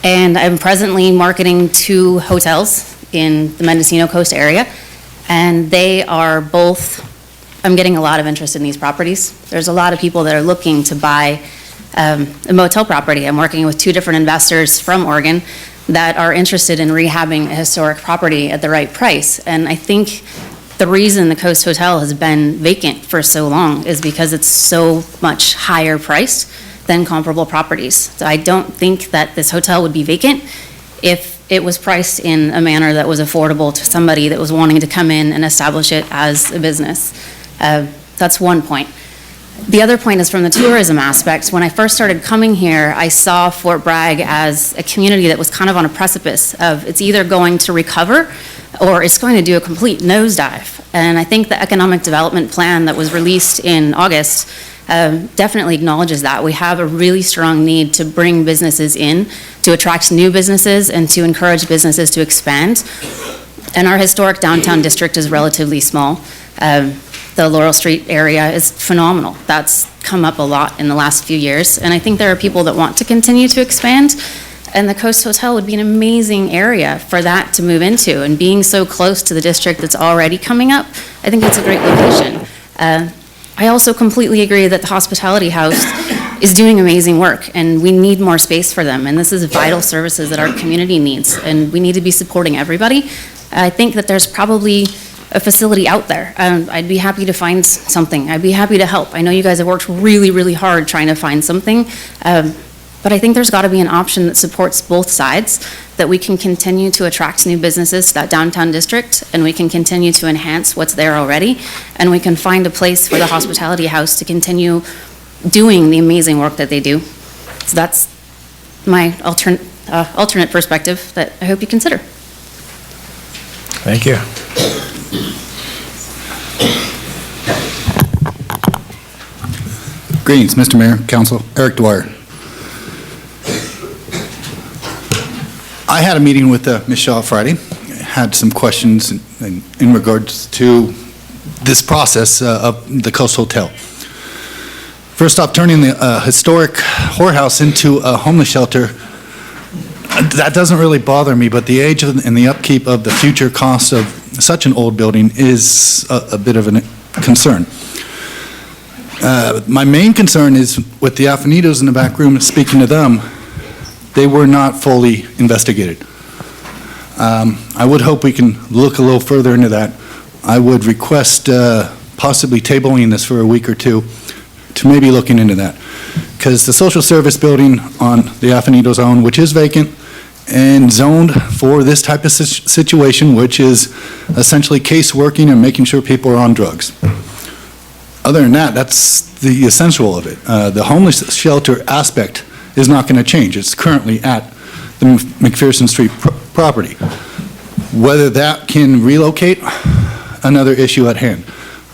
and I'm presently marketing 2 hotels in the Mendocino Coast area, and they are both, I'm getting a lot of interest in these properties. There's a lot of people that are looking to buy a motel property. I'm working with 2 different investors from Oregon that are interested in rehabbing a historic property at the right price. And I think the reason the Coast Hotel has been vacant for so long is because it's so much higher priced than comparable properties. So I don't think that this hotel would be vacant if it was priced in a manner that was affordable to somebody that was wanting to come in and establish it as a business. That's one point. The other point is from the tourism aspect. When I first started coming here, I saw Fort Bragg as a community that was kind of on a precipice of it's either going to recover or it's going to do a complete nosedive. And I think the economic development plan that was released in August definitely acknowledges that. We have a really strong need to bring businesses in, to attract new businesses, and to encourage businesses to expand. And our historic downtown district is relatively small. the Laurel Street area is phenomenal. That's come up a lot in the last few years, and I think there are people that want to continue to expand, and the Coast Hotel would be an amazing area for that to move into, and being so close to the district that's already coming up, I think it's a great location. I also completely agree that the Hospitality House is doing amazing work, and we need more space for them, and this is vital services that our community needs, and we need to be supporting everybody. I think that there's probably a facility out there. I'd be happy to find something. I'd be happy to help. I know you guys have worked really, really hard trying to find something, but I think there's got to be an option that supports both sides, that we can continue to attract new businesses to that downtown district, and we can continue to enhance what's there already, and we can find a place for the Hospitality House to continue doing the amazing work that they do. So that's my alternate perspective that I hope you consider. Thank you. Greetings, Mr. Mayor, Council, Eric Dwyer. I had a meeting with Michelle Friday, had some questions in regards to this process of the Coast Hotel. First off, turning the historic whorehouse into a homeless shelter, that doesn't really bother me, but the age and the upkeep of the future cost of such an old building is a bit of a concern. My main concern is with the Afinitos in the back room, speaking to them, they were not fully investigated. I would hope we can look a little further into that. I would request possibly tabling this for a week or two to maybe looking into that. Because the social service building on the Afinitos own, which is vacant and zoned for this type of situation, which is essentially case working and making sure people are on drugs. Other than that, that's the essential of it. The homeless shelter aspect is not going to change. It's currently at the McPherson Street property. Whether that can relocate, another issue at hand.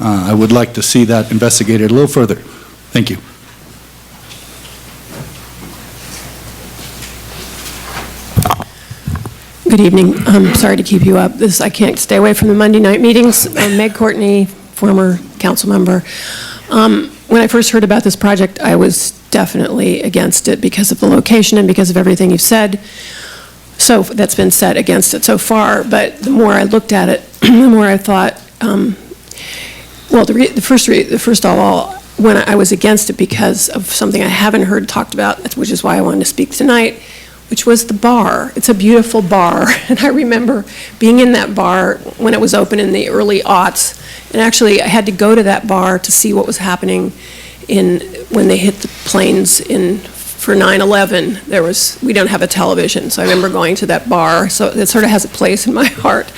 I would like to see that investigated a little further. Thank you. Good evening. I'm sorry to keep you up. I can't stay away from the Monday night meetings. I'm Meg Courtney, former council member. When I first heard about this project, I was definitely against it because of the location and because of everything you've said. So that's been said against it so far, but the more I looked at it, the more I thought, well, the first of all, when I was against it because of something I haven't heard talked about, which is why I wanted to speak tonight, which was the bar. It's a beautiful bar, and I remember being in that bar when it was open in the early aughts, and actually I had to go to that bar to see what was happening when they hit the planes for 9/11. We don't have a television, so I remember going to that bar, so it sort of has a place in my heart.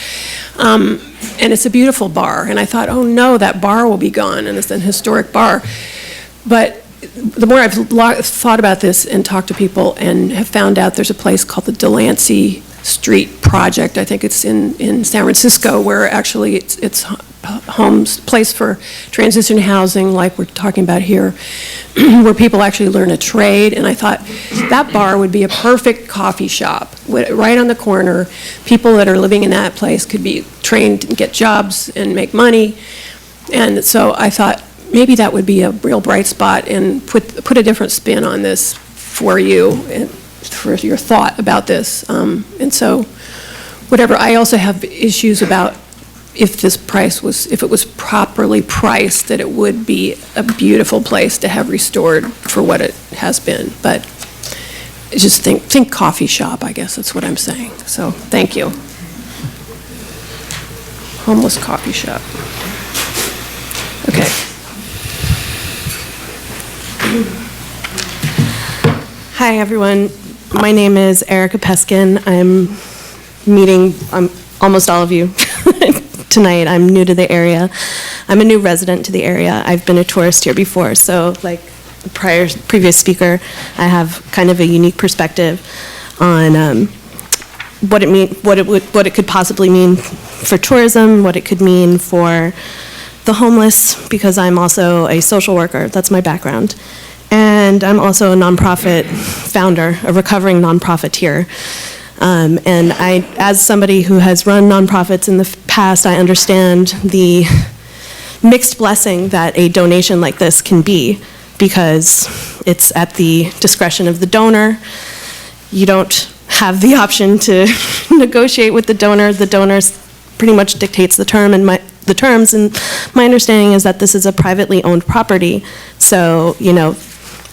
And it's a beautiful bar, and I thought, oh no, that bar will be gone, and it's an historic bar. But the more I've thought about this and talked to people and have found out there's a place called the Delancey Street Project, I think it's in San Francisco, where actually it's place for transition housing like we're talking about here, where people actually learn a trade. And I thought that bar would be a perfect coffee shop right on the corner. People that are living in that place could be trained and get jobs and make money. And so I thought maybe that would be a real bright spot and put a different spin on this for you and for your thought about this. And so whatever, I also have issues about if it was properly priced, that it would be a beautiful place to have restored for what it has been. But just think coffee shop, I guess that's what I'm saying. So thank you. Homeless coffee shop. Okay. Hi, everyone. My name is Erica Peskin. I'm meeting almost all of you tonight. I'm new to the area. I'm a new resident to the area. I've been a tourist here before, so like the previous speaker, I have kind of a unique perspective on what it could possibly mean for tourism, what it could mean for the homeless, because I'm also a social worker. That's my background. And I'm also a nonprofit founder, a recovering nonprofiteer. And as somebody who has run nonprofits in the past, I understand the mixed blessing that a donation like this can be, because it's at the discretion of the donor. You don't have the option to negotiate with the donor. The donor pretty much dictates the terms, and my understanding is that this is a privately owned property, so, you know,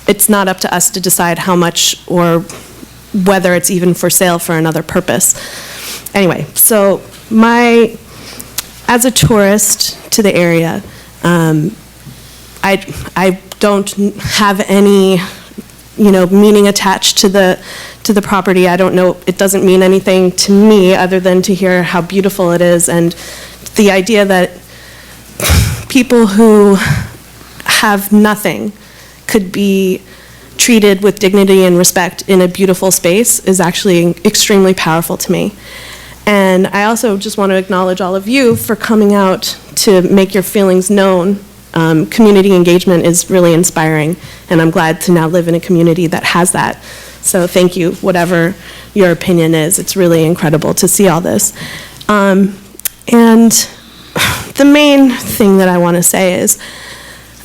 it's not up to us to decide how much or whether it's even for sale for another purpose. Anyway, so as a tourist to the area, I don't have any, you know, meaning attached to the property. I don't know, it doesn't mean anything to me other than to hear how beautiful it is, and the idea that people who have nothing could be treated with dignity and respect in a beautiful space is actually extremely powerful to me. And I also just want to acknowledge all of you for coming out to make your feelings known. Community engagement is really inspiring, and I'm glad to now live in a community that has that. So thank you, whatever your opinion is. It's really incredible to see all this. And the main thing that I want to say is,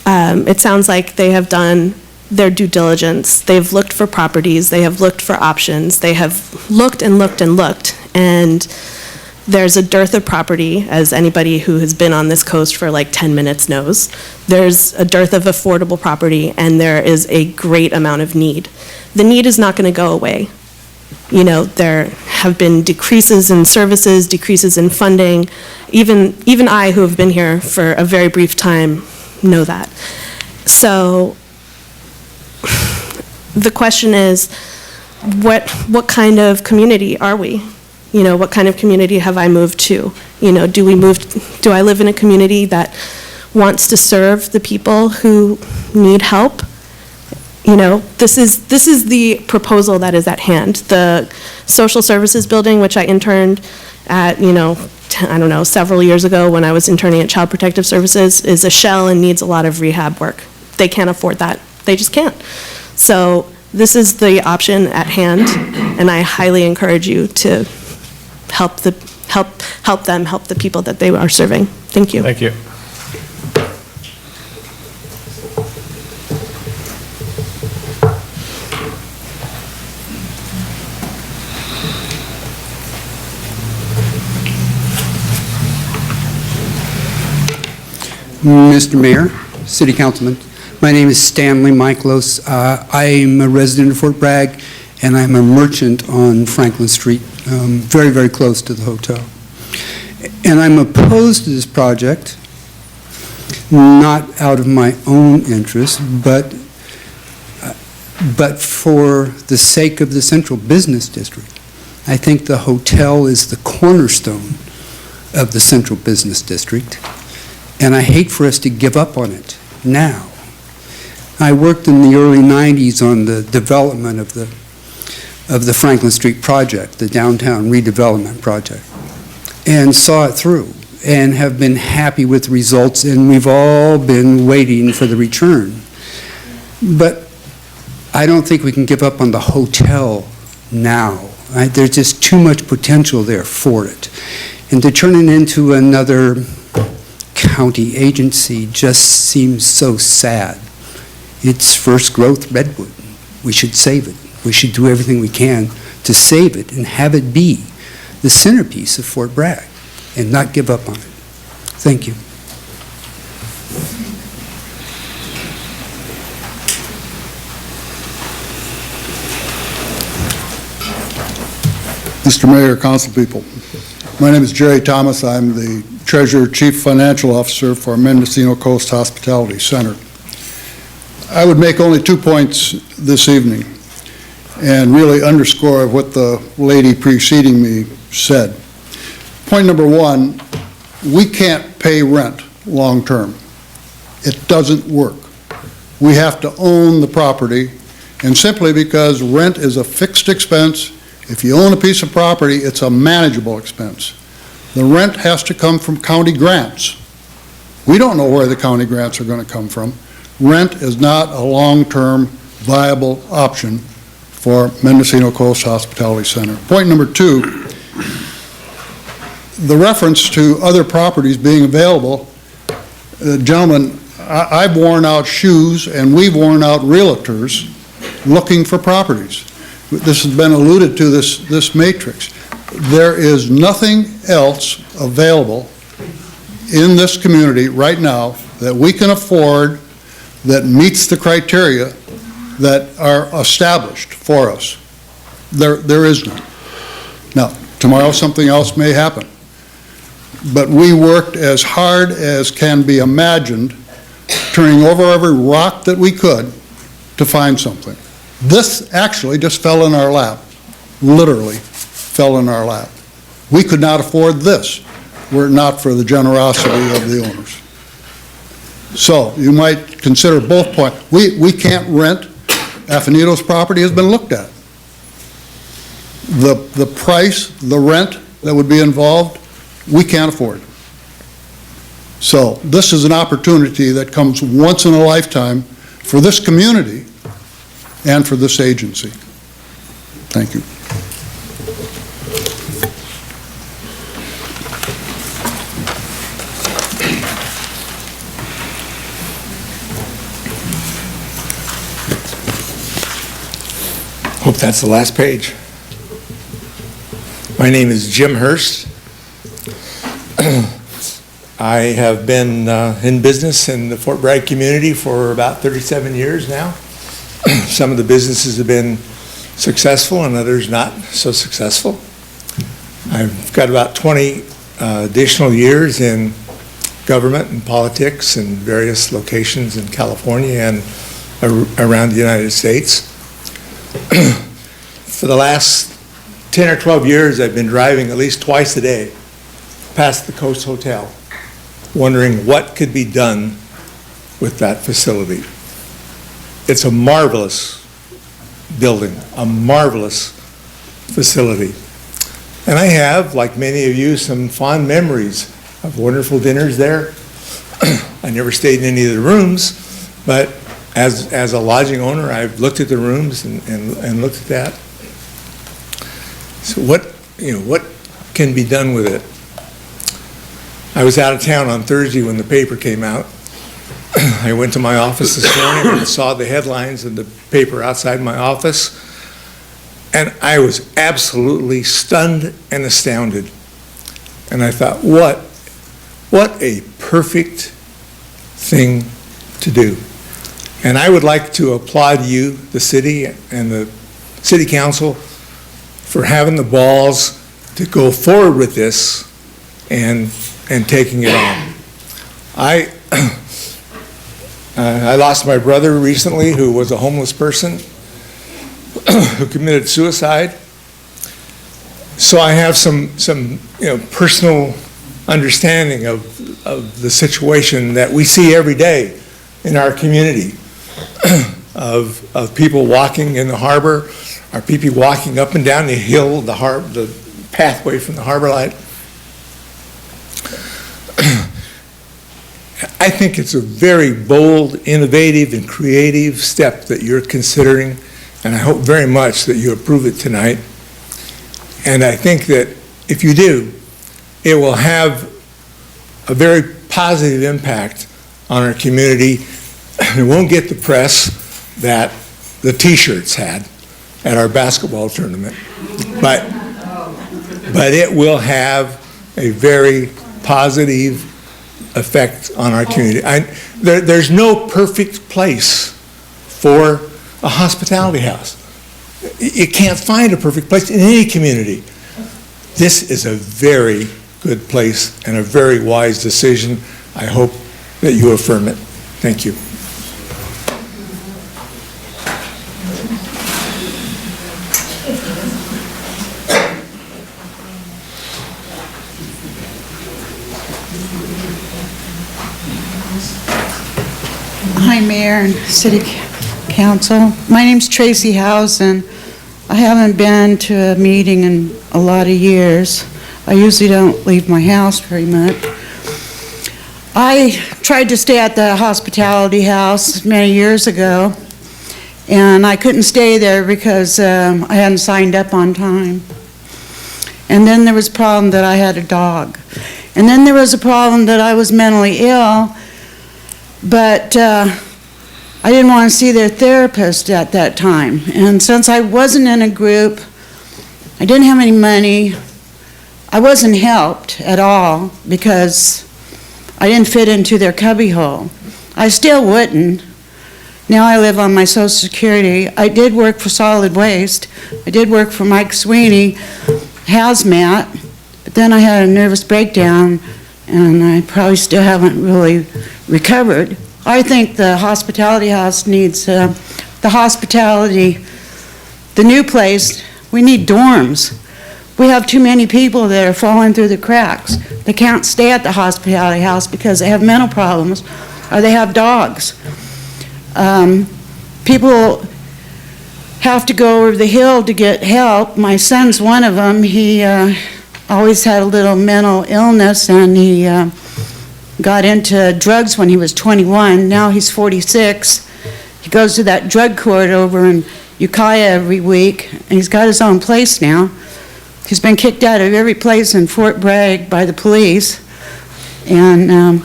it sounds like they have done their due diligence. They've looked for properties, they have looked for options, they have looked and looked and looked, and there's a dearth of property, as anybody who has been on this coast for like 10 minutes knows. There's a dearth of affordable property, and there is a great amount of need. The need is not going to go away. You know, there have been decreases in services, decreases in funding. Even I, who have been here for a very brief time, know that. So the question is, what kind of community are we? You know, what kind of community have I moved to? You know, do I live in a community that wants to serve the people who need help? You know, this is the proposal that is at hand. The social services building, which I interned at, you know, I don't know, several years ago when I was interning at Child Protective Services, is a shell and needs a lot of rehab work. They can't afford that. They just can't. So this is the option at hand, and I highly encourage you to help the people that they are serving. Thank you. Thank you. Mr. Mayor, City Councilman, my name is Stanley Michaelos. I'm a resident of Fort Bragg, and I'm a merchant on Franklin Street, very, very close to the hotel. And I'm opposed to this project, not out of my own interest, but for the sake of the Central Business District. I think the hotel is the cornerstone of the Central Business District, and I hate for us to give up on it now. I worked in the early 90s on the development of the Franklin Street project, the downtown redevelopment project, and saw it through and have been happy with the results, and we've all been waiting for the return. But I don't think we can give up on the hotel now. There's just too much potential there for it. And to turn it into another county agency just seems so sad. It's first growth redwood. We should save it. We should do everything we can to save it and have it be the centerpiece of Fort Bragg and not give up on it. Thank you. Mr. Mayor, council people, my name is Jerry Thomas. I'm the Treasurer, Chief Financial Officer for Mendocino Coast Hospitality Center. I would make only 2 points this evening and really underscore what the lady preceding me said. Point number one, we can't pay rent long-term. It doesn't work. We have to own the property, and simply because rent is a fixed expense, if you own a piece of property, it's a manageable expense. The rent has to come from county grants. We don't know where the county grants are going to come from. Rent is not a long-term viable option for Mendocino Coast Hospitality Center. Point number two, the reference to other properties being available, Gentlemen, I've worn out shoes, and we've worn out realtors looking for properties. This has been alluded to, this matrix. There is nothing else available in this community right now that we can afford that meets the criteria that are established for us. There is none. Now, tomorrow something else may happen. But we worked as hard as can be imagined, turning over every rock that we could to find something. This actually just fell in our lap, literally fell in our lap. We could not afford this were it not for the generosity of the owners. So you might consider both points. We can't rent. Afanito's property has been looked at. The price, the rent that would be involved, we can't afford. So this is an opportunity that comes once in a lifetime for this community and for this agency. Thank you. Hope that's the last page. My name is Jim Hurst. I have been in business in the Fort Bragg community for about 37 years now. Some of the businesses have been successful and others not so successful. I've got about 20 additional years in government and politics in various locations in California and around the United States. For the last 10 or 12 years, I've been driving at least twice a day past the Coast Hotel, wondering what could be done with that facility. It's a marvelous building, a marvelous facility. And I have, like many of you, some fond memories of wonderful dinners there. I never stayed in any of the rooms, but as a lodging owner, I've looked at the rooms and looked at that. So what can be done with it? I was out of town on Thursday when the paper came out. I went to my office this morning and saw the headlines in the paper outside my office, and I was absolutely stunned and astounded. And I thought, what a perfect thing to do. And I would like to applaud you, the city and the city council, for having the balls to go forward with this and taking it on. I lost my brother recently, who was a homeless person who committed suicide. So I have some personal understanding of the situation that we see every day in our community of people walking in the harbor, or people walking up and down the hill, the pathway from the harbor light. I think it's a very bold, innovative, and creative step that you're considering, and I hope very much that you approve it tonight. And I think that if you do, it will have a very positive impact on our community. It won't get the press that the T-shirts had at our basketball tournament, but it will have a very positive effect on our community. There's no perfect place for a hospitality house. You can't find a perfect place in any community. This is a very good place and a very wise decision. I hope that you affirm it. Thank you. Hi, Mayor and City Council. My name's Tracy Housen. I haven't been to a meeting in a lot of years. I usually don't leave my house very much. I tried to stay at the hospitality house many years ago, and I couldn't stay there because I hadn't signed up on time. And then there was a problem that I had a dog. And then there was a problem that I was mentally ill, but I didn't want to see their therapist at that time. And since I wasn't in a group, I didn't have any money, I wasn't helped at all because I didn't fit into their cubbyhole. I still wouldn't. Now I live on my Social Security. I did work for solid waste. I did work for Mike Sweeney, hazmat, but then I had a nervous breakdown and I probably still haven't really recovered. I think the hospitality house needs, the new place, we need dorms. We have too many people that are falling through the cracks. They can't stay at the hospitality house because they have mental problems or they have dogs. People have to go over the hill to get help. My son's one of them. He always had a little mental illness and he got into drugs when he was 21. Now he's 46. He goes to that drug court over in Ukiah every week, and he's got his own place now. He's been kicked out of every place in Fort Bragg by the police, and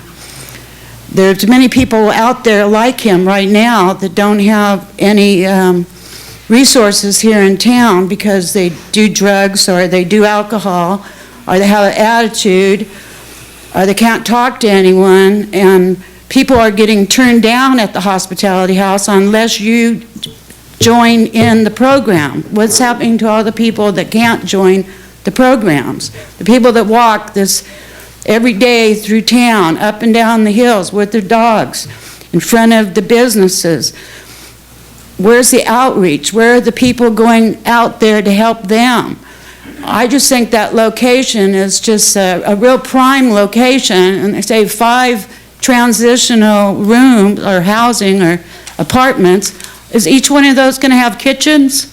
there's many people out there like him right now that don't have any resources here in town because they do drugs or they do alcohol or they have an attitude or they can't talk to anyone, and people are getting turned down at the hospitality house unless you join in the program. What's happening to all the people that can't join the programs? The people that walk this every day through town, up and down the hills with their dogs, in front of the businesses. Where's the outreach? Where are the people going out there to help them? I just think that location is just a real prime location, and they say 5 transitional rooms or housing or apartments. Is each one of those going to have kitchens?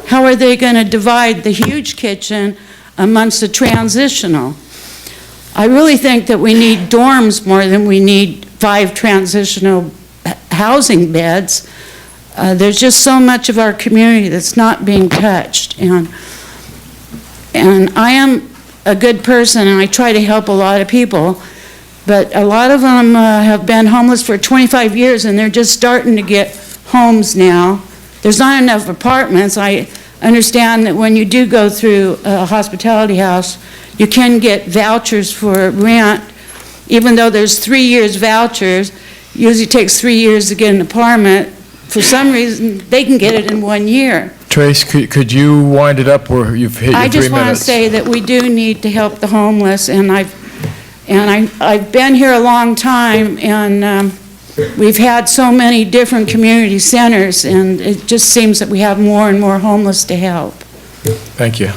How are they going to divide the huge kitchen amongst the transitional? I really think that we need dorms more than we need 5 transitional housing beds. There's just so much of our community that's not being touched. And I am a good person and I try to help a lot of people, but a lot of them have been homeless for 25 years and they're just starting to get homes now. There's not enough apartments. I understand that when you do go through a hospitality house, you can get vouchers for rent, even though there's 3 years vouchers. Usually takes 3 years to get an apartment. For some reason, they can get it in 1 year. Trace, could you wind it up where you've hit your 3 I minutes? just want to say that we do need to help the homeless, and I've been here a long time, and we've had so many different community centers, and it just seems that we have more and more homeless to help. Thank you.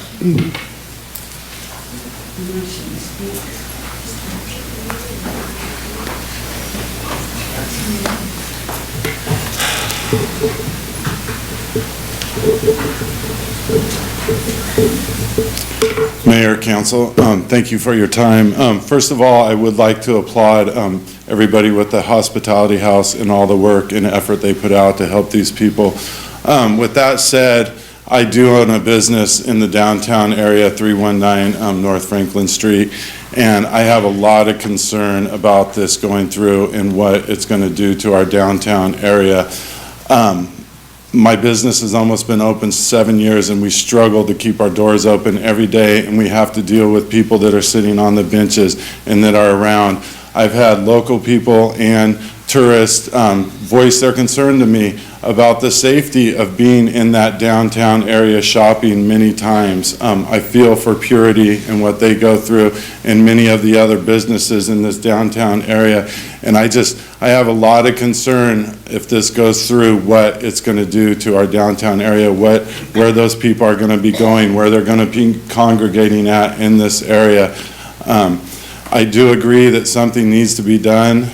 Mayor, Council, thank you for your time. First of all, I would like to applaud everybody with the Hospitality House and all the work and effort they put out to help these people. With that said, I do own a business in the downtown area, 319 North Franklin Street, and I have a lot of concern about this going through and what it's going to do to our downtown area. My business has almost been open 7 years, and we struggle to keep our doors open every day, and we have to deal with people that are sitting on the benches and that are around. I've had local people and tourists voice their concern to me about the safety of being in that downtown area shopping many times. I feel for Purity and what they go through and many of the other businesses in this downtown area. And I have a lot of concern if this goes through, what it's going to do to our downtown area, where those people are going to be going, where they're going to be congregating at in this area. I do agree that something needs to be done.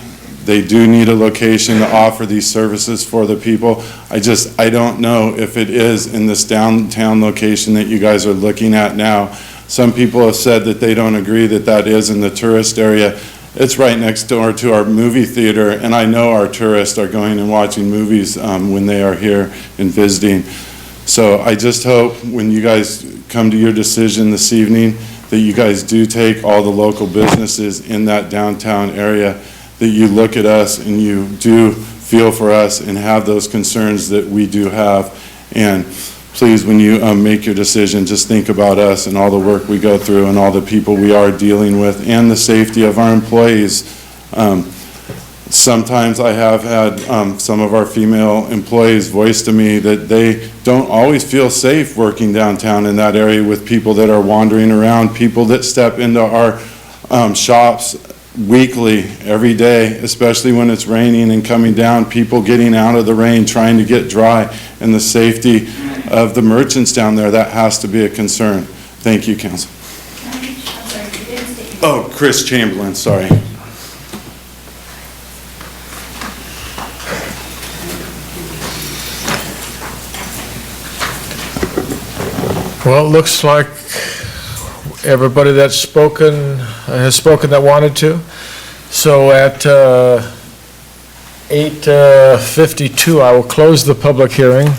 They do need a location to offer these services for the people. I don't know if it is in this downtown location that you guys are looking at now. Some people have said that they don't agree that that is in the tourist area. It's right next door to our movie theater, and I know our tourists are going and watching movies when they are here and visiting. So I just hope when you guys come to your decision this evening that you guys do take all the local businesses in that downtown area that you look at us and you do feel for us and have those concerns that we do have. And please, when you make your decision, just think about us and all the work we go through and all the people we are dealing with and the safety of our employees. Sometimes I have had some of our female employees voice to me that they don't always feel safe working downtown in that area with people that are wandering around, people that step into our shops weekly, every day, especially when it's raining and coming down, people getting out of the rain, trying to get dry, and the safety of the merchants down there, that has to be a concern. Thank you, Council. Oh, Chris Chamberlain, sorry. Well, it looks like everybody that's spoken has spoken that wanted to. So at 8:52, I will close the public hearing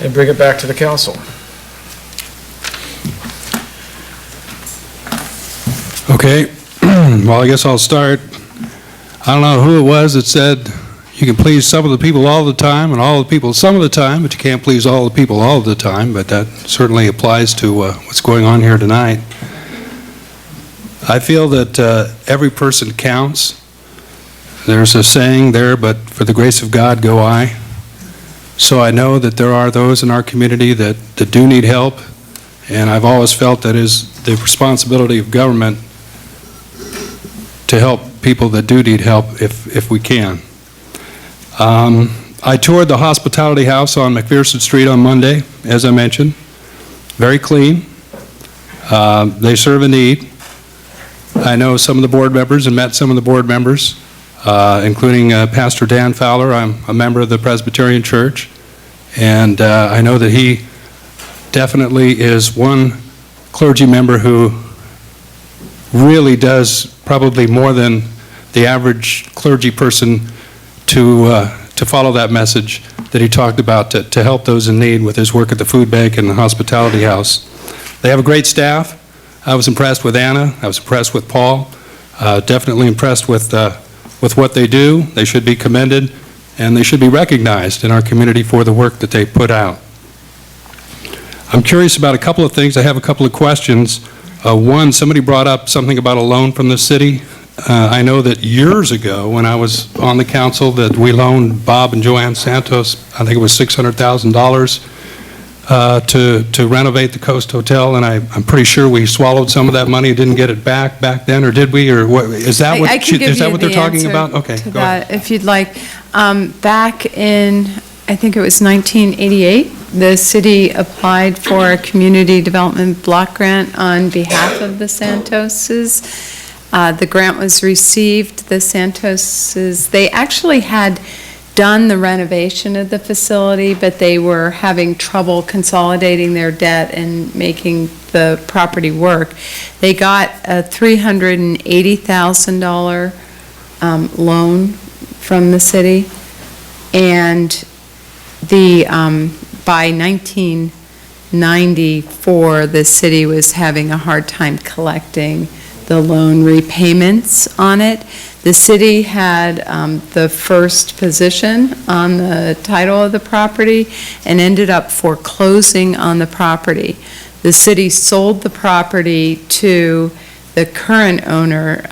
and bring it back to the council. Okay, well, I guess I'll start. I don't know who it was that said you can please some of the people all the time and all the people some of the time, but you can't please all the people all the time, but that certainly applies to what's going on here tonight. I feel that every person counts. There's a saying there, but for the grace of God go I. So I know that there are those in our community that do need help, and I've always felt that is the responsibility of government to help people that do need help if we can. I toured the Hospitality House on McPherson Street on Monday, as I mentioned. Very clean. They serve a need. I know some of the board members and met some of the board members, including Pastor Dan Fowler. I'm a member of the Presbyterian Church, and I know that he definitely is one clergy member who really does probably more than the average clergy person to follow that message that he talked about to help those in need with his work at the food bank and the Hospitality House. They have a great staff. I was impressed with Anna. I was impressed with Paul. Definitely impressed with what they do. They should be commended, and they should be recognized in our community for the work that they put out. I'm curious about a couple of things. I have a couple of questions. One, somebody brought up something about a loan from the city. I know that years ago, when I was on the council, that we loaned Bob and Joanne Santos, I think it was $600,000 to renovate the Coast Hotel, and I'm pretty sure we swallowed some of that money, didn't get it back then, or did we? Or what, is that what, is that what they're talking about? Okay, to go that, ahead. if you'd like. Back in, I think it was 1988, the city applied for a community development block grant on behalf of the Santoses. The grant was received. The Santoses, they actually had done the renovation of the facility, but they were having trouble consolidating their debt and making the property work. They got a $380,000 loan from the city, and by 1994, the city was having a hard time collecting the loan repayments on it. The city had the first position on the title of the property and ended up foreclosing on the property. The city sold the property to the current owner,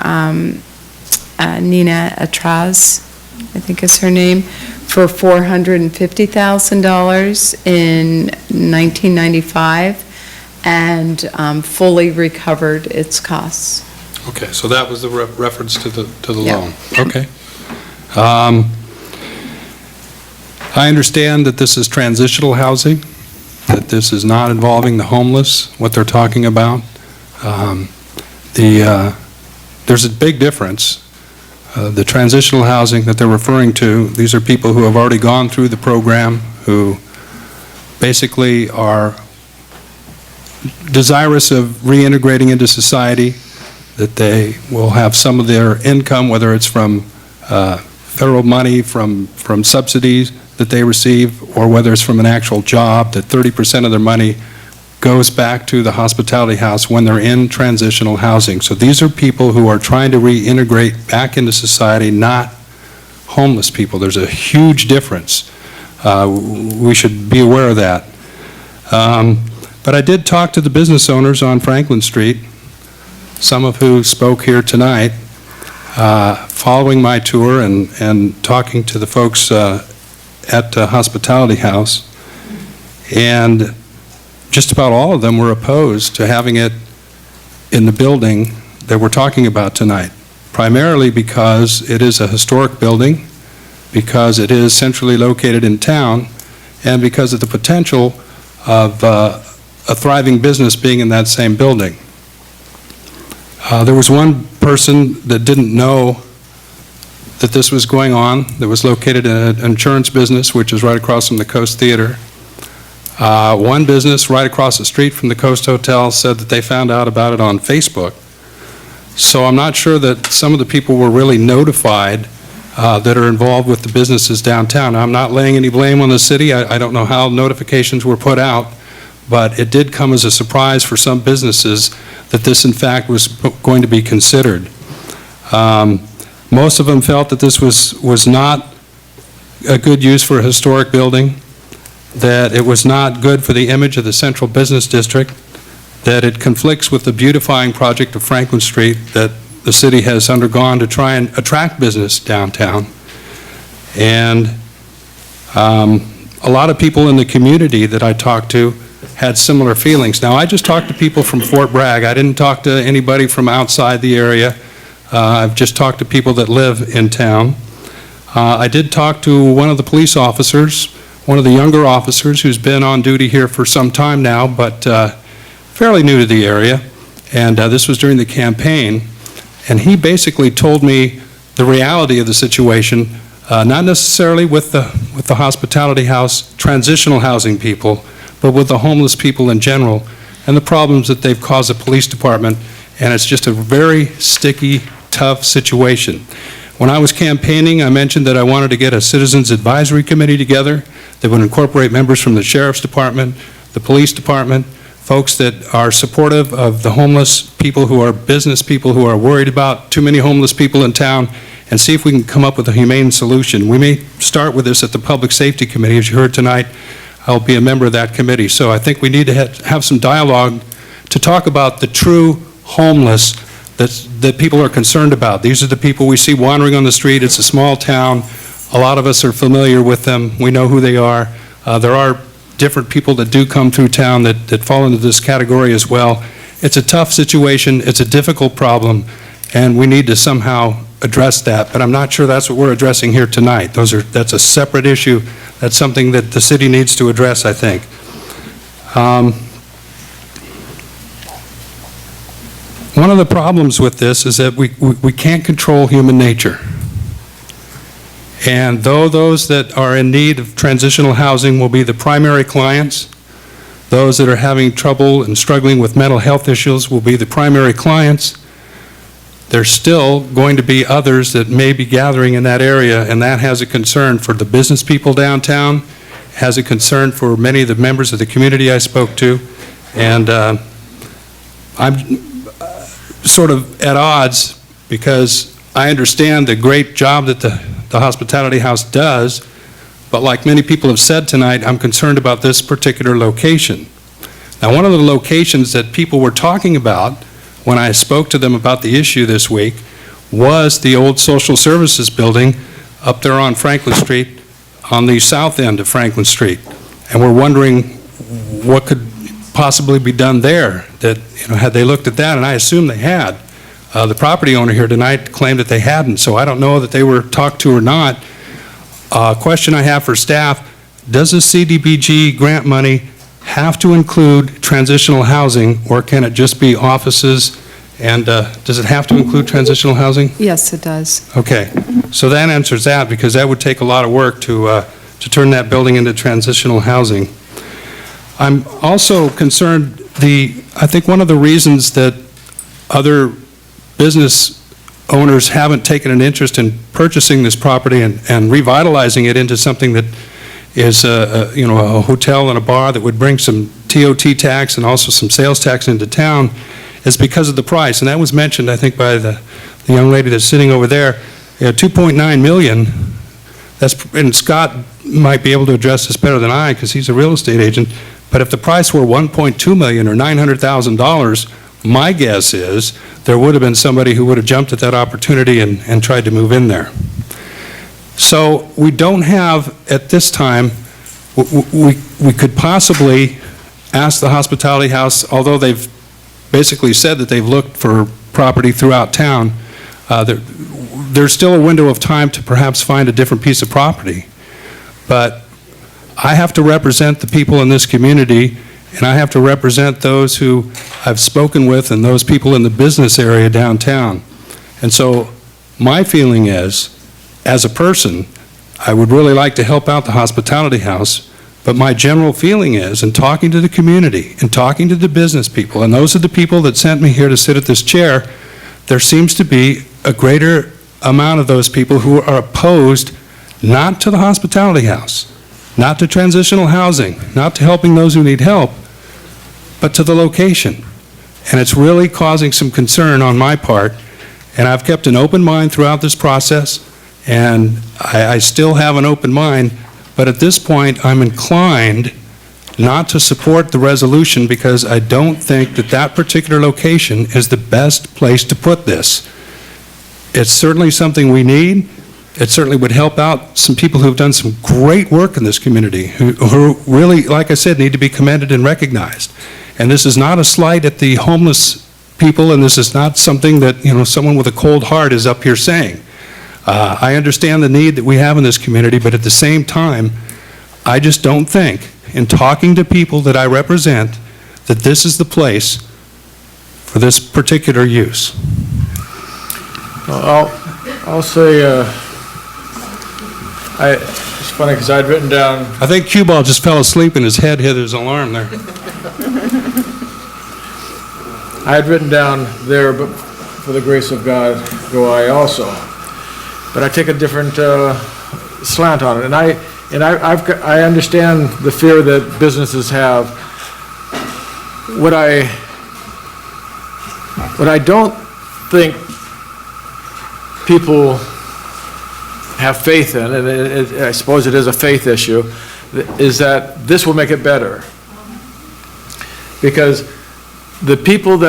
Nina Atraz, I think is her name, for $450,000 in 1995, and fully recovered its costs. Okay, so that was the reference to the Yeah. loan. Okay. I understand that this is transitional housing, that this is not involving the homeless, what they're talking about. There's a big difference. The transitional housing that they're referring to, these are people who have already gone through the program, who basically are desirous of reintegrating into society, that they will have some of their income, whether it's from federal money, from subsidies that they receive, or whether it's from an actual job, that 30% of their money goes back to the hospitality house when they're in transitional housing. So these are people who are trying to reintegrate back into society, not homeless people. There's a huge difference. We should be aware of that. But I did talk to the business owners on Franklin Street, some of who spoke here tonight, following my tour and talking to the folks at Hospitality House. And just about all of them were opposed to having it in the building that we're talking about tonight, primarily because it is a historic building, because it is centrally located in town, and because of the potential of a thriving business being in that same building. There was one person that didn't know that this was going on, that was located in an insurance business, which is right across from the Coast Theater. One business right across the street from the Coast Hotel said that they found out about it on Facebook. So I'm not sure that some of the people were really notified that are involved with the businesses downtown. I'm not laying any blame on the city. I don't know how notifications were put out, but it did come as a surprise for some businesses that this in fact was going to be considered. Most of them felt that this was not a good use for a historic building, that it was not good for the image of the central business district, that it conflicts with the beautifying project of Franklin Street that the city has undergone to try and attract business downtown. And a lot of people in the community that I talked to had similar feelings. Now, I just talked to people from Fort Bragg. I didn't talk to anybody from outside the area. I've just talked to people that live in town. I did talk to one of the police officers, one of the younger officers who's been on duty here for some time now, but fairly new to the area. And this was during the campaign. And he basically told me the reality of the situation, not necessarily with the hospitality house, transitional housing people, but with the homeless people in general, and the problems that they've caused the police department. And it's just a very sticky, tough situation. When I was campaigning, I mentioned that I wanted to get a citizens advisory committee together that would incorporate members from the sheriff's department, the police department, folks that are supportive of the homeless people who are business people who are worried about too many homeless people in town, and see if we can come up with a humane solution. We may start with this at the Public Safety Committee. As you heard tonight, I'll be a member of that committee. So I think we need to have some dialogue to talk about the true homeless that people are concerned about. These are the people we see wandering on the street. It's a small town. A lot of us are familiar with them. We know who they are. There are different people that do come through town that fall into this category as well. It's a tough situation. It's a difficult problem, and we need to somehow address that. But I'm not sure that's what we're addressing here tonight. That's a separate issue. That's something that the city needs to address, I think. One of the problems with this is that we can't control human nature. And though those that are in need of transitional housing will be the primary clients, those that are having trouble and struggling with mental health issues will be the primary clients, there's still going to be others that may be gathering in that area, and that has a concern for the business people downtown, has a concern for many of the members of the community I spoke to, and I'm sort of at odds because I understand the great job that the Hospitality House does, but like many people have said tonight, I'm concerned about this particular location. Now, one of the locations that people were talking about when I spoke to them about the issue this week was the old social services building up there on Franklin Street, on the south end of Franklin Street. And we're wondering what could possibly be done there, that, had they looked at that, and I assume they had. The property owner here tonight claimed that they hadn't, so I don't know that they were talked to or not. Question I have for staff, does the CDBG grant money have to include transitional housing, or can it just be offices? And does it have to include transitional housing? Yes, it does. Okay, so that answers that, because that would take a lot of work to turn that building into transitional housing. I'm also concerned, I think one of the reasons that other business owners haven't taken an interest in purchasing this property and revitalizing it into something that is a hotel and a bar that would bring some TOT tax and also some sales tax into town is because of the price. And that was mentioned, I think, by the young lady that's sitting over there. 2.9 million, and Scott might be able to address this better than I because he's a real estate agent, but if the price were 1.2 million or $900,000, my guess is there would have been somebody who would have jumped at that opportunity and tried to move in there. So we don't have, at this time, we could possibly ask the Hospitality House, although they've basically said that they've looked for property throughout town, there's still a window of time to perhaps find a different piece of property. But I have to represent the people in this community, and I have to represent those who I've spoken with and those people in the business area downtown. And so my feeling is, as a person, I would really like to help out the Hospitality House, but my general feeling is, in talking to the community and talking to the business people, and those are the people that sent me here to sit at this chair, there seems to be a greater amount of those people who are opposed not to the Hospitality House, not to transitional housing, not to helping those who need help, but to the location. And it's really causing some concern on my part, and I've kept an open mind throughout this process, and I still have an open mind, but at this point I'm inclined not to support the resolution because I don't think that that particular location is the best place to put this. It's certainly something we need. It certainly would help out some people who've done some great work in this community, who really, like I said, need to be commended and recognized. And this is not a slight at the homeless people, and this is not something that, someone with a cold heart is up here saying. I understand the need that we have in this community, but at the same time, I just don't think, in talking to people that I represent, that this is the place for this particular use. I'll say, it's funny because I'd written down. I think Cue Ball just fell asleep and his head hit his alarm there. I had written down there, but for the grace of God, go I also. But I take a different slant on it, and I understand the fear that businesses have. What I don't think people have faith in, and I suppose it is a faith issue, is that this will make it better. Because the people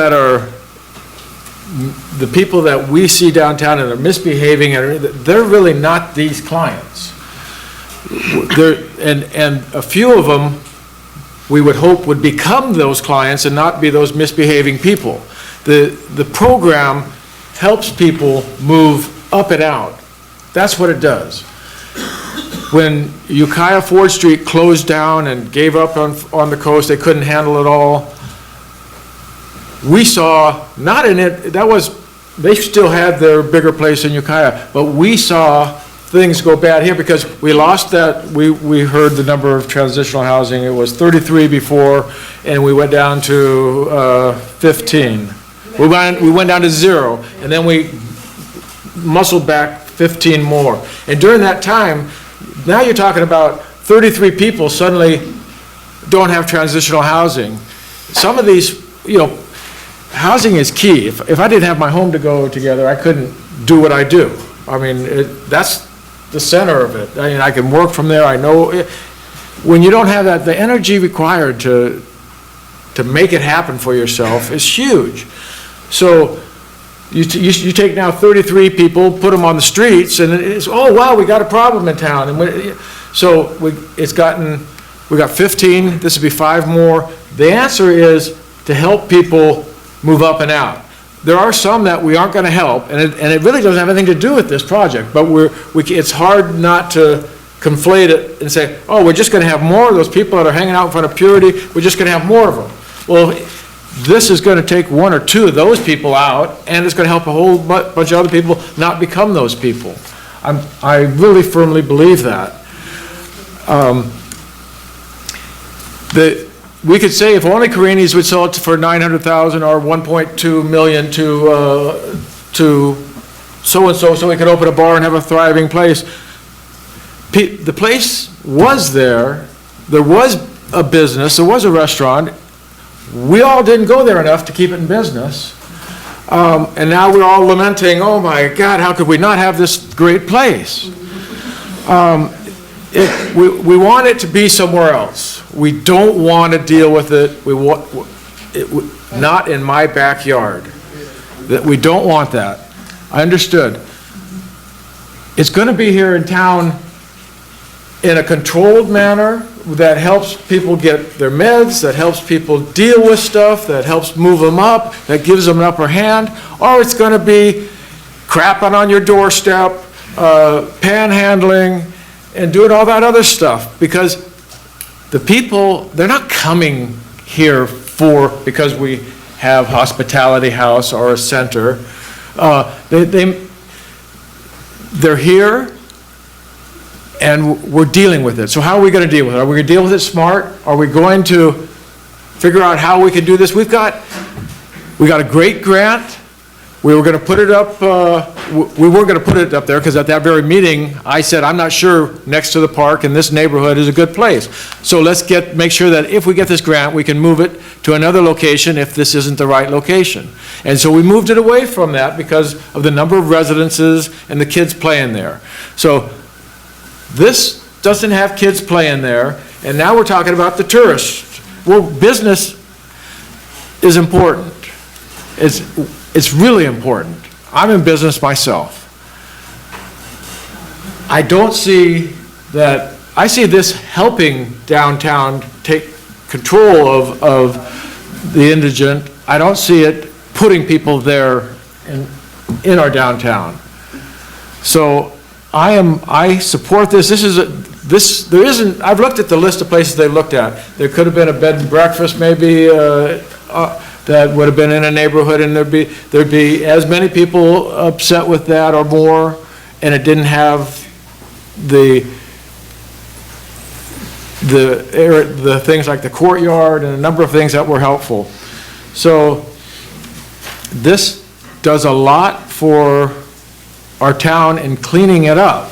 that we see downtown and are misbehaving, they're really not these clients. And a few of them, we would hope, would become those clients and not be those misbehaving people. The program helps people move up and out. That's what it does. When Ukiah Ford Street closed down and gave up on the coast, they couldn't handle it all. We saw, not in it, they still had their bigger place in Ukiah, but we saw things go bad here because we lost that, we heard the number of transitional housing, it was 33 before, and we went down to 15. We went down to 0, and then we muscled back 15 more. And during that time, now you're talking about 33 people suddenly don't have transitional housing. Some of these, housing is key. If I didn't have my home to go together, I couldn't do what I do. I mean, that's the center of it. I mean, I can work from there. I know when you don't have that, the energy required to make it happen for yourself is huge. So you take now 33 people, put them on the streets, and it's, oh wow, we got a problem in town. And so we got 15. This would be 5 more. The answer is to help people move up and out. There are some that we aren't going to help, and it really doesn't have anything to do with this project, but it's hard not to conflate it and say, oh, we're just going to have more of those people that are hanging out in front of Purity, we're just going to have more of them. Well, this is going to take 1 or 2 of those people out, and it's going to help a whole bunch of other people not become those people. I really firmly believe that. We could say if only Carini's would sell it for $900,000 or $1.2 million to so-and-so, so we could open a bar and have a thriving place. The place was there. There was a business, there was a restaurant. We all didn't go there enough to keep it in business. And now we're all lamenting, oh my God, how could we not have this great place? We want it to be somewhere else. We don't want to deal with it. Not in my backyard. That we don't want that. I understood. It's going to be here in town in a controlled manner that helps people get their meds, that helps people deal with stuff, that helps move them up, that gives them an upper hand, or it's going to be crapping on your doorstep, panhandling, and doing all that other stuff. Because the people, they're not coming here because we have Hospitality House or a center. They're here, and we're dealing with it. So how are we going to deal with it? Are we going to deal with it smart? Are we going to figure out how we can do this? We got a great grant. We were going to put it up, we were going to put it up there because at that very meeting, I said, I'm not sure next to the park in this neighborhood is a good place. So let's make sure that if we get this grant, we can move it to another location if this isn't the right location. And so we moved it away from that because of the number of residences and the kids playing there. So this doesn't have kids playing there, and now we're talking about the tourists. Well, business is important. It's really important. I'm in business myself. I don't see that, I see this helping downtown take control of the indigent. I don't see it putting people there in our downtown. So I support this. There isn't, I've looked at the list of places they looked at. There could have been a bed and breakfast maybe, that would have been in a neighborhood, and there'd be as many people upset with that or more, and it didn't have the things like the courtyard and a number of things that were helpful. So this does a lot for our town in cleaning it up,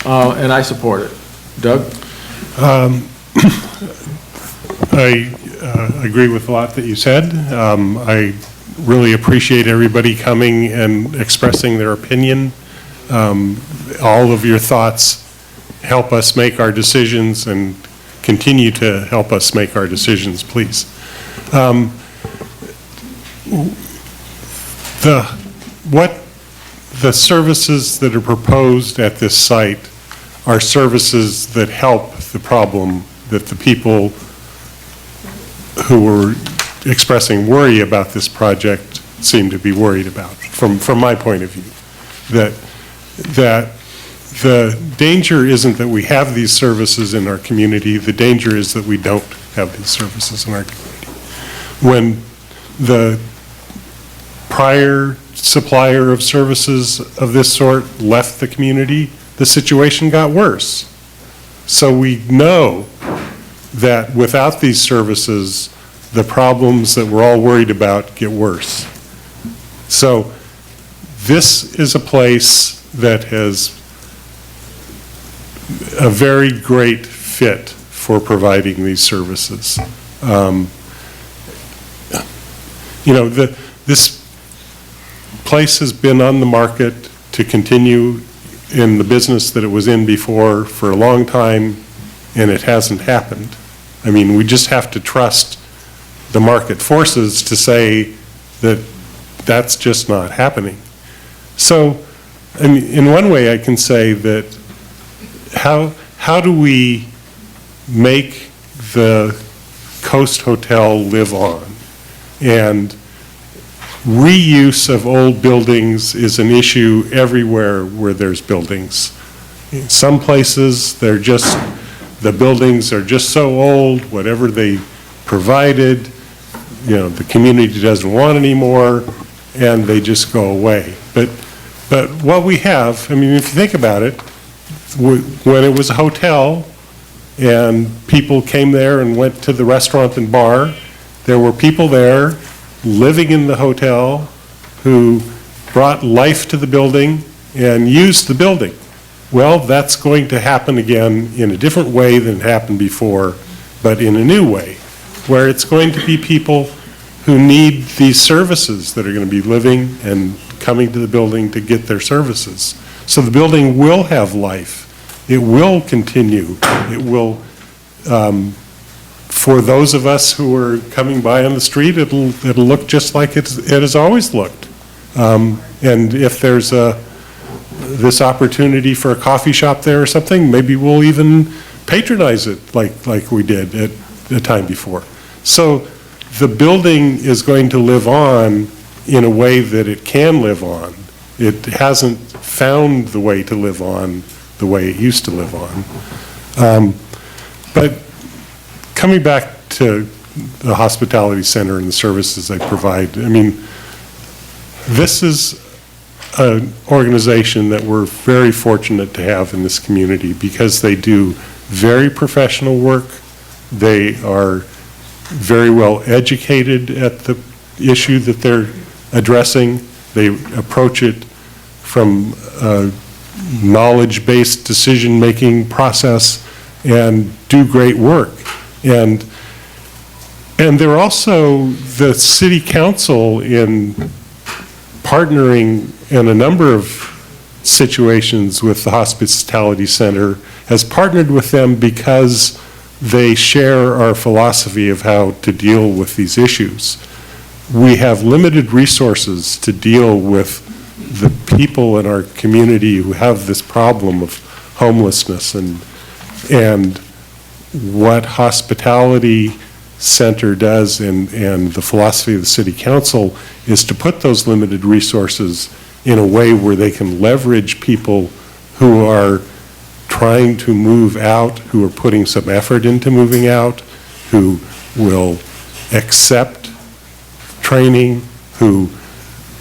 and I support it. Doug? I agree with a lot that you said. I really appreciate everybody coming and expressing their opinion. All of your thoughts help us make our decisions and continue to help us make our decisions, please. The services that are proposed at this site are services that help the problem that the people who were expressing worry about this project seem to be worried about, from my point of view. That the danger isn't that we have these services in our community, the danger is that we don't have these services in our community. When the prior supplier of services of this sort left the community, the situation got worse. So we know that without these services, the problems that we're all worried about get worse. So this is a place that has a very great fit for providing these services. This place has been on the market to continue in the business that it was in before for a long time, and it hasn't happened. I mean, we just have to trust the market forces to say that that's just not happening. So, I mean, in one way I can say that how do we make the Coast Hotel live on? And reuse of old buildings is an issue everywhere where there's buildings. In some places, the buildings are just so old, whatever they provided, the community doesn't want anymore, and they just go away. But what we have, I mean, if you think about it, when it was a hotel and people came there and went to the restaurant and bar, there were people there living in the hotel who brought life to the building and used the building. Well, that's going to happen again in a different way than it happened before, but in a new way, where it's going to be people who need these services that are going to be living and coming to the building to get their services. So the building will have life. It will continue. It will, for those of us who are coming by on the street, it'll look just like it has always looked. And if there's this opportunity for a coffee shop there or something, maybe we'll even patronize it like we did at the time before. So the building is going to live on in a way that it can live on. It hasn't found the way to live on the way it used to live on. But coming back to the hospitality center and the services they provide, I mean, this is an organization that we're very fortunate to have in this community because they do very professional work. They are very well educated at the issue that they're addressing. They approach it from a knowledge-based decision-making process and do great work. And they're also the city council in partnering in a number of situations with the hospitality center, has partnered with them because they share our philosophy of how to deal with these issues. We have limited resources to deal with the people in our community who have this problem of homelessness, and what hospitality center does and the philosophy of the city council is to put those limited resources in a way where they can leverage people who are trying to move out, who are putting some effort into moving out, who will accept training, who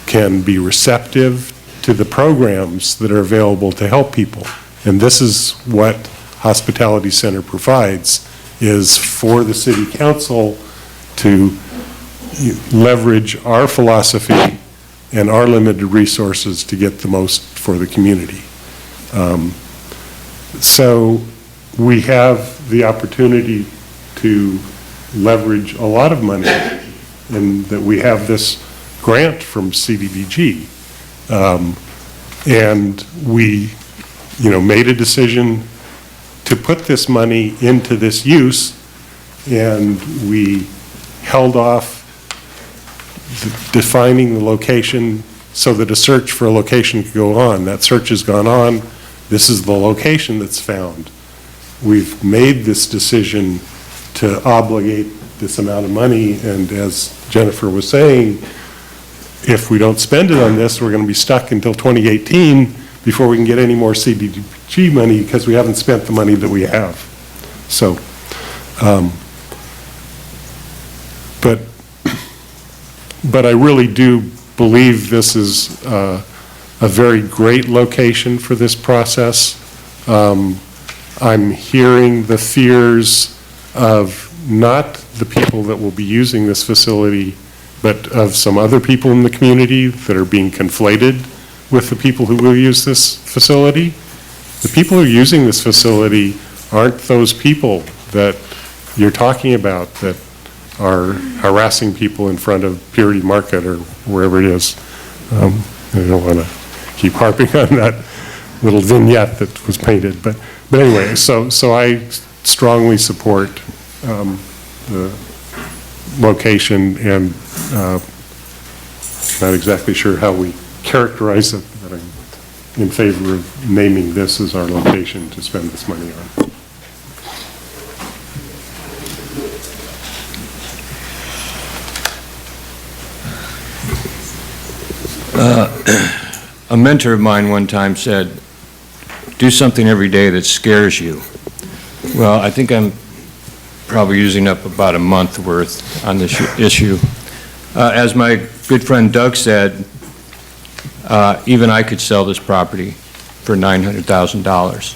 can be receptive to the programs that are available to help people. And this is what Hospitality Center provides, is for the city council to leverage our philosophy and our limited resources to get the most for the community. So we have the opportunity to leverage a lot of money, and that we have this grant from CDBG. And we, made a decision to put this money into this use, and we held off defining the location so that a search for a location could go on. That search has gone on. This is the location that's found. We've made this decision to obligate this amount of money, and as Jennifer was saying, if we don't spend it on this, we're going to be stuck until 2018 before we can get any more CDBG money because we haven't spent the money that we have. So, but I really do believe this is a very great location for this process. I'm hearing the fears of not the people that will be using this facility, but of some other people in the community that are being conflated with the people who will use this facility. The people who are using this facility aren't those people that you're talking about that are harassing people in front of Purity Market or wherever it is. I don't want to keep harping on that little vignette that was painted, but anyway, so I strongly support the location, and not exactly sure how we characterize it, but I'm in favor of naming this as our location to spend this money on. A mentor of mine one time said, do something every day that scares you. Well, I think I'm probably using up about a month worth on this issue. As my good friend Doug said, even I could sell this property for $900,000.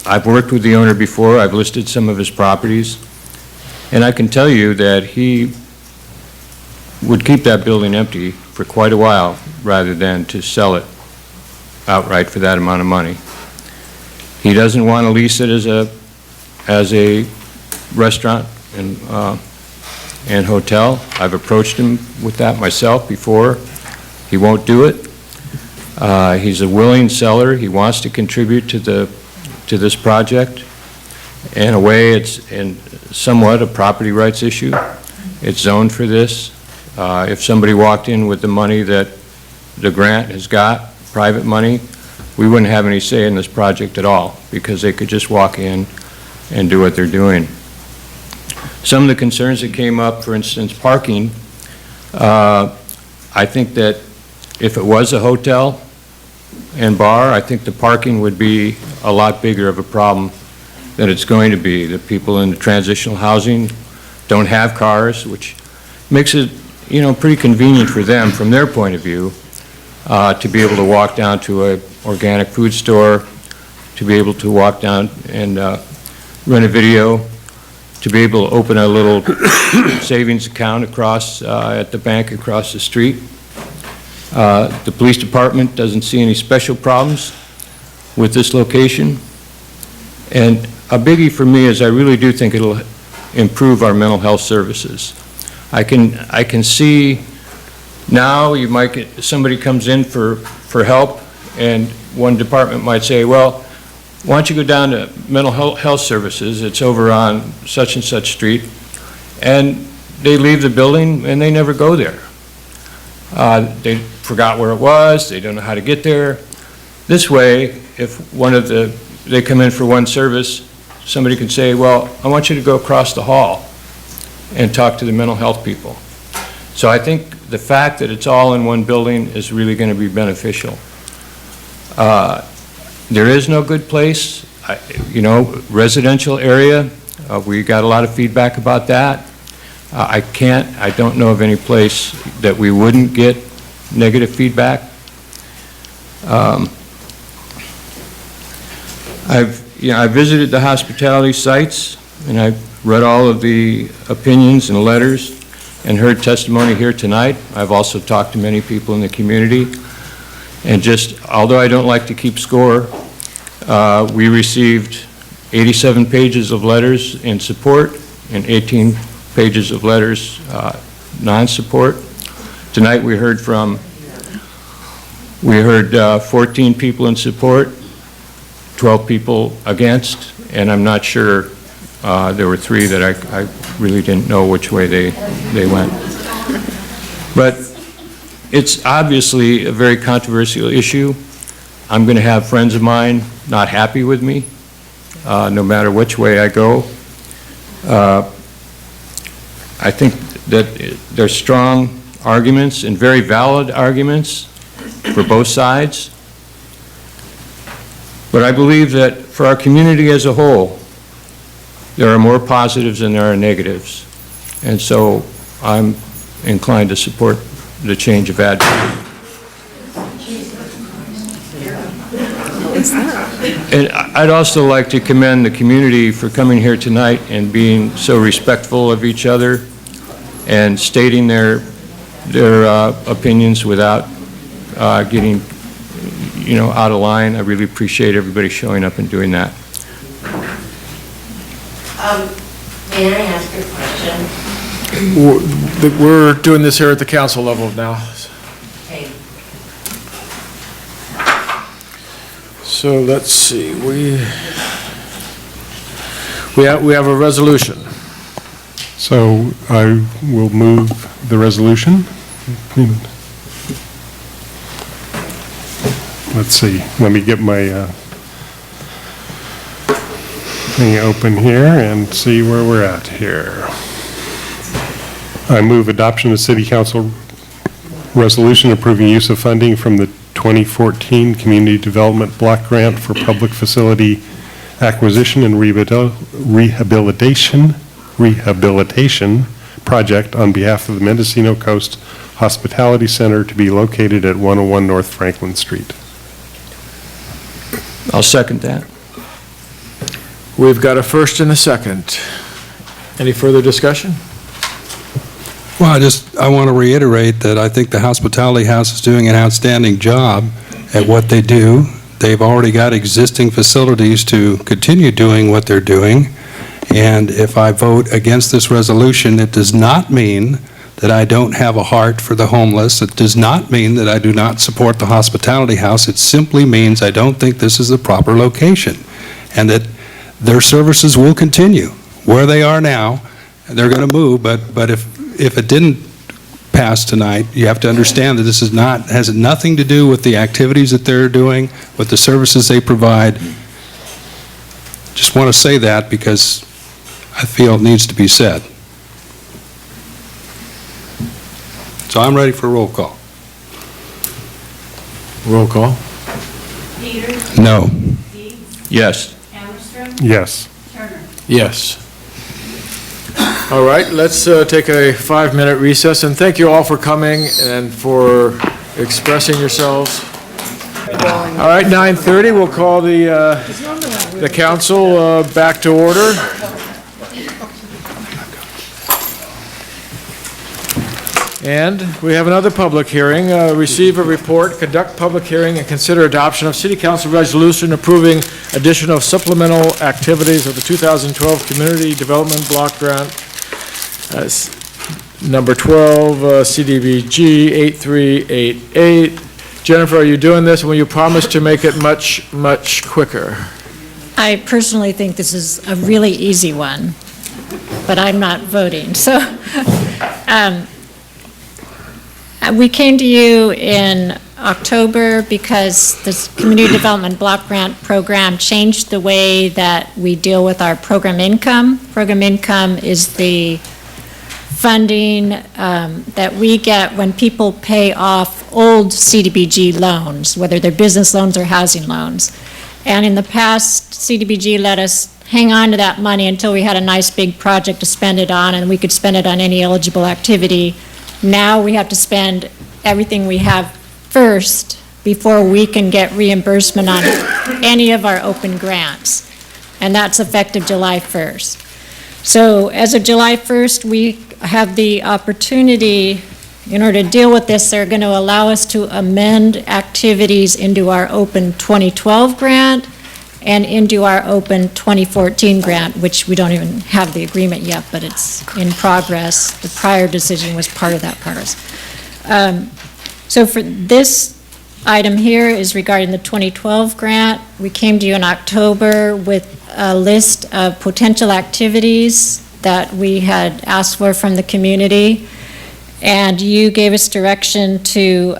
I've worked with the owner before. I've listed some of his properties, and I can tell you that he would keep that building empty for quite a while rather than to sell it outright for that amount of money. He doesn't want to lease it as a restaurant and hotel. I've approached him with that myself before. He won't do it. He's a willing seller. He wants to contribute to this project. In a way, it's somewhat a property rights issue. It's zoned for this. If somebody walked in with the money that the grant has got, private money, we wouldn't have any say in this project at all, because they could just walk in and do what they're doing. Some of the concerns that came up, for instance, parking, I think that if it was a hotel and bar, I think the parking would be a lot bigger of a problem than it's going to be. The people in the transitional housing don't have cars, which makes it, pretty convenient for them from their point of view to be able to walk down to an organic food store, to be able to walk down and rent a video, to be able to open a little savings account across at the bank across the street. The police department doesn't see any special problems with this location. And a biggie for me is I really do think it'll improve our mental health services. I can see now you might get, somebody comes in for help, and one department might say, well, why don't you go down to mental health services, it's over on such and such street, and they leave the building and they never go there. They forgot where it was, they don't know how to get there. This way, if they come in for one service, somebody can say, well, I want you to go across the hall and talk to the mental health people. So I think the fact that it's all in one building is really going to be beneficial. There is no good place, residential area, we got a lot of feedback about that. I don't know of any place that we wouldn't get negative feedback. I visited the hospitality sites, and I've read all of the opinions and letters and heard testimony here tonight. I've also talked to many people in the community. And although I don't like to keep score, we received 87 pages of letters in support and 18 pages of letters non-support. Tonight we heard 14 people in support, 12 people against, and I'm not sure, there were 3 that I really didn't know which way they went. But it's obviously a very controversial issue. I'm going to have friends of mine not happy with me, no matter which way I go. I think that there's strong arguments and very valid arguments for both sides. But I believe that for our community as a whole, there are more positives than there are negatives. And so I'm inclined to support the change of attitude. And I'd also like to commend the community for coming here tonight and being so respectful of each other and stating their opinions without getting, out of line. I really appreciate everybody showing up and doing that. May I ask a question? We're doing this here at the council level now. Okay. So let's see, we have a resolution. So I will move the resolution. Let's see, let me get my thing open here and see where we're at here. I move adoption of City Council resolution approving use of funding from the 2014 Community Development Block Grant for Public Facility Acquisition and Rehabilitation Project on behalf of the Mendocino Coast Hospitality Center to be located at 101 North Franklin Street. I'll second that. We've got a first and a second. Any further discussion? Well, I want to reiterate that I think the Hospitality House is doing an outstanding job at what they do. They've already got existing facilities to continue doing what they're doing. And if I vote against this resolution, it does not mean that I don't have a heart for the homeless. It does not mean that I do not support the hospitality house. It simply means I don't think this is the proper location, and that their services will continue where they are now. They're going to move, but if it didn't pass tonight, you have to understand that this has nothing to do with the activities that they're doing, with the services they provide. Just want to say that because I feel it needs to be said. So I'm ready for roll call. Roll call. Peters? No. Yes. Hammerstrom? Yes. Turner? Yes. All right, let's take a 5-minute recess, and thank you all for coming and for expressing yourselves. All right, 9:30, we'll call the council back to order. And we have another public hearing. Receive a report, conduct public hearing, and consider adoption of City Council resolution approving additional supplemental activities of the 2012 Community Development Block Grant, number 12, CDBG 8388. Jennifer, are you doing this? Will you promise to make it much, much quicker? I personally think this is a really easy one, but I'm not voting. So we came to you in October because this Community Development Block Grant program changed the way that we deal with our program income. Program income is the funding that we get when people pay off old CDBG loans, whether they're business loans or housing loans. And in the past, CDBG let us hang on to that money until we had a nice big project to spend it on, and we could spend it on any eligible activity. Now we have to spend everything we have first before we can get reimbursement on any of our open grants. And that's effective July 1st. So as of July 1st, we have the opportunity, in order to deal with this, they're going to allow us to amend activities into our open 2012 grant and into our open 2014 grant, which we don't even have the agreement yet, but it's in progress. The prior decision was part of that progress. So for this item here is regarding the 2012 grant. We came to you in October with a list of potential activities that we had asked for from the community, and you gave us direction to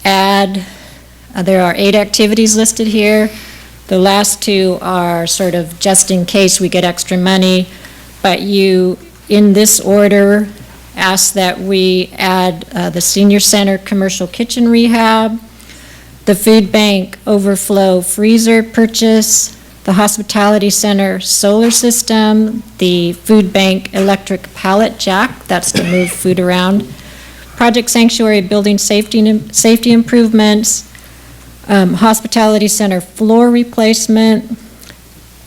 add, there are 8 activities listed here. The last 2 are sort of just in case we get extra money, but you, in this order, asked that we add the senior center commercial kitchen rehab, the food bank overflow freezer purchase, the hospitality center solar system, the food bank electric pallet jack, that's to move food around, project sanctuary building safety improvements, hospitality center floor replacement.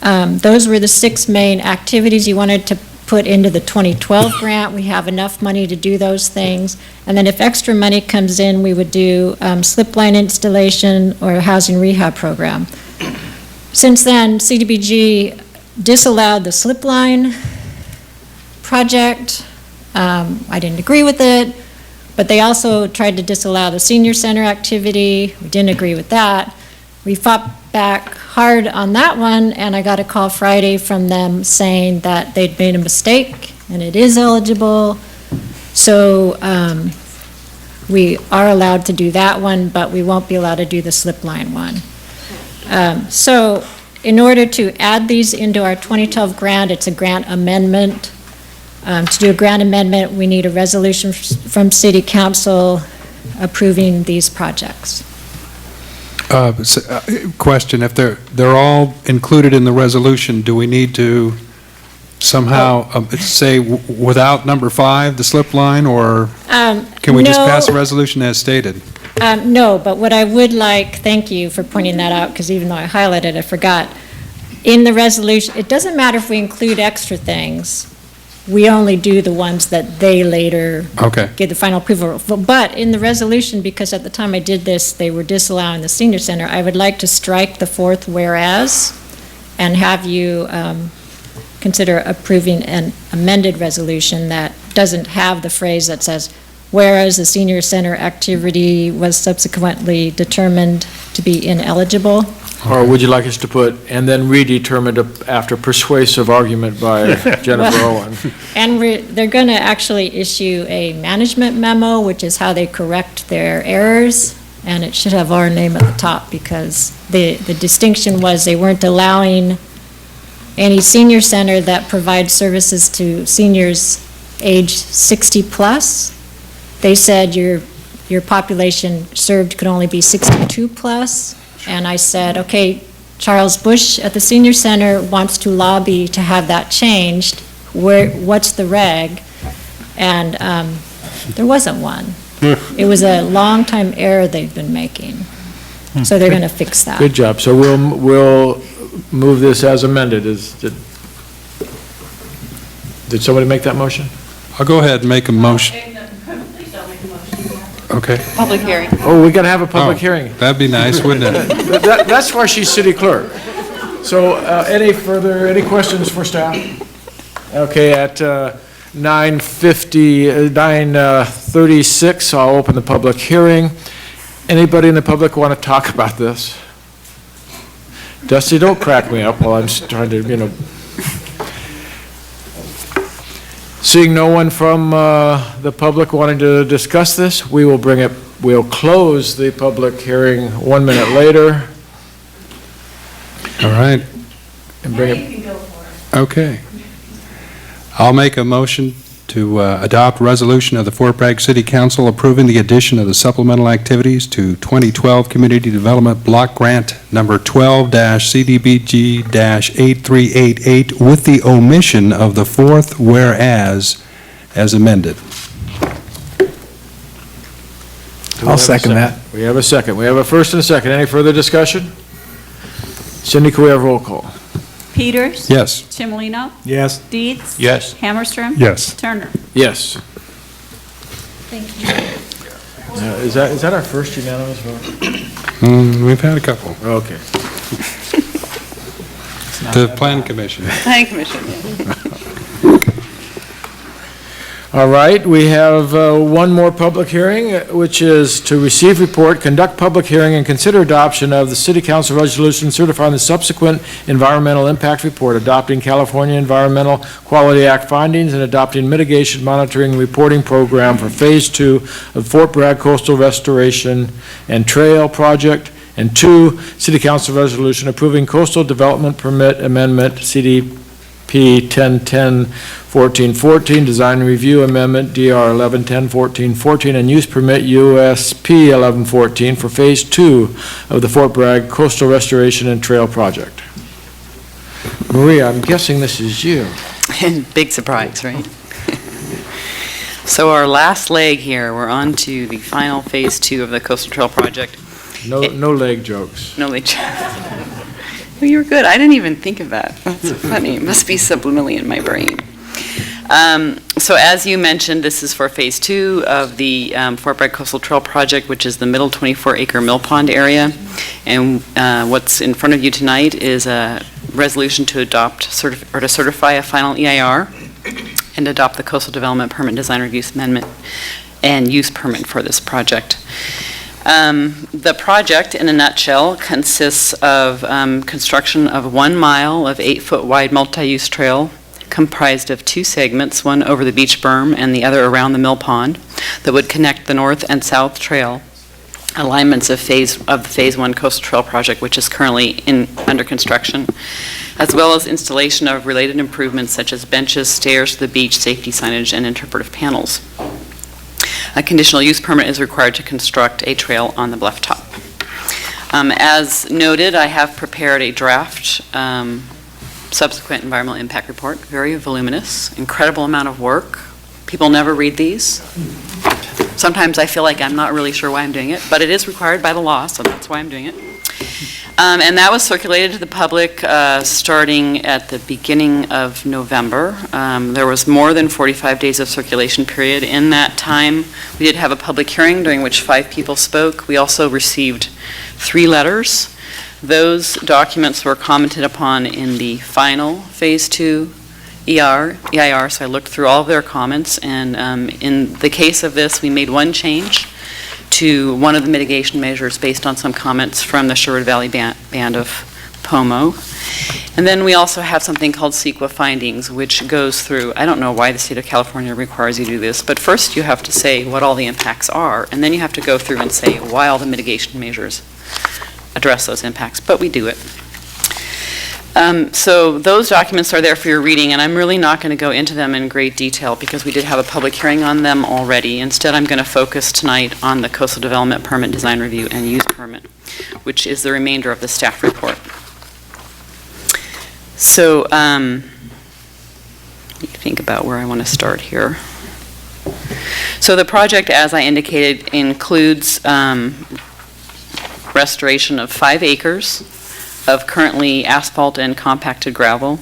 Those were the 6 main activities you wanted to put into the 2012 grant. We have enough money to do those things. And then if extra money comes in, we would do slip line installation or a housing rehab program. Since then, CDBG disallowed the slip line project. I didn't agree with it, but they also tried to disallow the senior center activity. We didn't agree with that. We fought back hard on that one, and I got a call Friday from them saying that they'd made a mistake and it is eligible. So we are allowed to do that one, but we won't be allowed to do the slip line one. So in order to add these into our 2012 grant, it's a grant amendment. To do a grant amendment, we need a resolution from City Council approving these projects. Question, if they're all included in the resolution, do we need to somehow say without number 5, the slip line, or can we just pass a resolution as stated? No, but what I would like, thank you for pointing that out, because even though I highlighted it, I forgot. In the resolution, it doesn't matter if we include extra things. we only do the ones that they later Okay. get the final approval. But in the resolution, because at the time I did this, they were disallowing the senior center, I would like to strike the fourth whereas and have you consider approving an amended resolution that doesn't have the phrase that says, whereas the senior center activity was subsequently determined to be ineligible. Or would you like us to put, and then redetermined after persuasive argument by Jennifer Owen? And they're going to actually issue a management memo, which is how they correct their errors, and it should have our name at the top, because the distinction was they weren't allowing any senior center that provides services to seniors age 60 plus. They said your population served could only be 62 plus. And I said, okay, Charles Bush at the senior center wants to lobby to have that changed. What's the reg? And there wasn't one. It was a long-time error they've been making. So they're going to fix that. Good job. So we'll move this as amended. Did somebody make that motion? I'll go ahead and make a motion. Okay. Public hearing. Oh, we got to have a public hearing. That'd be nice, wouldn't it? That's why she's city clerk. So any questions for staff? Okay, at 9:36, I'll open the public hearing. Anybody in the public want to talk about this? Dusty, don't crack me up while I'm trying to, Seeing no one from the public wanting to discuss this, we'll close the public hearing 1 minute later. All right. And bring it. Okay. I'll make a motion to adopt resolution of the Fort Bragg City Council approving the addition of the supplemental activities to 2012 Community Development Block Grant number 12-CDBG-8388 with the omission of the fourth whereas as amended. I'll second that. We have a second. We have a first and a second. Any further discussion? Cindy, can we have roll call? Peters? Yes. Chimolino? Yes. Dietz? Yes. Hammerstrom? Yes. Turner? Yes. Thank you. Is that our first unanimous vote? We've had a couple. Okay. The Plan Commission. Planning Commission. All right, we have one more public hearing, which is to receive report, conduct public hearing, and consider adoption of the City Council resolution certifying the subsequent environmental impact report, adopting California Environmental Quality Act findings, and adopting mitigation monitoring reporting program for Phase 2 of Fort Bragg Coastal Restoration and Trail Project, and 2, City Council resolution approving coastal development permit amendment, CDP 1010-1414, design review amendment, DR 1110-1414, and use permit USP 1114 for Phase 2 of the Fort Bragg Coastal Restoration and Trail Project. Maria, I'm guessing this is you. Big surprise, right? So our last leg here, we're on to the final Phase 2 of the Coastal Trail Project. No leg jokes. No leg jokes. Well, you were good. I didn't even think of that. That's funny. It must be subliminally in my brain. So as you mentioned, this is for Phase 2 of the Fort Bragg Coastal Trail Project, which is the middle 24-acre mill pond area. And what's in front of you tonight is a resolution to adopt or to certify a final EIR and adopt the Coastal Development Permit Design Review Amendment and use permit for this project. The project, in a nutshell, consists of construction of 1 mile of 8-foot wide multi-use trail comprised of 2 segments, one over the beach berm and the other around the mill pond, that would connect the north and south trail alignments of the Phase 1 Coastal Trail Project, which is currently under construction, as well as installation of related improvements such as benches, stairs to the beach, safety signage, and interpretive panels. A conditional use permit is required to construct a trail on the bluff top. As noted, I have prepared a draft subsequent environmental impact report, very voluminous, incredible amount of work. People never read these. Sometimes I feel like I'm not really sure why I'm doing it, but it is required by the law, so that's why I'm doing it. And that was circulated to the public starting at the beginning of November. There was more than 45 days of circulation period. In that time, we did have a public hearing during which 5 people spoke. We also received 3 letters. Those documents were commented upon in the final Phase 2 EIR, so I looked through all of their comments, and in the case of this, we made one change to one of the mitigation measures based on some comments from the Sherwood Valley Band of Pomo. And then we also have something called CEQA findings, which goes through, I don't know why the state of California requires you to do this, but first you have to say what all the impacts are, and then you have to go through and say why all the mitigation measures address those impacts, but we do it. So those documents are there for your reading, and I'm really not going to go into them in great detail because we did have a public hearing on them already. Instead, I'm going to focus tonight on the Coastal Development Permit Design Review and Use Permit, which is the remainder of the staff report. So let me think about where I want to start here. So the project, as I indicated, includes restoration of 5 acres of currently asphalt and compacted gravel,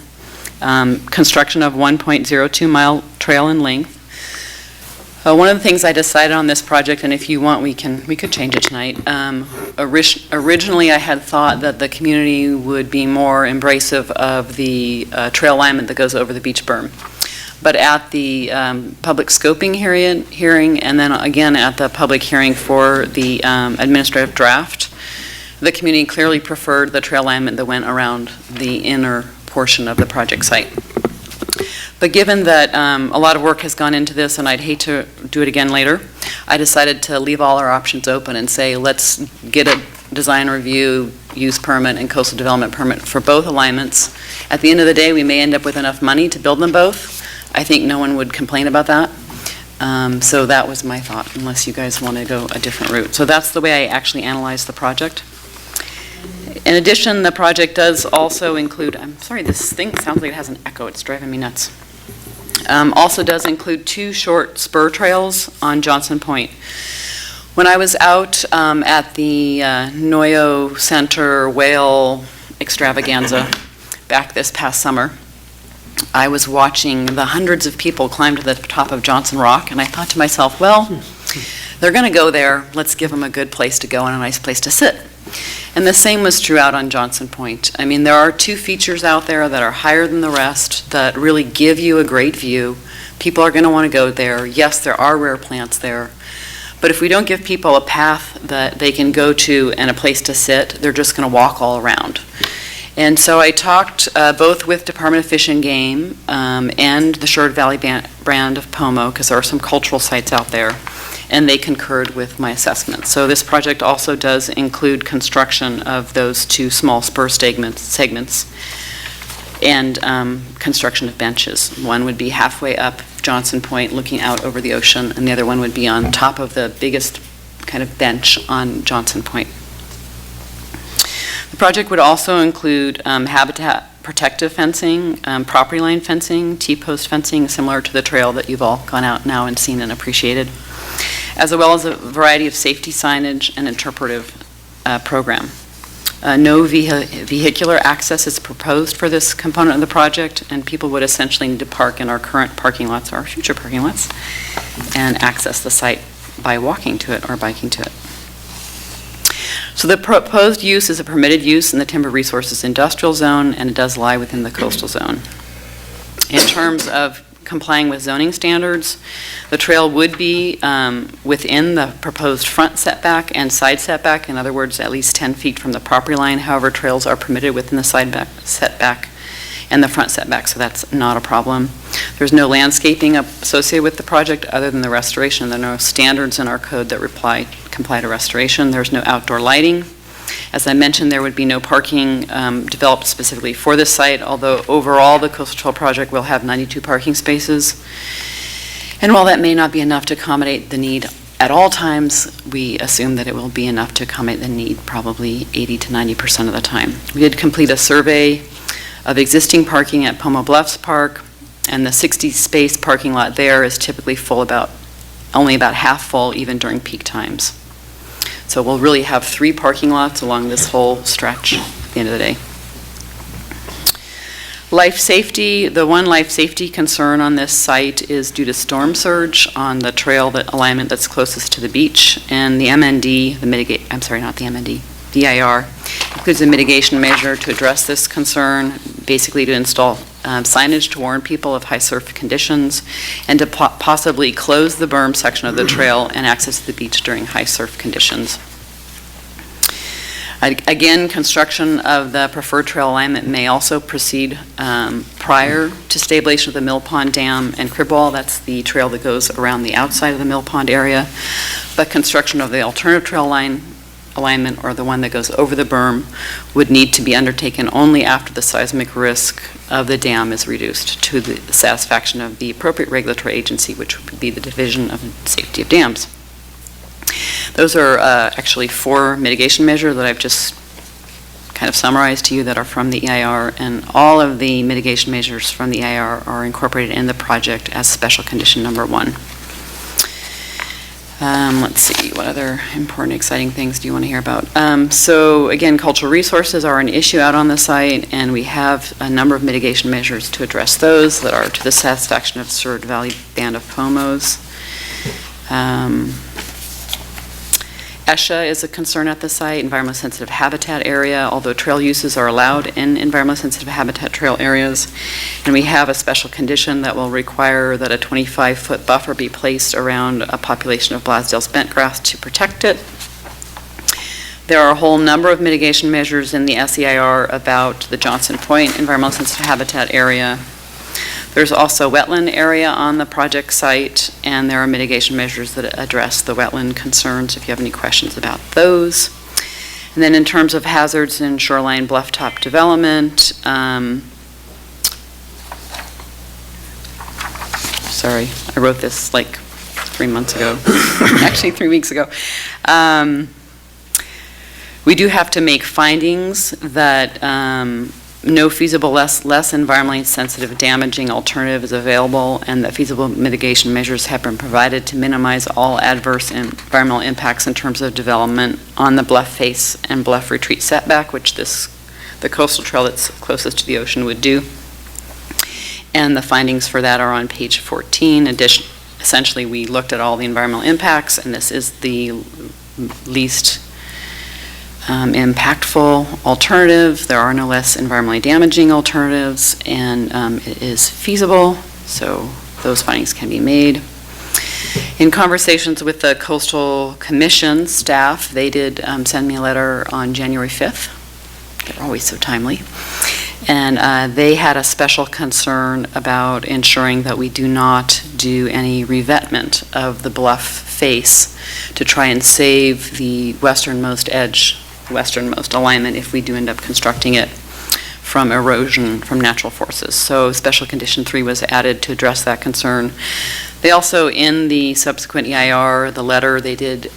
construction of 1.02 mile trail in length. One of the things I decided on this project, and if you want, we could change it tonight. Originally, I had thought that the community would be more embracive of the trail alignment that goes over the beach berm. But at the public scoping hearing, and then again at the public hearing for the administrative draft, the community clearly preferred the trail alignment that went around the inner portion of the project site. But given that a lot of work has gone into this, and I'd hate to do it again later, I decided to leave all our options open and say, let's get a design review, use permit, and coastal development permit for both alignments. At the end of the day, we may end up with enough money to build them both. I think no one would complain about that. So that was my thought, unless you guys want to go a different route. So that's the way I actually analyzed the project. In addition, the project does also include, I'm sorry, this thing sounds like it has an echo, it's driving me nuts. Also does include 2 short spur trails on Johnson Point. When I was out at the Noyo Center whale extravaganza back this past summer, I was watching the hundreds of people climb to the top of Johnson Rock, and I thought to myself, well, they're going to go there, let's give them a good place to go and a nice place to sit. And the same was true out on Johnson Point. I mean, there are 2 features out there that are higher than the rest that really give you a great view. People are going to want to go there. Yes, there are rare plants there. But if we don't give people a path that they can go to and a place to sit, they're just going to walk all around. And so I talked both with Department of Fish and Game and the Sherwood Valley Band of Pomo, because there are some cultural sites out there, and they concurred with my assessment. So this project also does include construction of those 2 small spur segments and construction of benches. One would be halfway up Johnson Point looking out over the ocean, and the other one would be on top of the biggest kind of bench on Johnson Point. The project would also include habitat protective fencing, property line fencing, T-post fencing, similar to the trail that you've all gone out now and seen and appreciated, as well as a variety of safety signage and interpretive program. No vehicular access is proposed for this component of the project, and people would essentially need to park in our current parking lots or our future parking lots and access the site by walking to it or biking to it. So the proposed use is a permitted use in the Timber Resources Industrial Zone, and it does lie within the coastal zone. In terms of complying with zoning standards, the trail would be within the proposed front setback and side setback, in other words, at least 10 feet from the property line. However, trails are permitted within the side setback and the front setback, so that's not a problem. There's no landscaping associated with the project other than the restoration. There are no standards in our code that comply to restoration. There's no outdoor lighting. As I mentioned, there would be no parking developed specifically for this site, although overall the Coastal Trail project will have 92 parking spaces. And while that may not be enough to accommodate the need at all times, we assume that it will be enough to accommodate the need probably 80 to 90% of the time. We did complete a survey of existing parking at Pomo Bluffs Park, and the 60-space parking lot there is typically full only about half full even during peak times. So we'll really have 3 parking lots along this whole stretch at the end of the day. Life safety, the one life safety concern on this site is due to storm surge on the trail alignment that's closest to the beach. And the MND, DIR, includes a mitigation measure to address this concern, basically to install signage to warn people of high surf conditions and to possibly close the berm section of the trail and access the beach during high surf conditions. Again, construction of the preferred trail alignment may also proceed prior to stabilization of the Mill Pond Dam and crib wall. That's the trail that goes around the outside of the Mill Pond area. But construction of the alternative trail alignment, or the one that goes over the berm, would need to be undertaken only after the seismic risk of the dam is reduced to the satisfaction of the appropriate regulatory agency, which would be the Division of Safety of Dams. Those are actually 4 mitigation measures that I've just kind of summarized to you that are from the EIR, and all of the mitigation measures from the EIR are incorporated in the project as special condition number 1. Let's see, what other important, exciting things do you want to hear about? So again, cultural resources are an issue out on the site, and we have a number of mitigation measures to address those that are to the satisfaction of Stewart Valley Band of Pomos. ESHA is a concern at the site, environmentally sensitive habitat area, although trail uses are allowed in environmentally sensitive habitat trail areas. And we have a special condition that will require that a 25-foot buffer be placed around a population of Blasdale's bentgrass to protect it. There are a whole number of mitigation measures in the SEIR about the Johnson Point environmentally sensitive habitat area. There's also wetland area on the project site, and there are mitigation measures that address the wetland concerns if you have any questions about those. And then in terms of hazards in shoreline bluff top development, sorry, I wrote this like 3 months ago, actually 3 weeks ago. We do have to make findings that no feasible less environmentally sensitive damaging alternative is available, and that feasible mitigation measures have been provided to minimize all adverse environmental impacts in terms of development on the bluff face and bluff retreat setback, which the coastal trail that's closest to the ocean would do. And the findings for that are on page 14. Essentially, we looked at all the environmental impacts, and this is the least impactful alternative. There are no less environmentally damaging alternatives, and it is feasible, so those findings can be made. In conversations with the Coastal Commission staff, they did send me a letter on January 5th. They're always so timely. And they had a special concern about ensuring that we do not do any revetment of the bluff face to try and save the westernmost edge, westernmost alignment if we do end up constructing it from erosion from natural forces. So special condition 3 was added to address that concern. They also, in the subsequent EIR, the letter, they did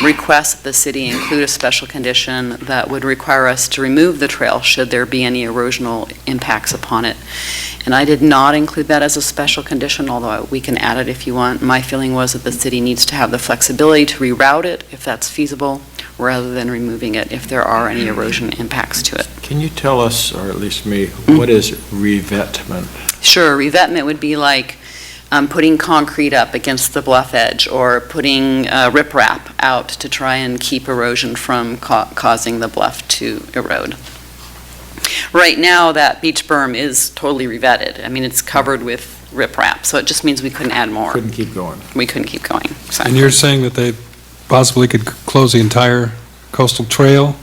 request that the city include a special condition that would require us to remove the trail should there be any erosional impacts upon it. And I did not include that as a special condition, although we can add it if you want. My feeling was that the city needs to have the flexibility to reroute it if that's feasible, rather than removing it if there are any erosion impacts to it. Can you tell us, or at least me, what is revetment? Sure, revetment would be like putting concrete up against the bluff edge, or putting riprap out to try and keep erosion from causing the bluff to erode. Right now, that beach berm is totally revetted. I mean, it's covered with riprap, so it just means we couldn't add more. Couldn't keep going. We couldn't keep going. Exactly. And you're saying that they possibly could close the entire coastal trail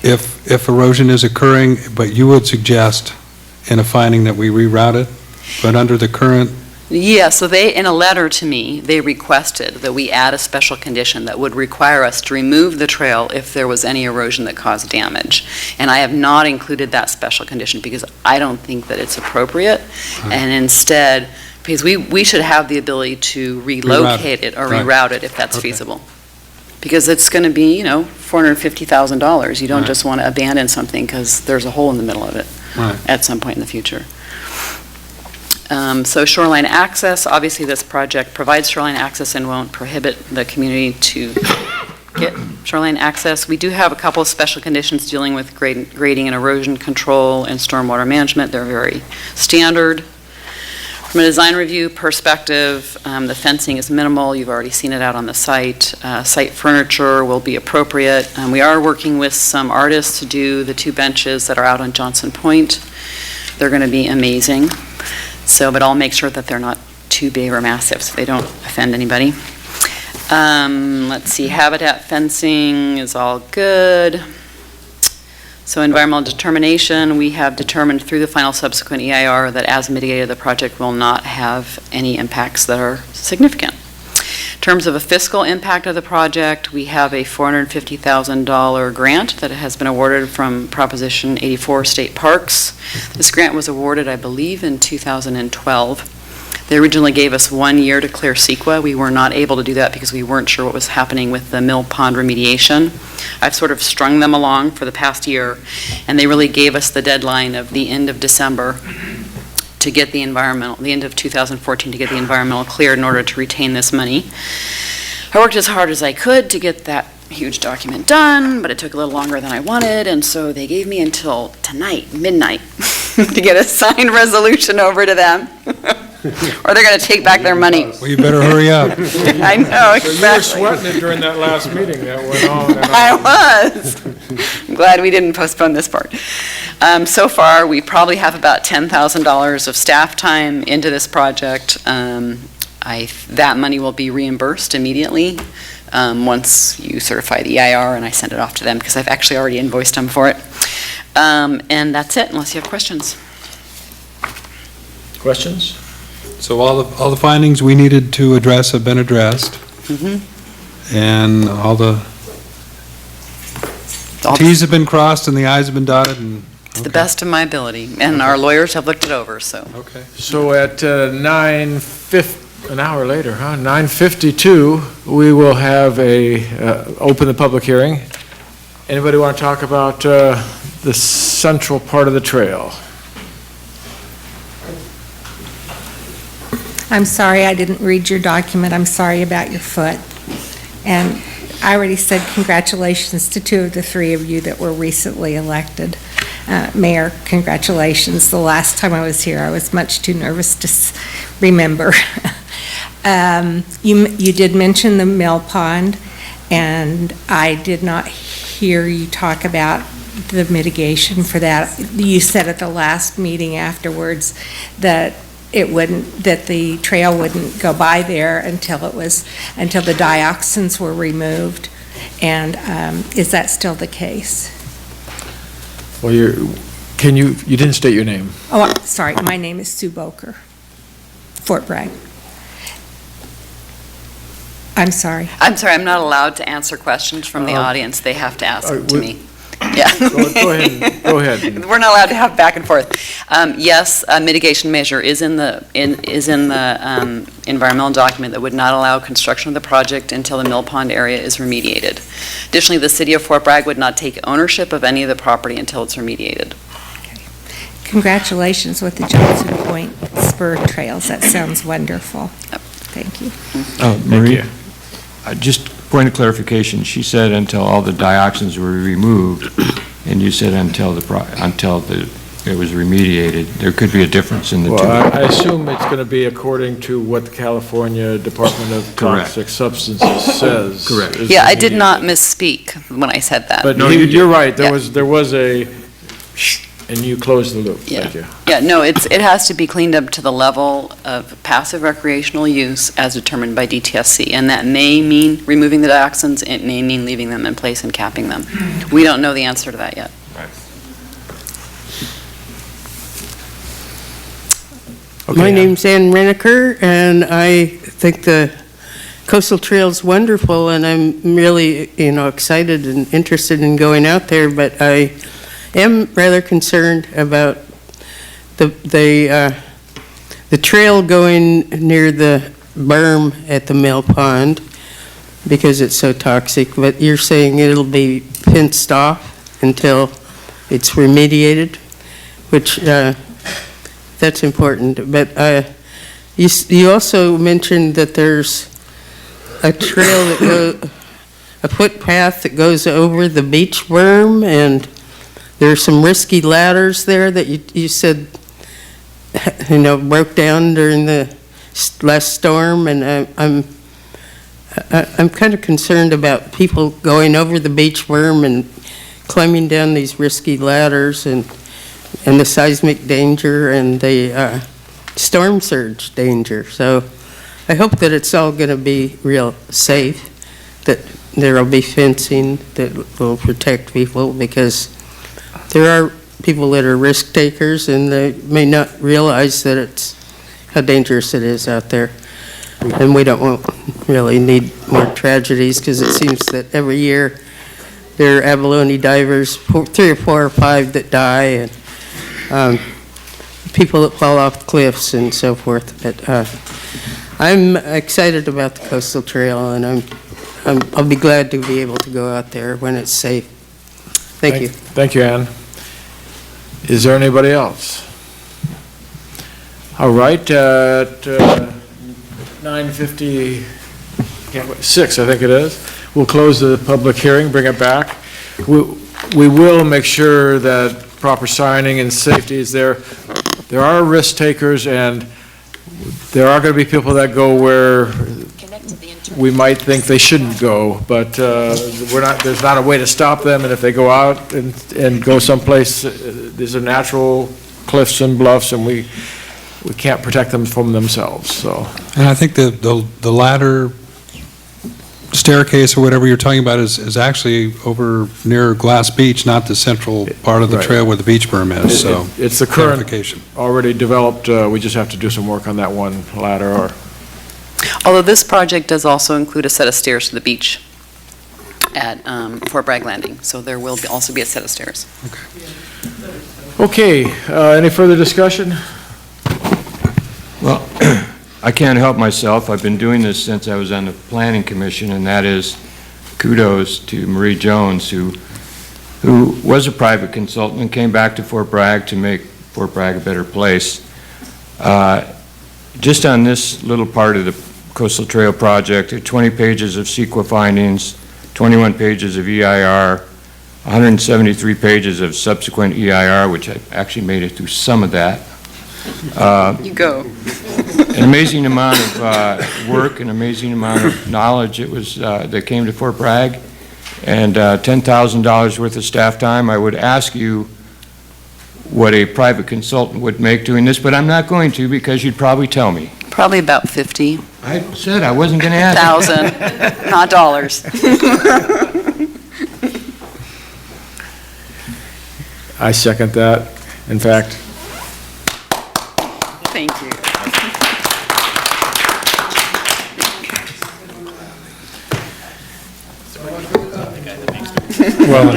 if erosion is occurring, but you would suggest in a finding that we reroute it, but under the current... Yeah, so they, in a letter to me, they requested that we add a special condition that would require us to remove the trail if there was any erosion that caused damage. And I have not included that special condition because I don't think that it's appropriate. Right. And instead, because we should have the ability to relocate it or reroute it if that's feasible. Because it's going to be, $450,000. You don't just want to abandon something because there's a hole in the middle of it at some point in the future. So shoreline access, obviously this project provides shoreline access and won't prohibit the community to get shoreline access. We do have a couple of special conditions dealing with grading and erosion control and stormwater management. They're very standard. From a design review perspective, the fencing is minimal. You've already seen it out on the site. Site furniture will be appropriate. We are working with some artists to do the 2 benches that are out on Johnson Point. They're going to be amazing. So, but I'll make sure that they're not too big or massive so they don't offend anybody. Let's see, habitat fencing is all good. So environmental determination, we have determined through the final subsequent EIR that as mitigated, the project will not have any impacts that are significant. In terms of a fiscal impact of the project, we have a $450,000 grant that has been awarded from Proposition 84 State Parks. This grant was awarded, I believe, in 2012. They originally gave us 1 year to clear CEQA. We were not able to do that because we weren't sure what was happening with the mill pond remediation. I've sort of strung them along for the past year, and they really gave us the deadline of the end of December to get the end of 2014 to get the environmental cleared in order to retain this money. I worked as hard as I could to get that huge document done, but it took a little longer than I wanted, and so they gave me until tonight, midnight, to get a signed resolution over to them. Or they're going to take back their money. Well, you better hurry up. I know, exactly. So you were sweating it during that last meeting that went on and on. I was. I'm glad we didn't postpone this part. So far, we probably have about $10,000 of staff time into this project. That money will be reimbursed immediately once you certify the EIR and I send it off to them because I've actually already invoiced them for it. And that's it, unless you have questions. Questions? So all the findings we needed to address have been addressed, and all the Ts have been crossed and the Is have been dotted, and... To the best of my ability, and our lawyers have looked it over, so. Okay. So at an hour later, 9:52, we will have open the public hearing. Anybody want to talk about the central part of the trail? I'm sorry I didn't read your document. I'm sorry about your foot. And I already said congratulations to 2 of the 3 of you that were recently elected. Mayor, congratulations. The last time I was here, I was much too nervous to remember. You did mention the mill pond, and I did not hear you talk about the mitigation for that. You said at the last meeting afterwards that the trail wouldn't go by there until the dioxins were removed. And is that still the case? Well, you didn't state your name. Oh, I'm sorry. My name is Sue Boker, Fort Bragg. I'm sorry. I'm sorry, I'm not allowed to answer questions from the audience. They have to ask them to me. Yeah. Go ahead. We're not allowed to have back and forth. Yes, a mitigation measure is in the environmental document that would not allow construction of the project until the mill pond area is remediated. Additionally, the city of Fort Bragg would not take ownership of any of the property until it's remediated. Okay. Congratulations with the Johnson Point Spur Trails. That sounds wonderful. Thank you. Maria, just point of clarification, she said until all the dioxins were removed, and you said until it was remediated. There could be a difference in the two. Well, I assume it's going to be according to what the California Department of Toxic Substances says. Correct. Yeah, I did not misspeak when I said that. But no, you're right. There was a, and you closed the loop. Yeah. Thank you. Yeah, no, it has to be cleaned up to the level of passive recreational use as determined by DTSC, and that may mean removing the dioxins, it may mean leaving them in place and capping them. We don't know the answer to that yet. Right. My name's Ann Reneker, and I think the Coastal Trail's wonderful, and I'm really, excited and interested in going out there, but I am rather concerned about the trail going near the berm at the mill pond because it's so toxic, but you're saying it'll be fenced off until it's remediated, which that's important. But you also mentioned that there's a trail that a footpath that goes over the beach berm, and there are some risky ladders there that you said, broke down during the last storm, and I'm kind of concerned about people going over the beach berm and climbing down these risky ladders, and the seismic danger and the storm surge danger. So I hope that it's all going to be real safe, that there will be fencing that will protect people, because there are people that are risk takers and they may not realize that how dangerous it is out there. And we don't really need more tragedies, because it seems that every year there are abalone divers, 3 or 4 or 5 that die, and people that fall off cliffs and so forth. But I'm excited about the coastal trail, and I'll be glad to be able to go out there when it's safe. Thank you. Thank you, Ann. Is there anybody else? All right, at 9:56, I think it is, we'll close the public hearing, bring it back. We will make sure that proper signing and safety is there. There are risk takers, and there are going to be people that go where we might think they shouldn't go, but there's not a way to stop them, and if they go out and go someplace, these are natural cliffs and bluffs, and we can't protect them from themselves, so. And I think the ladder staircase or whatever you're talking about is actually over near Glass Beach, not the central part of the trail where the beach berm is, so. It's the current, clarification. already developed, we just have to do some work on that one ladder. Although this project does also include a set of stairs to the beach at Fort Bragg Landing, so there will also be a set of stairs. Okay, any further discussion? Well, I can't help myself. I've been doing this since I was on the Planning Commission, and that is kudos to Marie Jones, who was a private consultant and came back to Fort Bragg to make Fort Bragg a better place. Just on this little part of the Coastal Trail project, 20 pages of CEQA findings, 21 pages of EIR, 173 pages of subsequent EIR, which I actually made it through some of that. You go. An amazing amount of work, an amazing amount of knowledge that came to Fort Bragg, and $10,000 worth of staff time. I would ask you what a private consultant would make doing this, but I'm not going to, because you'd probably tell me. Probably about 50. I said I wasn't going to ask. 1,000, not dollars. I second that. In fact, thank you. Well,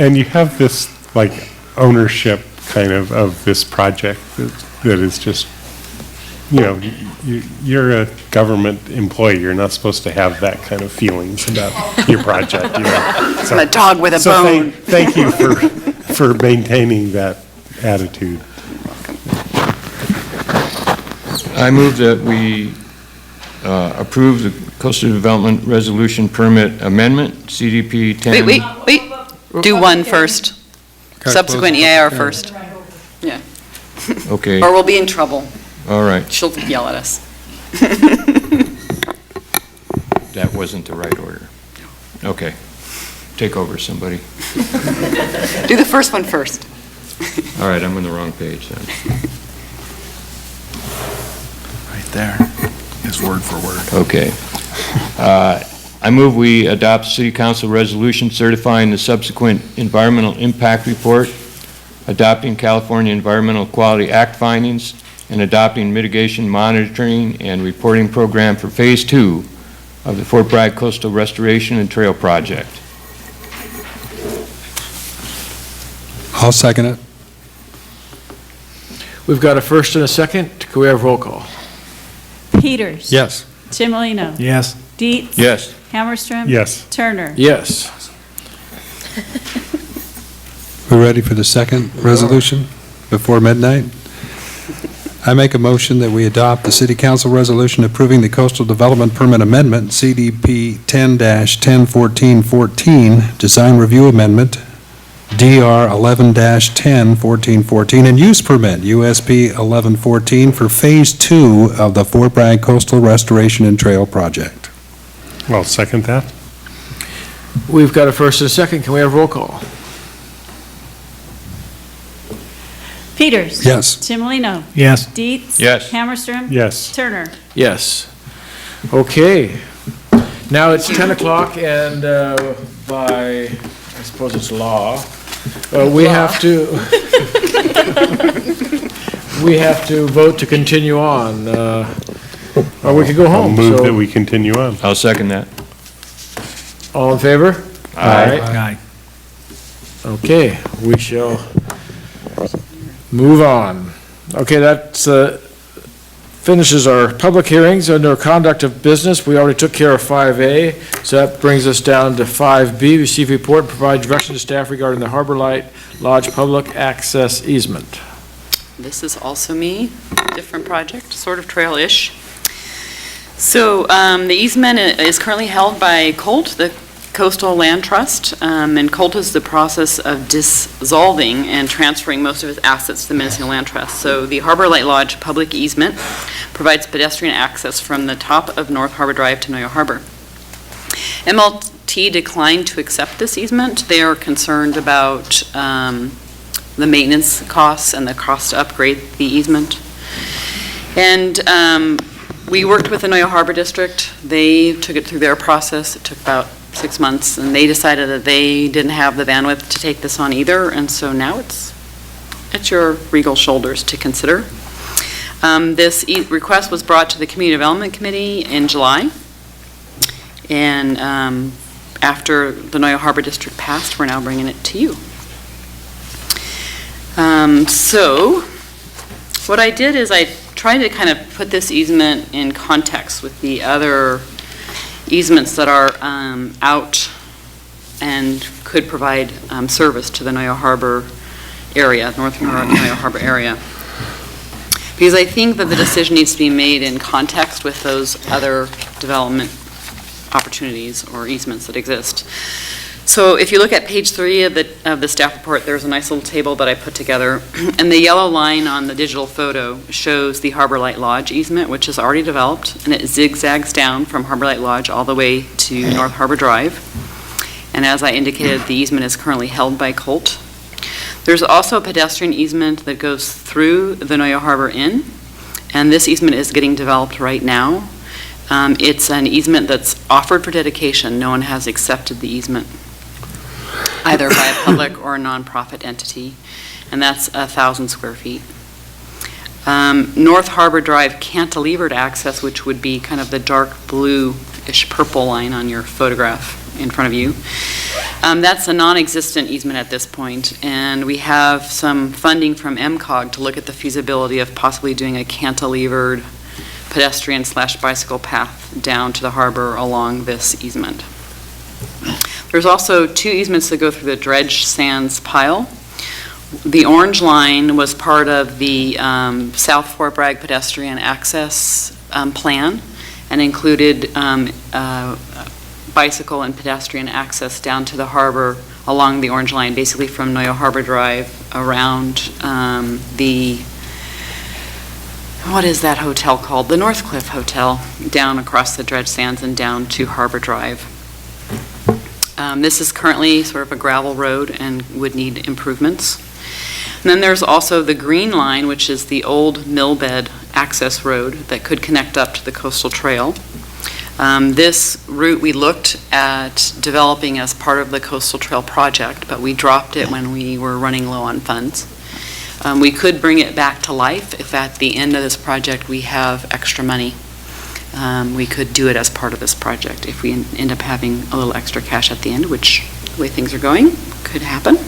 and you have this, like, ownership kind of this project that is just, you're a government employee. You're not supposed to have that kind of feelings about your project. I'm a dog with a bone. Thank you for maintaining that attitude. I move that we approve the Coastal Development Resolution Permit Amendment, CDP 10. Wait. Do one first. Subsequent EIR first. Yeah. Okay. Or we'll be in trouble. All right. She'll yell at us. That wasn't the right order. Okay. Take over, somebody. Do the first one first. All right, I'm on the wrong page then. Right there is word for word. Okay. I move we adopt City Council resolution certifying the subsequent environmental impact report, adopting California Environmental Quality Act findings, and adopting mitigation monitoring and reporting program for Phase 2 of the Fort Bragg Coastal Restoration and Trail Project. I'll second it. we've got a first and a second. Can we have roll call? Peters. Yes. Chimolino. Yes. Dietz. Yes. Hammerstrom. Yes. Turner. Yes. We're ready for the second resolution before midnight? I make a motion that we adopt the City Council resolution approving the Coastal Development Permit Amendment, CDP 10-101414, Design Review Amendment, DR 11-101414, and Use Permit, USP 1114, for Phase 2 of the Fort Bragg Coastal Restoration and Trail Project. I'll second that. We've got a first and a second. Can we have roll call? Peters. Yes. Chimolino. Yes. Dietz. Yes. Hammerstrom. Yes. Turner. Yes. Okay. Now it's 10 o'clock, and by, I suppose it's law, we have to, we have to vote to continue on, or we could go I'll home. move So, that we continue on. I'll second that. all in favor? Aye. Okay, we shall move on. Okay, that finishes our public hearings. Under conduct of business, we already took care of 5A, so that brings us down to 5B, receive report and provide direction to staff regarding the Harbor Light Lodge public access easement. This is also me, different project, sort of trail-ish. So the easement is currently held by Colt, the Coastal Land Trust, and Colt is the process of dissolving and transferring most of its assets to the Mendocino Land Trust. So the Harbor Light Lodge public easement provides pedestrian access from the top of North Harbor Drive to Noyo Harbor. MLT declined to accept this easement. They are concerned about the maintenance costs and the cost to upgrade the easement. And we worked with the Noyo Harbor District. They took it through their process. It took about 6 months, and they decided that they didn't have the bandwidth to take this on either, and so now it's at your regal shoulders to consider. This request was brought to the Community Development Committee in July, and after the Noyo Harbor District passed, we're now bringing it to you. So what I did is I tried to kind of put this easement in context with the other easements that are out and could provide service to the Noyo Harbor area, North Noyo Harbor area. Because I think that the decision needs to be made in context with those other development opportunities or easements that exist. So if you look at page 3 of the staff report, there's a nice little table that I put together. And the yellow line on the digital photo shows the Harbor Light Lodge easement, which is already developed, and it zigzags down from Harbor Light Lodge all the way to North Harbor Drive. And as I indicated, the easement is currently held by Colt. There's also a pedestrian easement that goes through the Noyo Harbor Inn, and this easement is getting developed right now. It's an easement that's offered for dedication. No one has accepted the easement, either by a public or a nonprofit entity, and that's 1,000 square feet. North Harbor Drive cantilevered access, which would be kind of the dark blue-ish purple line on your photograph in front of you. That's a non-existent easement at this point, and we have some funding from MCOG to look at the feasibility of possibly doing a cantilevered pedestrian/bicycle path down to the harbor along this easement. There's also 2 easements that go through the dredge sands pile. The orange line was part of the South Fort Bragg pedestrian access plan and included bicycle and pedestrian access down to the harbor along the orange line, basically from Noyo Harbor Drive around what is that hotel called? The Northcliffe Hotel, down across the dredge sands and down to Harbor Drive. This is currently sort of a gravel road and would need improvements. And then there's also the green line, which is the old mill bed access road that could connect up to the coastal trail. This route we looked at developing as part of the Coastal Trail project, but we dropped it when we were running low on funds. We could bring it back to life if at the end of this project we have extra money. We could do it as part of this project if we end up having a little extra cash at the end, which, the way things are going, could happen.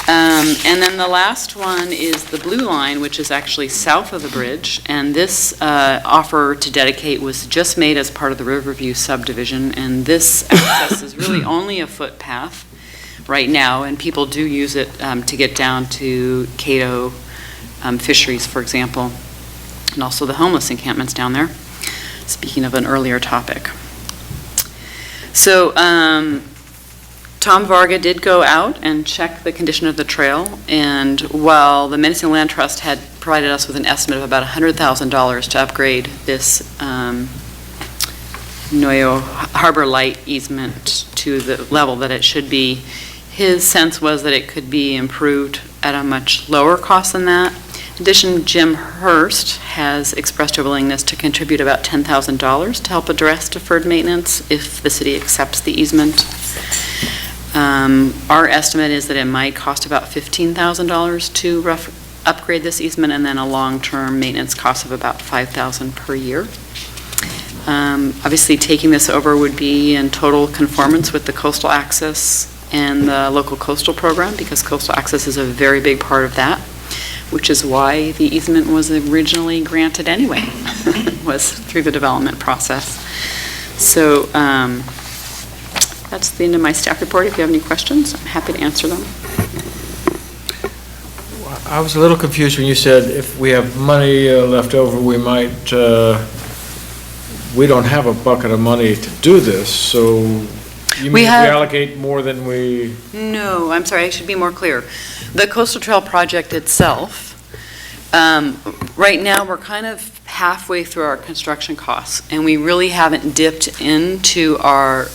And then the last one is the blue line, which is actually south of the bridge. And this offer to dedicate was just made as part of the Riverview subdivision. And this access is really only a footpath right now, and people do use it to get down to Cato fisheries, for example, and also the homeless encampments down there, speaking of an earlier topic. So Tom Varga did go out and check the condition of the trail, and while the Mendocino Land Trust had provided us with an estimate of about $100,000 to upgrade this Noyo Harbor Light easement to the level that it should be, his sense was that it could be improved at a much lower cost than that. In addition, Jim Hurst has expressed a willingness to contribute about $10,000 to help address deferred maintenance if the city accepts the easement. Our estimate is that it might cost about $15,000 to upgrade this easement, and then a long-term maintenance cost of about $5,000 per year. Obviously, taking this over would be in total conformance with the coastal access and the local coastal program, because coastal access is a very big part of that, which is why the easement was originally granted anyway, was through the development process. So that's the end of my staff report. If you have any questions, I'm happy to answer them. I was a little confused when you said if we have money left over, we might, we don't have a bucket of money to do this, so you mean if we allocate more than we... No, I'm sorry, I should be more clear. The Coastal Trail project itself, right now we're kind of halfway through our construction costs, and we really haven't dipped into our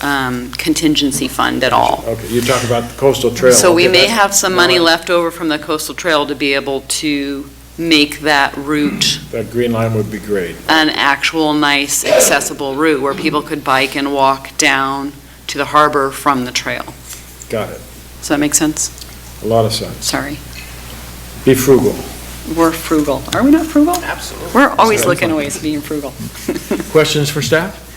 contingency fund at all. Okay, you're talking about the Coastal Trail. So we Okay, may have some money left over from the Coastal Trail to be able to make that route That green line would be great. an actual nice accessible route where people could bike and walk down to the harbor from the trail. Got it. Does that make sense? A lot of sense. Sorry. Be frugal. We're frugal. Are we not frugal? Absolutely. We're always looking at ways of being frugal. Questions for staff?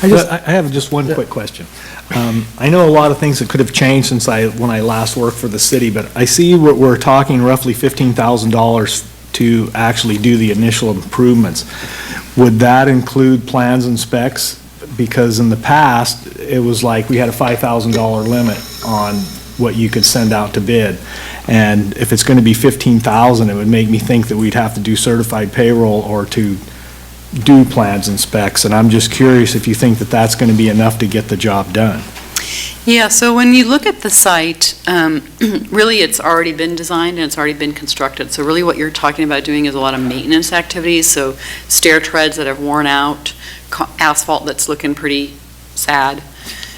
I have just one quick question. I know a lot of things that could have changed since when I last worked for the city, but I see we're talking roughly $15,000 to actually do the initial improvements. Would that include plans and specs? Because in the past, it was like we had a $5,000 limit on what you could send out to bid. And if it's going to be $15,000, it would make me think that we'd have to do certified payroll or to do plans and specs. And I'm just curious if you think that that's going to be enough to get the job done. Yeah, so when you look at the site, really it's already been designed and it's already been constructed. So really what you're talking about doing is a lot of maintenance activities. So stair treads that have worn out, asphalt that's looking pretty sad.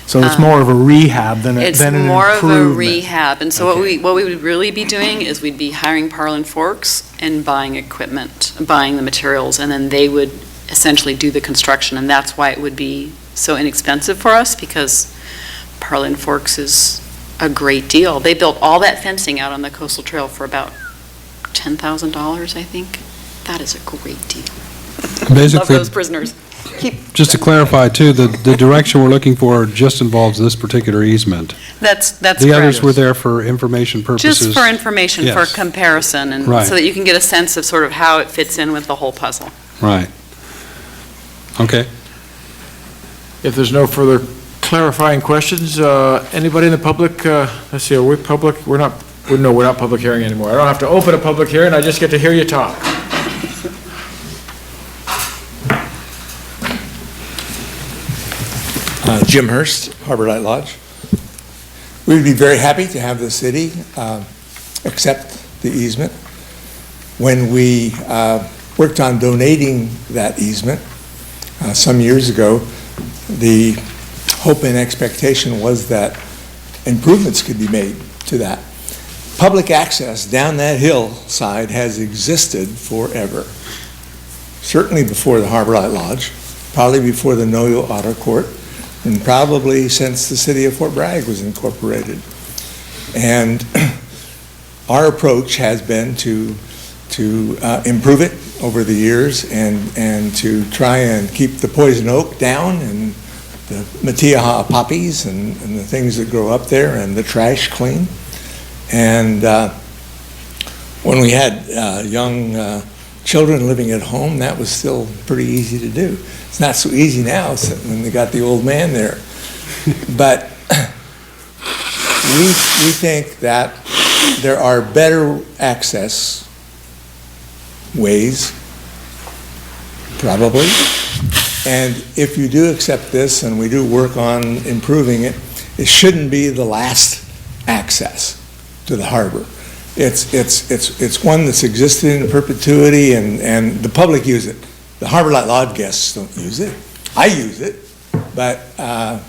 So it's more of a rehab than an improvement. It's more of a rehab. And so what we would really be doing is we'd be hiring Parlin Forks and buying equipment, buying the materials, and then they would essentially do the construction. And that's why it would be so inexpensive for us, because Parlin Forks is a great deal. They built all that fencing out on the Coastal Trail for about $10,000, I think. That is a great deal. Basically, love those prisoners. Just to clarify too, the direction we're looking for just involves this particular easement. That's The correct. others were there for information purposes. Just for information, for Yes. comparison, and Right. so that you can get a sense of sort of how it fits in with the whole puzzle. Right. Okay. If there's no further clarifying questions, anybody in the public, let's see, are we public? We're not public hearing anymore. I don't have to open a public hearing, I just get to hear you talk. Jim Hurst, Harbor Light Lodge. We would be very happy to have the city accept the easement. When we worked on donating that easement some years ago, the hope and expectation was that improvements could be made to that. Public access down that hillside has existed forever. Certainly before the Harbor Light Lodge, probably before the Noyo Auto Court, and probably since the city of Fort Bragg was incorporated. And our approach has been to improve it over the years and to try and keep the poison oak down and the Matiaha poppies and the things that grow up there and the trash clean. And when we had young children living at home, that was still pretty easy to do. It's not so easy now when they got the old man there. But we think that there are better access ways, probably. And if you do accept this and we do work on improving it, it shouldn't be the last access to the harbor. It's one that's existed in perpetuity, and the public use it. The Harbor Light Lodge guests don't use it. I use it, but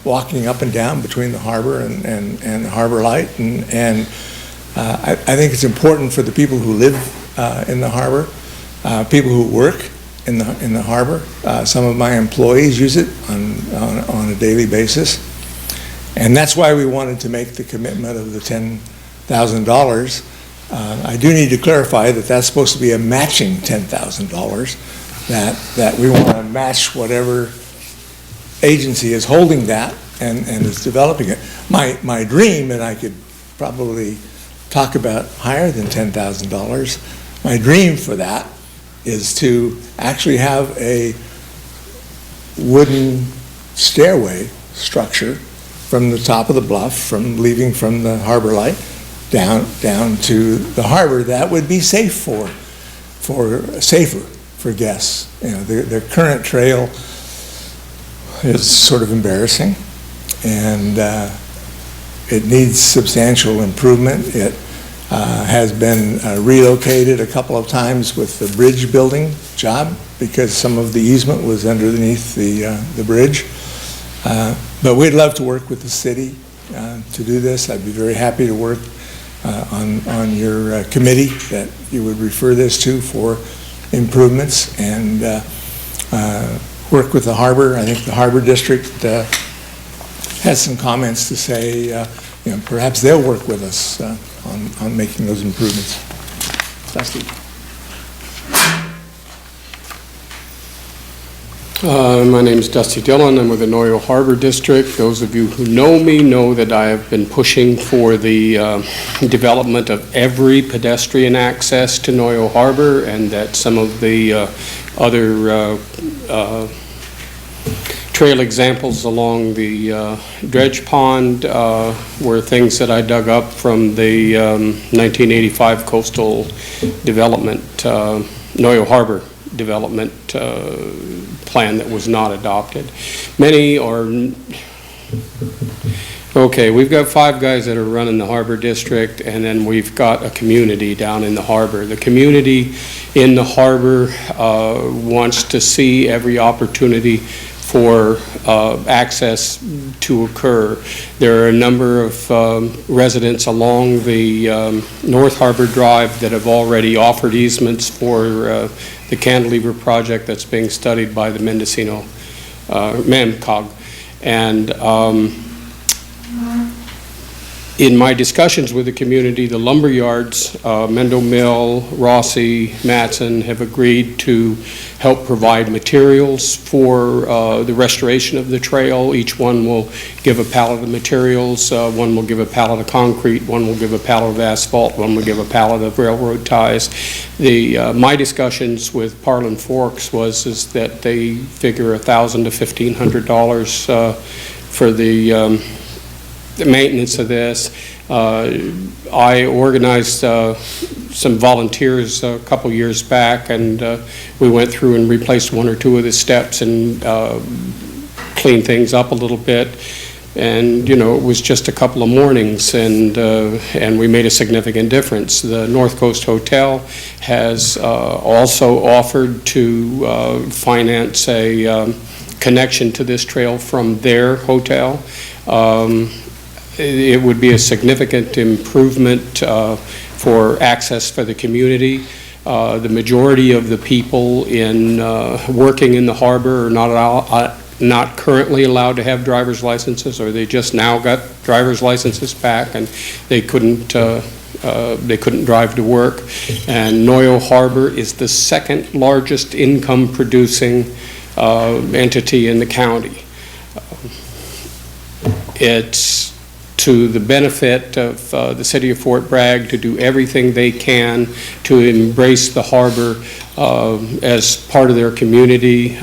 walking up and down between the harbor and the Harbor Light, and I think it's important for the people who live in the harbor, people who work in the harbor. Some of my employees use it on a daily basis, and that's why we wanted to make the commitment of the $10,000. I do need to clarify that that's supposed to be a matching $10,000, that we want to match whatever agency is holding that and is developing it. My dream, and I could probably talk about higher than $10,000, my dream for that is to actually have a wooden stairway structure from the top of the bluff, leaving from the Harbor Light, down to the harbor. That would be safer for guests. You know, their current trail is sort of embarrassing, and it needs substantial improvement. It has been relocated a couple of times with the bridge building job because some of the easement was underneath the bridge. But we'd love to work with the city to do this. I'd be very happy to work on your committee that you would refer this to for improvements, and work with the harbor. I think the Harbor District has some comments to say. You know, perhaps they'll work with us on making those improvements. Dusty. My name is Dusty Dillon. I'm with the Noyo Harbor District. Those of you who know me know that I have been pushing for the development of every pedestrian access to Noyo Harbor, and that some of the other trail examples along the dredge pond were things that I dug up from the 1985 coastal development, Noyo Harbor development plan that was not adopted. Many are, okay, we've got 5 guys that are running the Harbor District, and then we've got a community down in the harbor. The community in the harbor wants to see every opportunity for access to occur. There are a number of residents along the North Harbor Drive that have already offered easements for the cantilever project that's being studied by the Mendocino MAMCOG. And in my discussions with the community, the lumber yards, Mendo Mill, Rossi, Matson, have agreed to help provide materials for the restoration of the trail. Each one will give a pallet of materials. One will give a pallet of concrete, one will give a pallet of asphalt, one will give a pallet of railroad ties. My discussions with Parlin Forks is that they figure $1,000 to $1,500 for the maintenance of this. I organized some volunteers a couple years back, and we went through and replaced 1 or 2 of the steps and cleaned things up a little bit. And, you know, it was just a couple of mornings, and we made a significant difference. The North Coast Hotel has also offered to finance a connection to this trail from their hotel. It would be a significant improvement for access for the community. The majority of the people working in the harbor are not currently allowed to have driver's licenses, or they just now got driver's licenses back, and they couldn't drive to work. And Noyo Harbor is the second largest income producing entity in the county. It's to the benefit of the city of Fort Bragg to do everything they can to embrace the harbor as part of their community.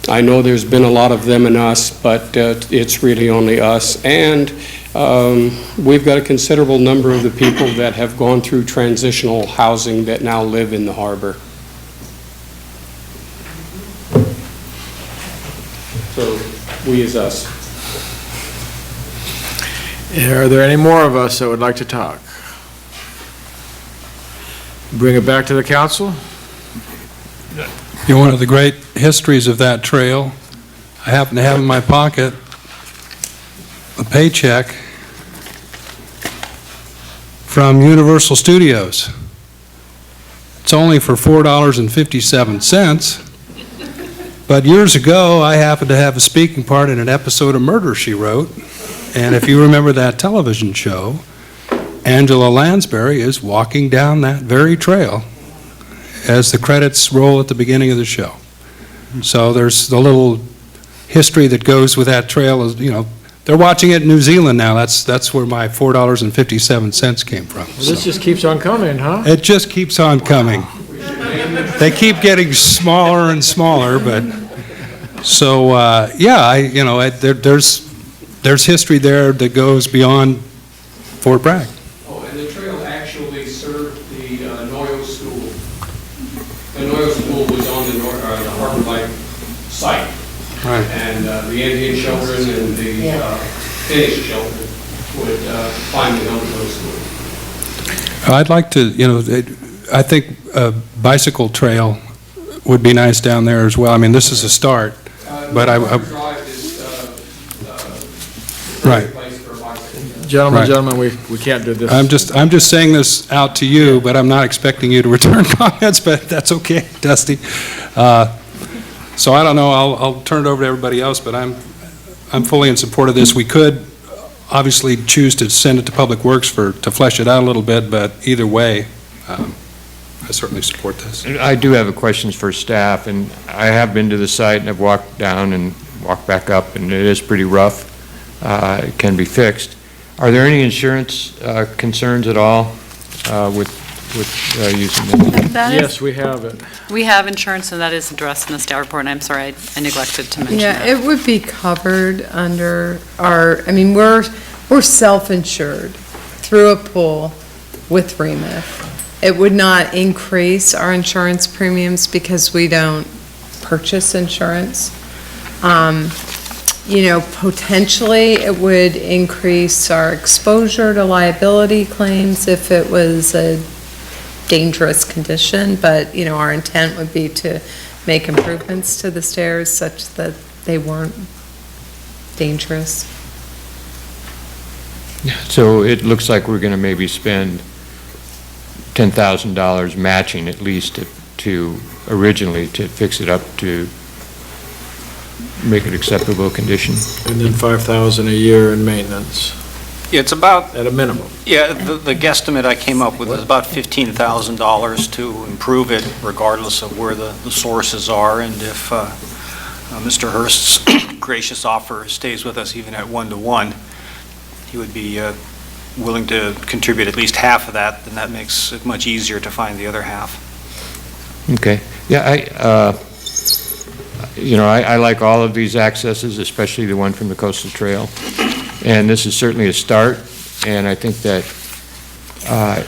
I know there's been a lot of them and us, but it's really only us. And We've got a considerable number of the people that have gone through transitional housing that now live in the harbor. So, we is us. Are there any more of us that would like to talk? Bring it back to the council? One of the great histories of that trail, I happen to have in my pocket a paycheck from Universal Studios. It's only for $4.57, but years ago, I happened to have a speaking part in an episode of Murder, She Wrote, and if you remember that television show, Angela Lansbury is walking down that very trail as the credits roll at the beginning of the show. So there's the little history that goes with that trail. Is, you know, they're watching it in New Zealand now. That's where my $4.57 came from. Well, this just keeps on coming, huh? It just keeps on coming. They keep getting smaller and smaller, but so there's history there that goes beyond Fort Bragg. Oh, and the trail actually served the Noyo School. The Noyo School was on the Harbor Light site. Right. And the Indian children and the Finnish children would find the Noyo School. I'd like to, I think a bicycle trail would be nice down there as well. I mean, this is a start, but right. Gentlemen, we can't do this. I'm just saying this out to you, but I'm not expecting you to return comments, but that's okay, Dusty. So I don't know, I'll turn it over to everybody else, but I'm fully in support of this. We could obviously choose to send it to Public Works to flesh it out a little bit, but either way, I certainly support this. I do have a questions for staff, and I have been to the site and I've walked down and walked back up, and it is pretty rough. It can be fixed. Are there any insurance concerns at all with using this? Yes, we have it. We have insurance, and that is addressed in the staff report, and I'm sorry, I neglected to mention that. Yeah, it would be covered under we're self-insured through a pool with REMIF. It would not increase our insurance premiums because we don't purchase insurance. Potentially it would increase our exposure to liability claims if it was a dangerous condition, but, our intent would be to make improvements to the stairs such that they weren't dangerous. So it looks like we're going to maybe spend $10,000 matching at least to originally to fix it up to make it acceptable condition. And then $5,000 a year in maintenance. Yeah, it's about, at a minimum. yeah, the guesstimate I came up with is about $15,000 to improve it regardless of where the sources are, and if Mr. Hurst's gracious offer stays with us even at 1-to-1, he would be willing to contribute at least half of that, then that makes it much easier to find the other half. Okay. Yeah, I like all of these accesses, especially the one from the Coastal Trail. And this is certainly a start, and I think that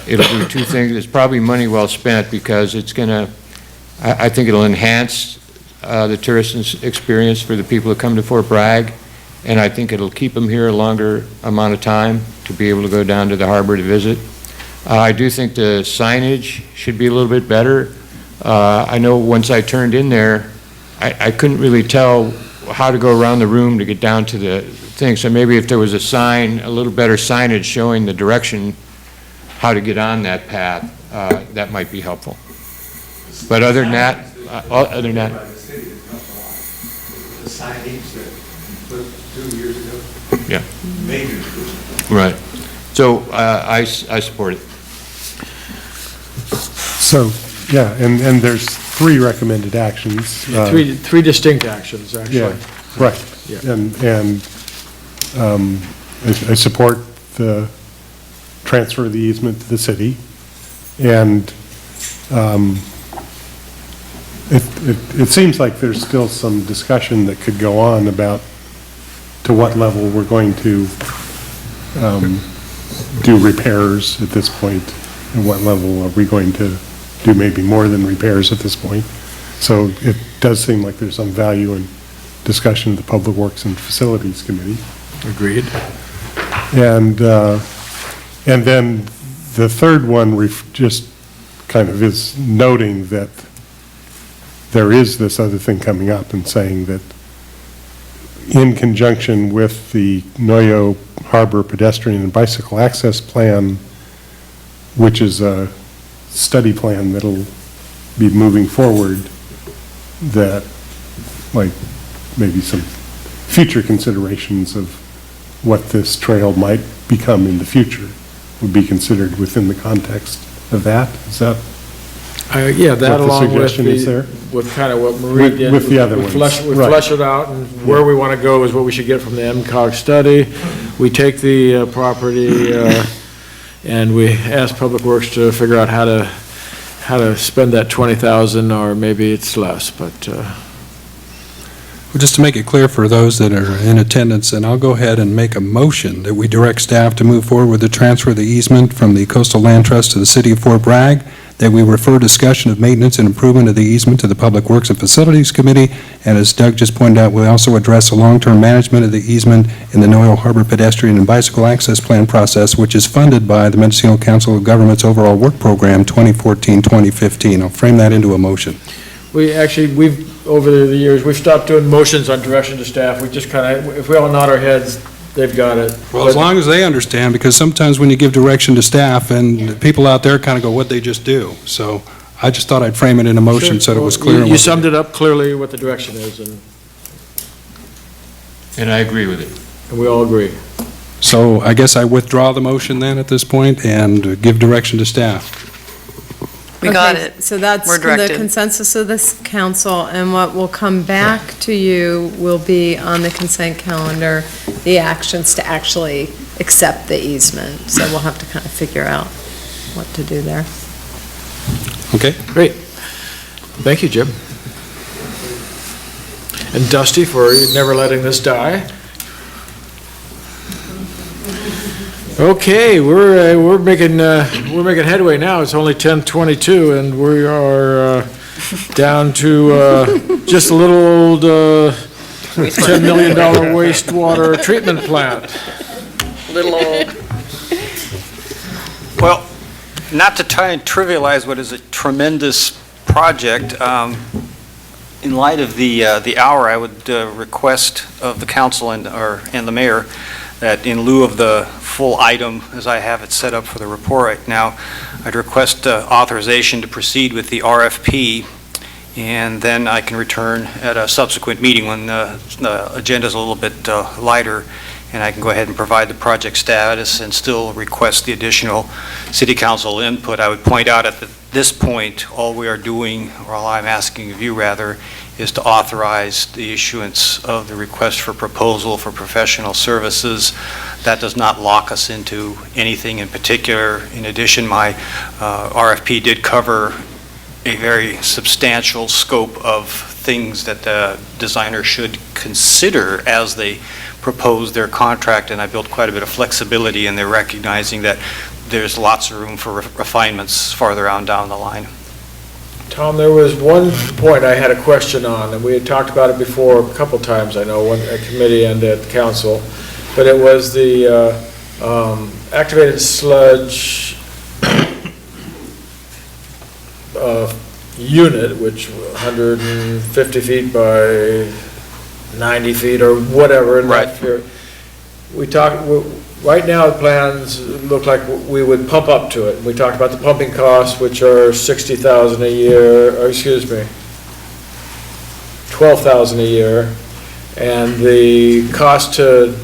it'll do two things. It's probably money well spent because it's going to, I think it'll enhance the tourist experience for the people who come to Fort Bragg, and I think it'll keep them here a longer amount of time to be able to go down to the harbor to visit. I do think the signage should be a little bit better. I know once I turned in there, I couldn't really tell how to go around the room to get down to the thing. So maybe if there was a sign, a little better signage showing the direction, how to get on that path, that might be helpful. But other than that, The signage that was 2 years ago. Yeah. Major improvement. Right. So I support it. So, yeah, and there's 3 recommended actions. Three distinct actions, actually. Yeah, right. Yeah. And I support the transfer of the easement to the city. And it seems like there's still some discussion that could go on about to what level we're going to do repairs at this point? At what level are we going to do maybe more than repairs at this point? So it does seem like there's some value in discussion of the Public Works and Facilities Committee. Agreed. And then the third one just kind of is noting that there is this other thing coming up and saying that in conjunction with the Noyo Harbor Pedestrian and Bicycle Access Plan, which is a study plan that'll be moving forward, that like maybe some future considerations of what this trail might become in the future would be considered within the context of that. Is that Yeah, that what the along with suggestion is there? with kind of what Marie did. With the other we ones. We Right. flesh it out, and where we want to go is what we should get from the MCOG study. We take the property, and we ask Public Works to figure out how to spend that 20,000, or maybe it's less, but, Well, just to make it clear for those that are in attendance, and I'll go ahead and make a motion that we direct staff to move forward with the transfer of the easement from the Coastal Land Trust to the City of Fort Bragg, that we refer discussion of maintenance and improvement of the easement to the Public Works and Facilities Committee, and as Doug just pointed out, we also address the long-term management of the easement in the Noyo Harbor Pedestrian and Bicycle Access Plan process, which is funded by the Mendocino Council of Governments Overall Work Program 2014-2015. I'll frame that into a motion. over the years, we've stopped doing motions on direction to staff. We just kind of, if we all nod our heads, they've got it. Well, as long as they understand, because sometimes when you give direction to staff, and people out there kind of go, what'd they just do? So I just thought I'd frame it in a motion so that it was clear. You summed it up clearly what the direction is, And I agree with it. and we all agree. So I guess I withdraw the motion then at this point and give direction to staff. We got Okay, it. So that's We're the directed. consensus of this council, and what will come back to you will be on the consent calendar, the actions to actually accept the easement. So we'll have to kind of figure out what to do there. Okay. Great. Thank you, Jim. And Dusty for never letting this die. Okay, we're making headway now. It's only 10:22, and we are down to just a little old $10 million wastewater treatment plant. Little old. Well, not to try and trivialize what is a tremendous project, in light of the hour, I would request of the council and the mayor that in lieu of the full item, as I have it set up for the report right now, I'd request authorization to proceed with the RFP, and then I can return at a subsequent meeting when the agenda's a little bit lighter, and I can go ahead and provide the project status and still request the additional city council input. I would point out at this point, all we are doing, or all I'm asking of you rather, is to authorize the issuance of the request for proposal for professional services. That does not lock us into anything in particular. In addition, my RFP did cover a very substantial scope of things that the designer should consider as they propose their contract, and I built quite a bit of flexibility, and they're recognizing that there's lots of room for refinements farther on down the line. Tom, there was one point I had a question on, and we had talked about it before a couple times, I know, at committee and at council, but it was the activated sludge unit, which 150 feet by 90 feet or whatever. Right. Right now, the plans look like we would pump up to it. We talked about the pumping costs, which are $60,000 a year, or excuse me, $12,000 a year, and the cost to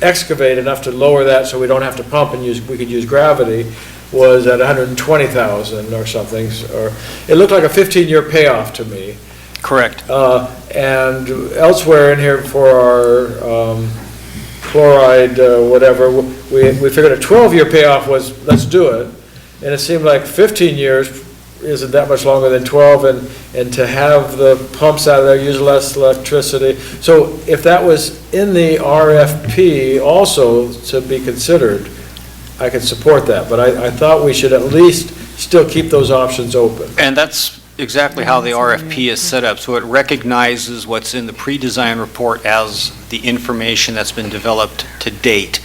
excavate enough to lower that so we don't have to pump and we could use gravity was at $120,000 or something, or it looked like a 15-year payoff to me. Correct. And elsewhere in here for our chloride, whatever, we figured a 12-year payoff was, let's do it. And it seemed like 15 years isn't that much longer than 12, and to have the pumps out of there use less electricity. So if that was in the RFP also to be considered, I could support that, but I thought we should at least still keep those options open. And that's exactly how the RFP is set up. So it recognizes what's in the pre-design report as the information that's been developed to date.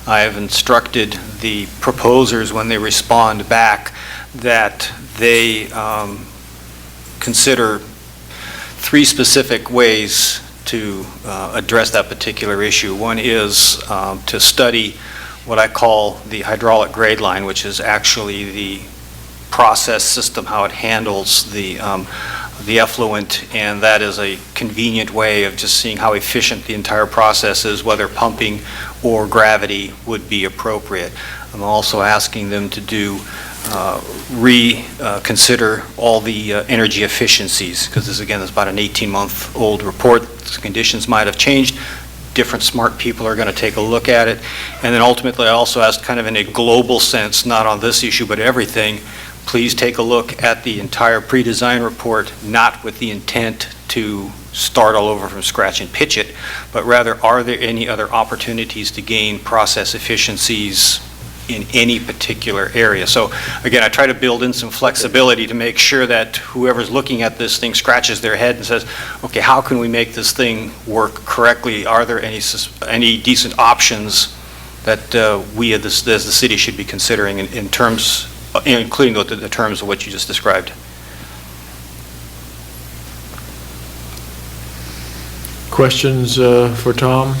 I have instructed the proposers when they respond back that they consider 3 specific ways to address that particular issue. One is to study what I call the hydraulic grade line, which is actually the process system, how it handles the effluent, and that is a convenient way of just seeing how efficient the entire process is, whether pumping or gravity would be appropriate. I'm also asking them to do reconsider all the energy efficiencies, because this, again, is about an 18-month-old report. The conditions might have changed. Different smart people are going to take a look at it. And then ultimately, I also asked, kind of in a global sense, not on this issue, but everything, please take a look at the entire pre-design report, not with the intent to start all over from scratch and pitch it, but rather, are there any other opportunities to gain process efficiencies in any particular area? So again, I try to build in some flexibility to make sure that whoever's looking at this thing scratches their head and says, okay, how can we make this thing work correctly? Are there any decent options that we as the city should be considering in terms, including the terms of what you just described? Questions for Tom?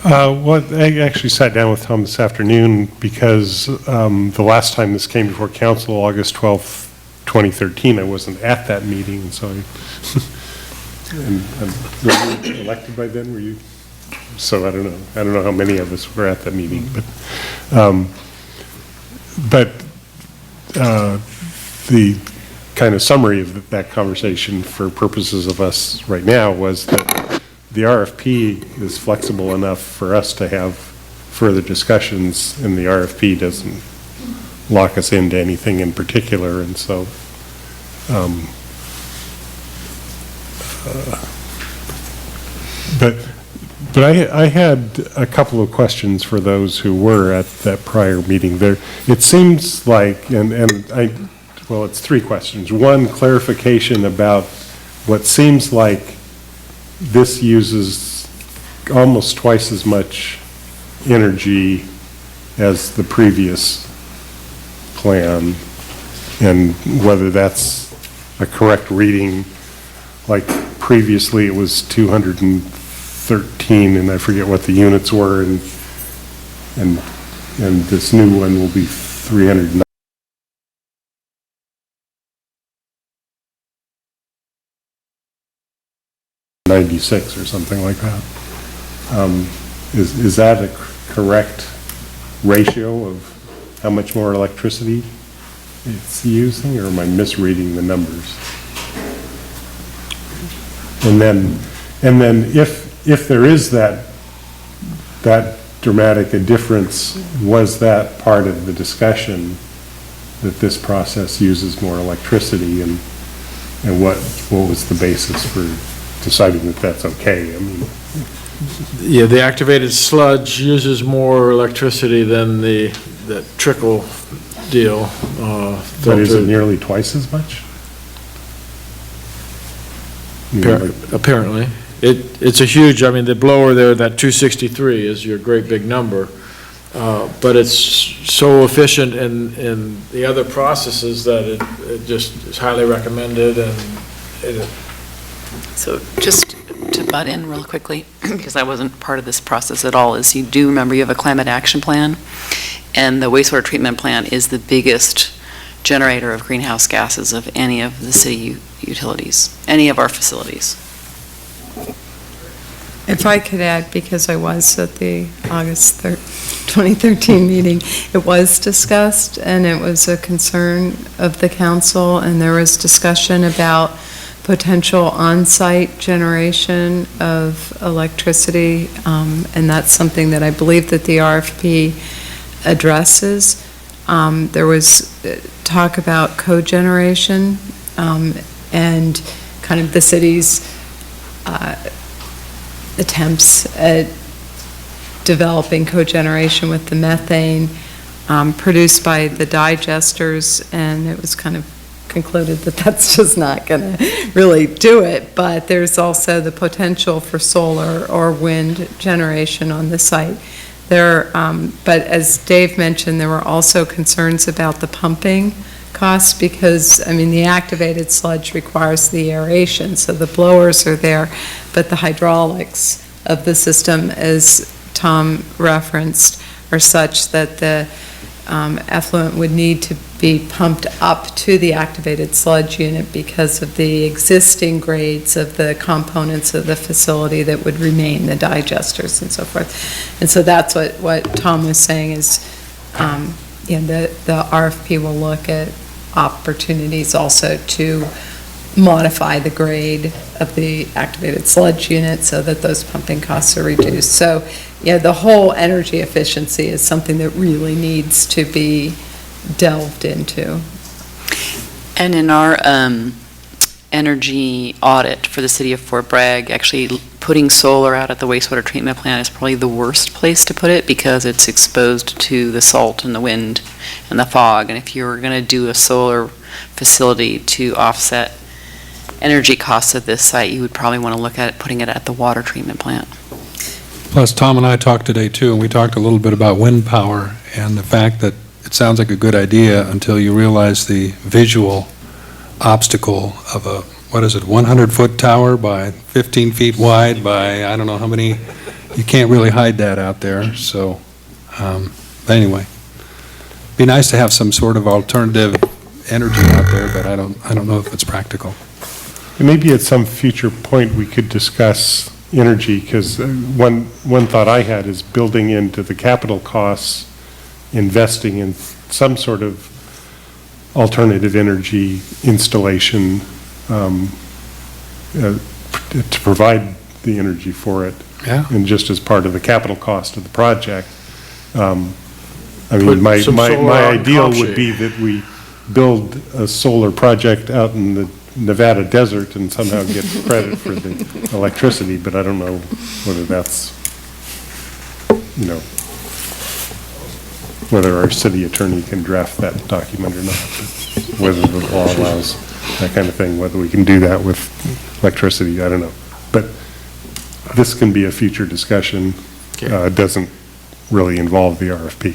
Well, I actually sat down with Tom this afternoon because the last time this came before council, August 12th, 2013, I wasn't at that meeting, so were you elected by then? Were you? So I don't know. I don't know how many of us were at that meeting, but the kind of summary of that conversation for purposes of us right now was that the RFP is flexible enough for us to have further discussions, and the RFP doesn't lock us into anything in particular, and so but I had a couple of questions for those who were at that prior meeting. There, it seems like, well, it's 3 questions. One, clarification about what seems like this uses almost twice as much energy as the previous plan, and whether that's a correct reading. Like previously it was 213, and I forget what the units were, and this new one will be 309. $96 or something like that. Is that a correct ratio of how much more electricity it's using, or am I misreading the numbers? And then if there is that dramatic a difference, was that part of the discussion that this process uses more electricity, and what was the basis for deciding that that's okay? I mean, yeah, the activated sludge uses more electricity than the trickle deal. But is it nearly twice as much? Apparently. It's a huge, I mean, the blower there, that 263 is your great big number, but it's so efficient in the other processes that it just is highly recommended, and So just to butt in real quickly, because I wasn't part of this process at all, is you do remember you have a climate action plan, and the wastewater treatment plant is the biggest generator of greenhouse gases of any of the city utilities, any of our facilities. If I could add, because I was at the August 2013 meeting, it was discussed, and it was a concern of the council, and there was discussion about potential on-site generation of electricity, and that's something that I believe that the RFP addresses. There was talk about cogeneration and kind of the city's attempts at developing cogeneration with the methane produced by the digesters, and it was kind of concluded that that's just not going to really do it, but there's also the potential for solar or wind generation on the site. But as Dave mentioned, there were also concerns about the pumping costs because, I mean, the activated sludge requires the aeration, so the blowers are there, but the hydraulics of the system, as Tom referenced, are such that the effluent would need to be pumped up to the activated sludge unit because of the existing grades of the components of the facility that would remain, the digesters and so forth. And so that's what Tom was saying is, the RFP will look at opportunities also to modify the grade of the activated sludge unit so that those pumping costs are reduced. So, the whole energy efficiency is something that really needs to be delved into. And in our energy audit for the city of Fort Bragg, actually putting solar out at the wastewater treatment plant is probably the worst place to put it because it's exposed to the salt and the wind and the fog. And if you were going to do a solar facility to offset energy costs at this site, you would probably want to look at putting it at the water treatment plant. Plus, Tom and I talked today, too, and we talked a little bit about wind power and the fact that it sounds like a good idea until you realize the visual obstacle of a, 100-foot tower by 15 feet wide by, I don't know how many, you can't really hide that out there, so, anyway. Be nice to have some sort of alternative energy out there, but I don't know if it's practical. Maybe at some future point, we could discuss energy, because one thought I had is building into the capital costs, investing in some sort of alternative energy installation to provide the energy for it. Yeah. And just as part of the capital cost of the project. I Put mean, my some solar out in ideal Comp would Shape. be that we build a solar project out in the Nevada desert and somehow get credit for the electricity, but I don't know whether that's, whether our city attorney can draft that document or not, whether the law allows that kind of thing, whether we can do that with electricity, I don't know. But this can be a future discussion. It doesn't really involve the RFP.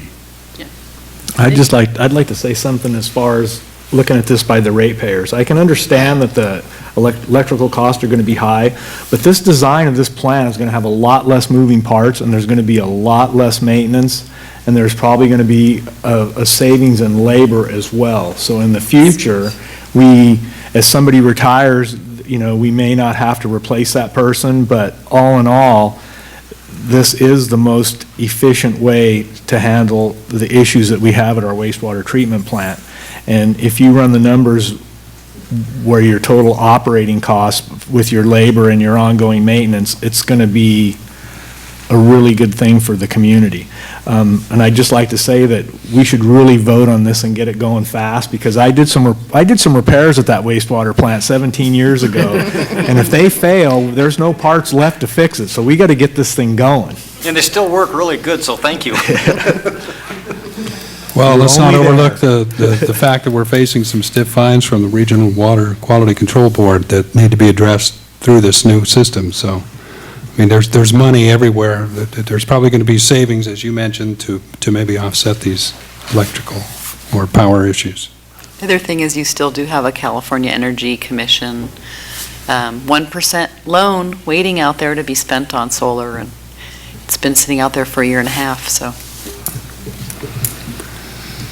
I'd like to say something as far as looking at this by the ratepayers. I can understand that the electrical costs are going to be high, but this design of this plant is going to have a lot less moving parts, and there's going to be a lot less maintenance, and there's probably going to be a savings in labor as well. So in the future, as somebody retires, we may not have to replace that person, but all in all, this is the most efficient way to handle the issues that we have at our wastewater treatment plant. And if you run the numbers where your total operating costs with your labor and your ongoing maintenance, it's going to be a really good thing for the community. And I'd just like to say that we should really vote on this and get it going fast, because I did some repairs at that wastewater plant 17 years ago, and if they fail, there's no parts left to fix it. So we got to get this thing going. And they still work really good, so thank you. Well, You're let's not only overlook the fact that we're facing some stiff fines from the Regional Water Quality Control Board that need to be addressed through this new system. So, I mean, there's money everywhere. There's probably going to be savings, as you mentioned, to maybe offset these electrical or power issues. The other thing is you still do have a California Energy Commission 1% loan waiting out there to be spent on solar, and it's been sitting out there for a year and a half, so.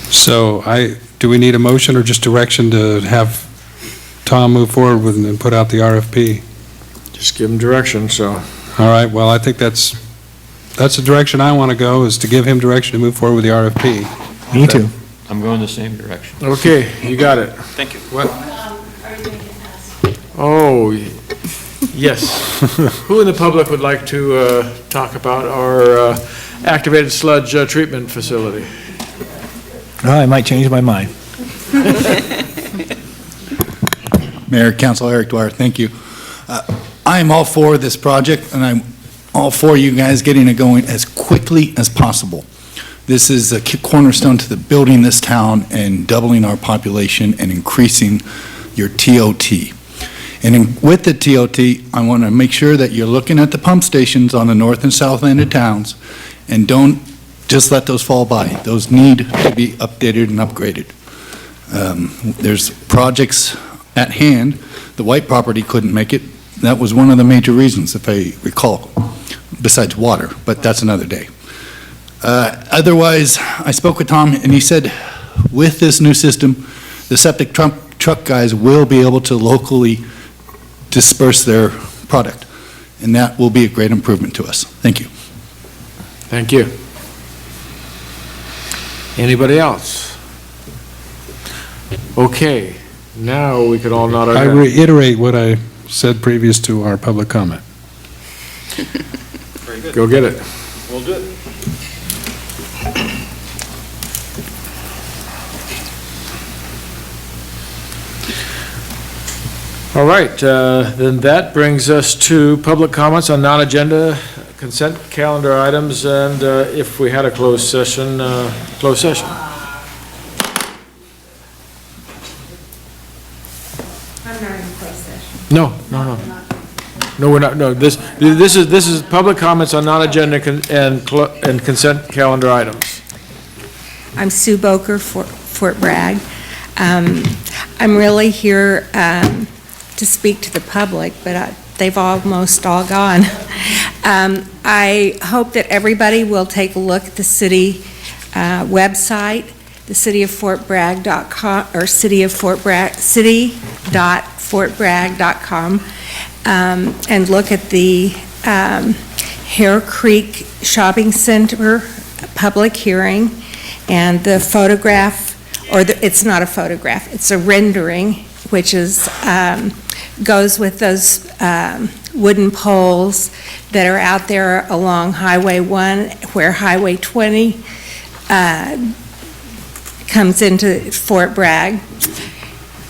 So do we need a motion or just direction to have Tom move forward with and put out the RFP? Just give him direction, so. All right, well, I think that's the direction I want to go, is to give him direction to move forward with the RFP. Me too. I'm going the same direction. Okay, you got it. Thank you. What? Oh, yes. Who in the public would like to talk about our activated sludge treatment facility? I might change my mind. Mayor, Council, Eric Dwyer, thank you. I am all for this project, and I'm all for you guys getting it going as quickly as possible. This is a cornerstone to the building this town and doubling our population and increasing your TOT. And with the TOT, I want to make sure that you're looking at the pump stations on the north and south end of towns, and don't just let those fall by. Those need to be updated and upgraded. There's projects at hand. The White property couldn't make it. That was one of the major reasons, if I recall, besides water, but that's another day. Otherwise, I spoke with Tom, and he said, with this new system, the septic truck guys will be able to locally disperse their product, and that will be a great improvement to us. Thank you. Thank you. Anybody else? Okay, now we can all nod our I head. reiterate what I said previous to our public comment. Very good. Go get it. We'll do it. All right, then that brings us to public comments on non-agenda consent calendar items, and if we had a closed session, closed session. I'm not in closed session. No, we're not, no, this is public comments on non-agenda and consent calendar items. I'm Sue Boker, Fort Bragg. I'm really here to speak to the public, but they've almost all gone. I hope that everybody will take a look at the city website, the city.fortbragg.com, or city.fortbragg.com, and look at the Hare Creek Shopping Center public hearing and the photograph, or it's not a photograph, it's a rendering, which is goes with those wooden poles that are out there along Highway 1, where Highway 20 comes into Fort Bragg.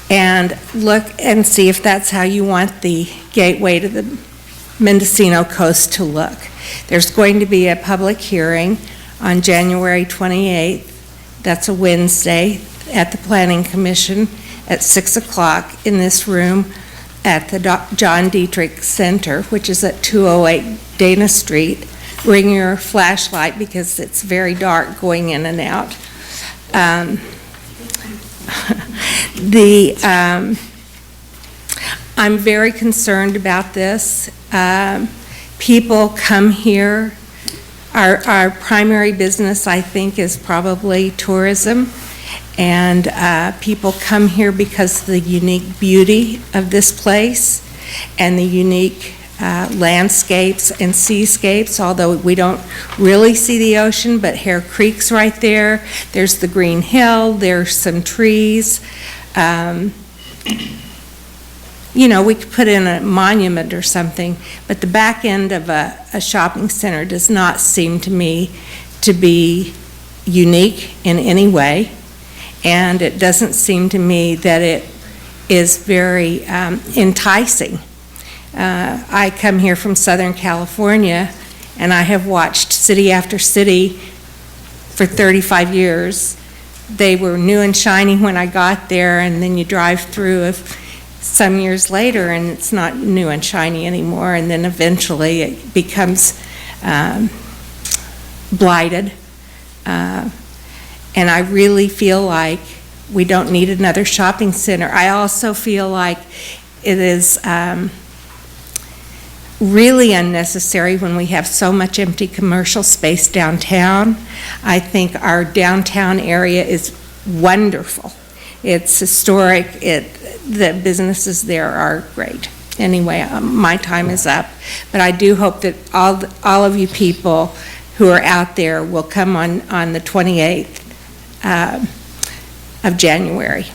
And look and see if that's how you want the gateway to the Mendocino coast to look. There's going to be a public hearing on January 28th. That's a Wednesday at the Planning Commission at 6 o'clock in this room at the John Dietrich Center, which is at 208 Dana Street. Bring your flashlight because it's very dark going in and out. I'm very concerned about this. People come here. Our primary business, I think, is probably tourism. And people come here because of the unique beauty of this place and the unique landscapes and seascapes, although we don't really see the ocean, but Hare Creek's right there. There's the Green Hill, there's some trees. You know, we could put in a monument or something, but the back end of a shopping center does not seem to me to be unique in any way. And it doesn't seem to me that it is very enticing. I come here from Southern California, and I have watched city after city for 35 years. They were new and shiny when I got there, and then you drive through some years later, and it's not new and shiny anymore, and then eventually it becomes blighted. And I really feel like we don't need another shopping center. I also feel like it is really unnecessary when we have so much empty commercial space downtown. I think our downtown area is wonderful. It's historic. The businesses there are great. Anyway, my time is up, but I do hope that all of you people who are out there will come on the 28th of January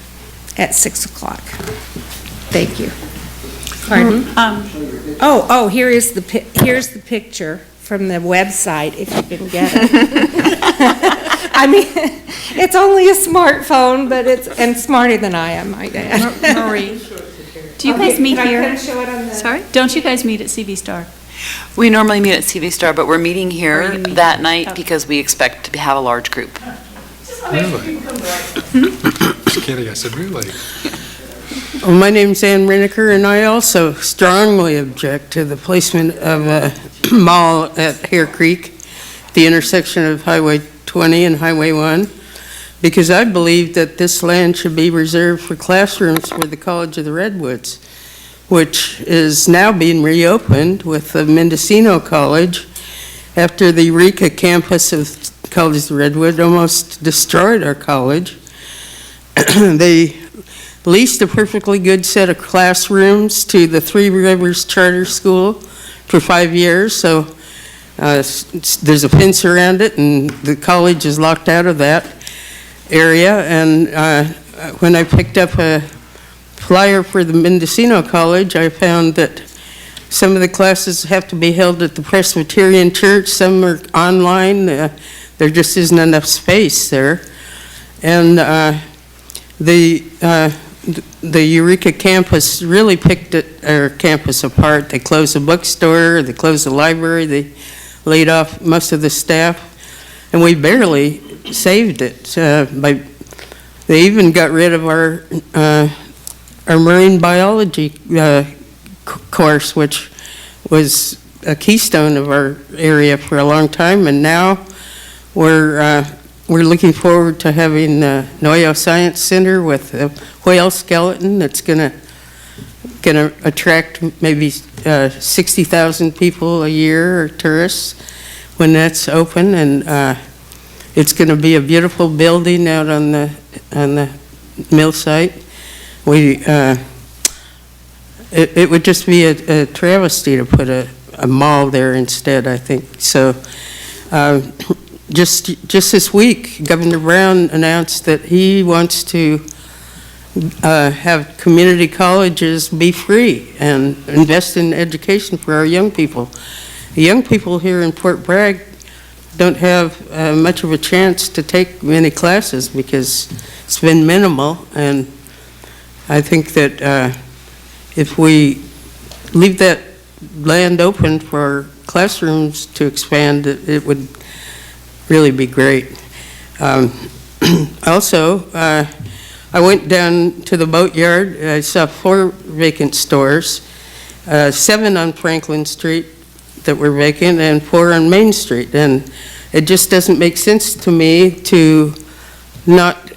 at 6 o'clock. Thank you. Pardon? Here's the picture from the website, if you can get it. I mean, It's only a smartphone, but and smarter than I am, might add. Marie, do you guys meet Can I here? show it on the? Sorry? Don't you guys meet at CV Star? We normally meet at CV Star, but we're meeting Or here you meet- that night okay. because we expect to have a large group. Really? Just kidding, I said really. Well, my name's Ann Reniker, and I also strongly object to the placement of a mall at Hare Creek, the intersection of Highway 20 and Highway 1, because I believe that this land should be reserved for classrooms for the College of the Redwoods, which is now being reopened with the Mendocino College after the Eureka campus of College of the Redwood almost destroyed our college. They leased a perfectly good set of classrooms to the Three Rivers Charter School for 5 years, so there's a fence around it, and the college is locked out of that area. And when I picked up a flyer for the Mendocino College, I found that some of the classes have to be held at the Presbyterian Church, some are online, there just isn't enough space there. And the Eureka campus really picked our campus apart. They closed the bookstore, they closed the library, they laid off most of the staff, and we barely saved it. They even got rid of our marine biology course, which was a keystone of our area for a long time, and now we're looking forward to having the Noyo Science Center with a whale skeleton that's gonna attract maybe 60,000 people a year, or tourists, when that's open. And it's gonna be a beautiful building out on the mill site. It would just be a travesty to put a mall there instead, I think. So just this week, Governor Brown announced that he wants to have community colleges be free and invest in education for our young people. The young people here in Fort Bragg don't have much of a chance to take many classes because it's been minimal, and I think that if we leave that land open for classrooms to expand, it would really be great. Also, I went down to the boatyard. I saw 4 vacant stores, 7 on Franklin Street that were vacant and 4 on Main Street. And it just doesn't make sense to me to not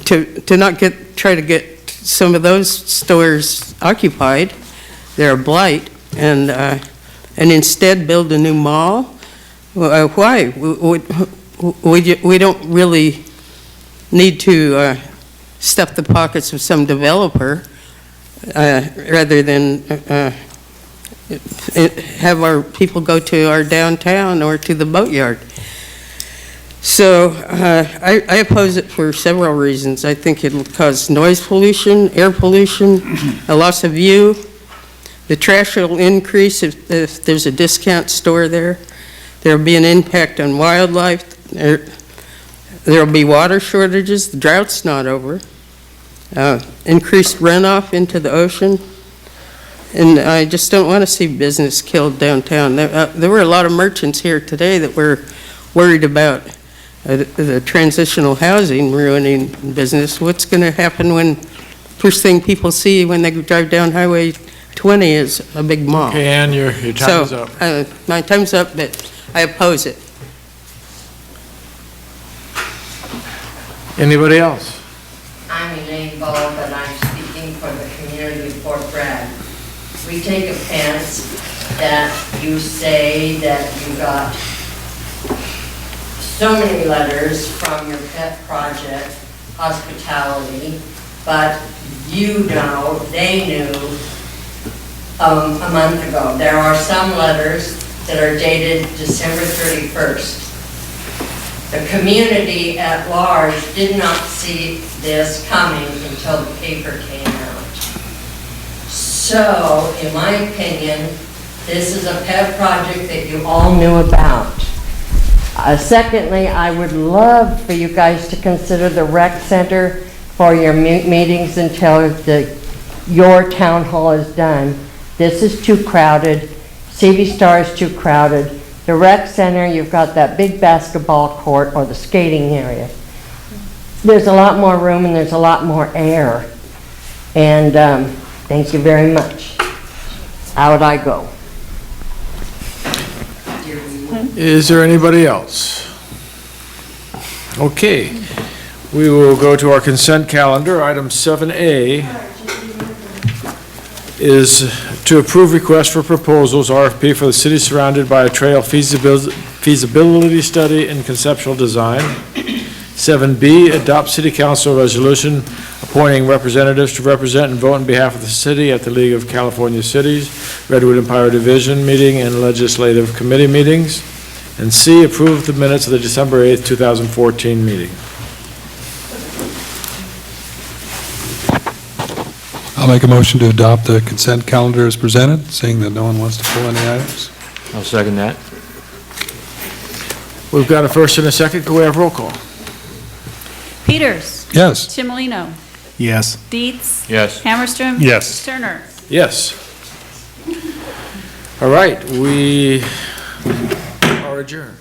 try to get some of those stores occupied. They're a blight, and instead build a new mall. Why? We don't really need to stuff the pockets of some developer rather than have our people go to our downtown or to the boatyard. So I oppose it for several reasons. I think it'll cause noise pollution, air pollution, a loss of view. The trash will increase if there's a discount store there. There'll be an impact on wildlife. There'll be water shortages. The drought's not over. Increased runoff into the ocean. And I just don't want to see business killed downtown. There were a lot of merchants here today that were worried about the transitional housing ruining business. What's going to happen when first thing people see when they drive down Highway 20 is a big mall? Okay, Ann, your time is up. My time's up, but I oppose it. Anybody else? I'm Elaine Ball, but I'm speaking for the community of Fort Bragg. We take offense that you say that you got so many letters from your pet project, hospitality, but you know, they knew a month ago. There are some letters that are dated December 31st. The community at large did not see this coming until the paper came out. So, in my opinion, this is a pet project that you all knew about. Secondly, I would love for you guys to consider the rec center for your meetings until your town hall is done. This is too crowded. CV Star is too crowded. The rec center, you've got that big basketball court or the skating area. There's a lot more room and there's a lot more air. And thank you very much. Out I go. Is there anybody else? Okay, we will go to our consent calendar. Item 7A is to approve request for proposals, RFP for the city surrounded by a trail feasibility study and conceptual design. 7B, adopt city council resolution appointing representatives to represent and vote on behalf of the city at the League of California Cities, Redwood Empire Division meeting and legislative committee meetings. And C, approve the minutes of the December 8th, 2014 meeting. I'll make a motion to adopt the consent calendar as presented, seeing that no one wants to pull any items. I'll second that. We've got a first and a second. Can we have roll call? Peters. Yes. Chimolino. Yes. Dietz. Yes. Hammerstrom. Yes. Turner. Yes. All right, we are adjourned.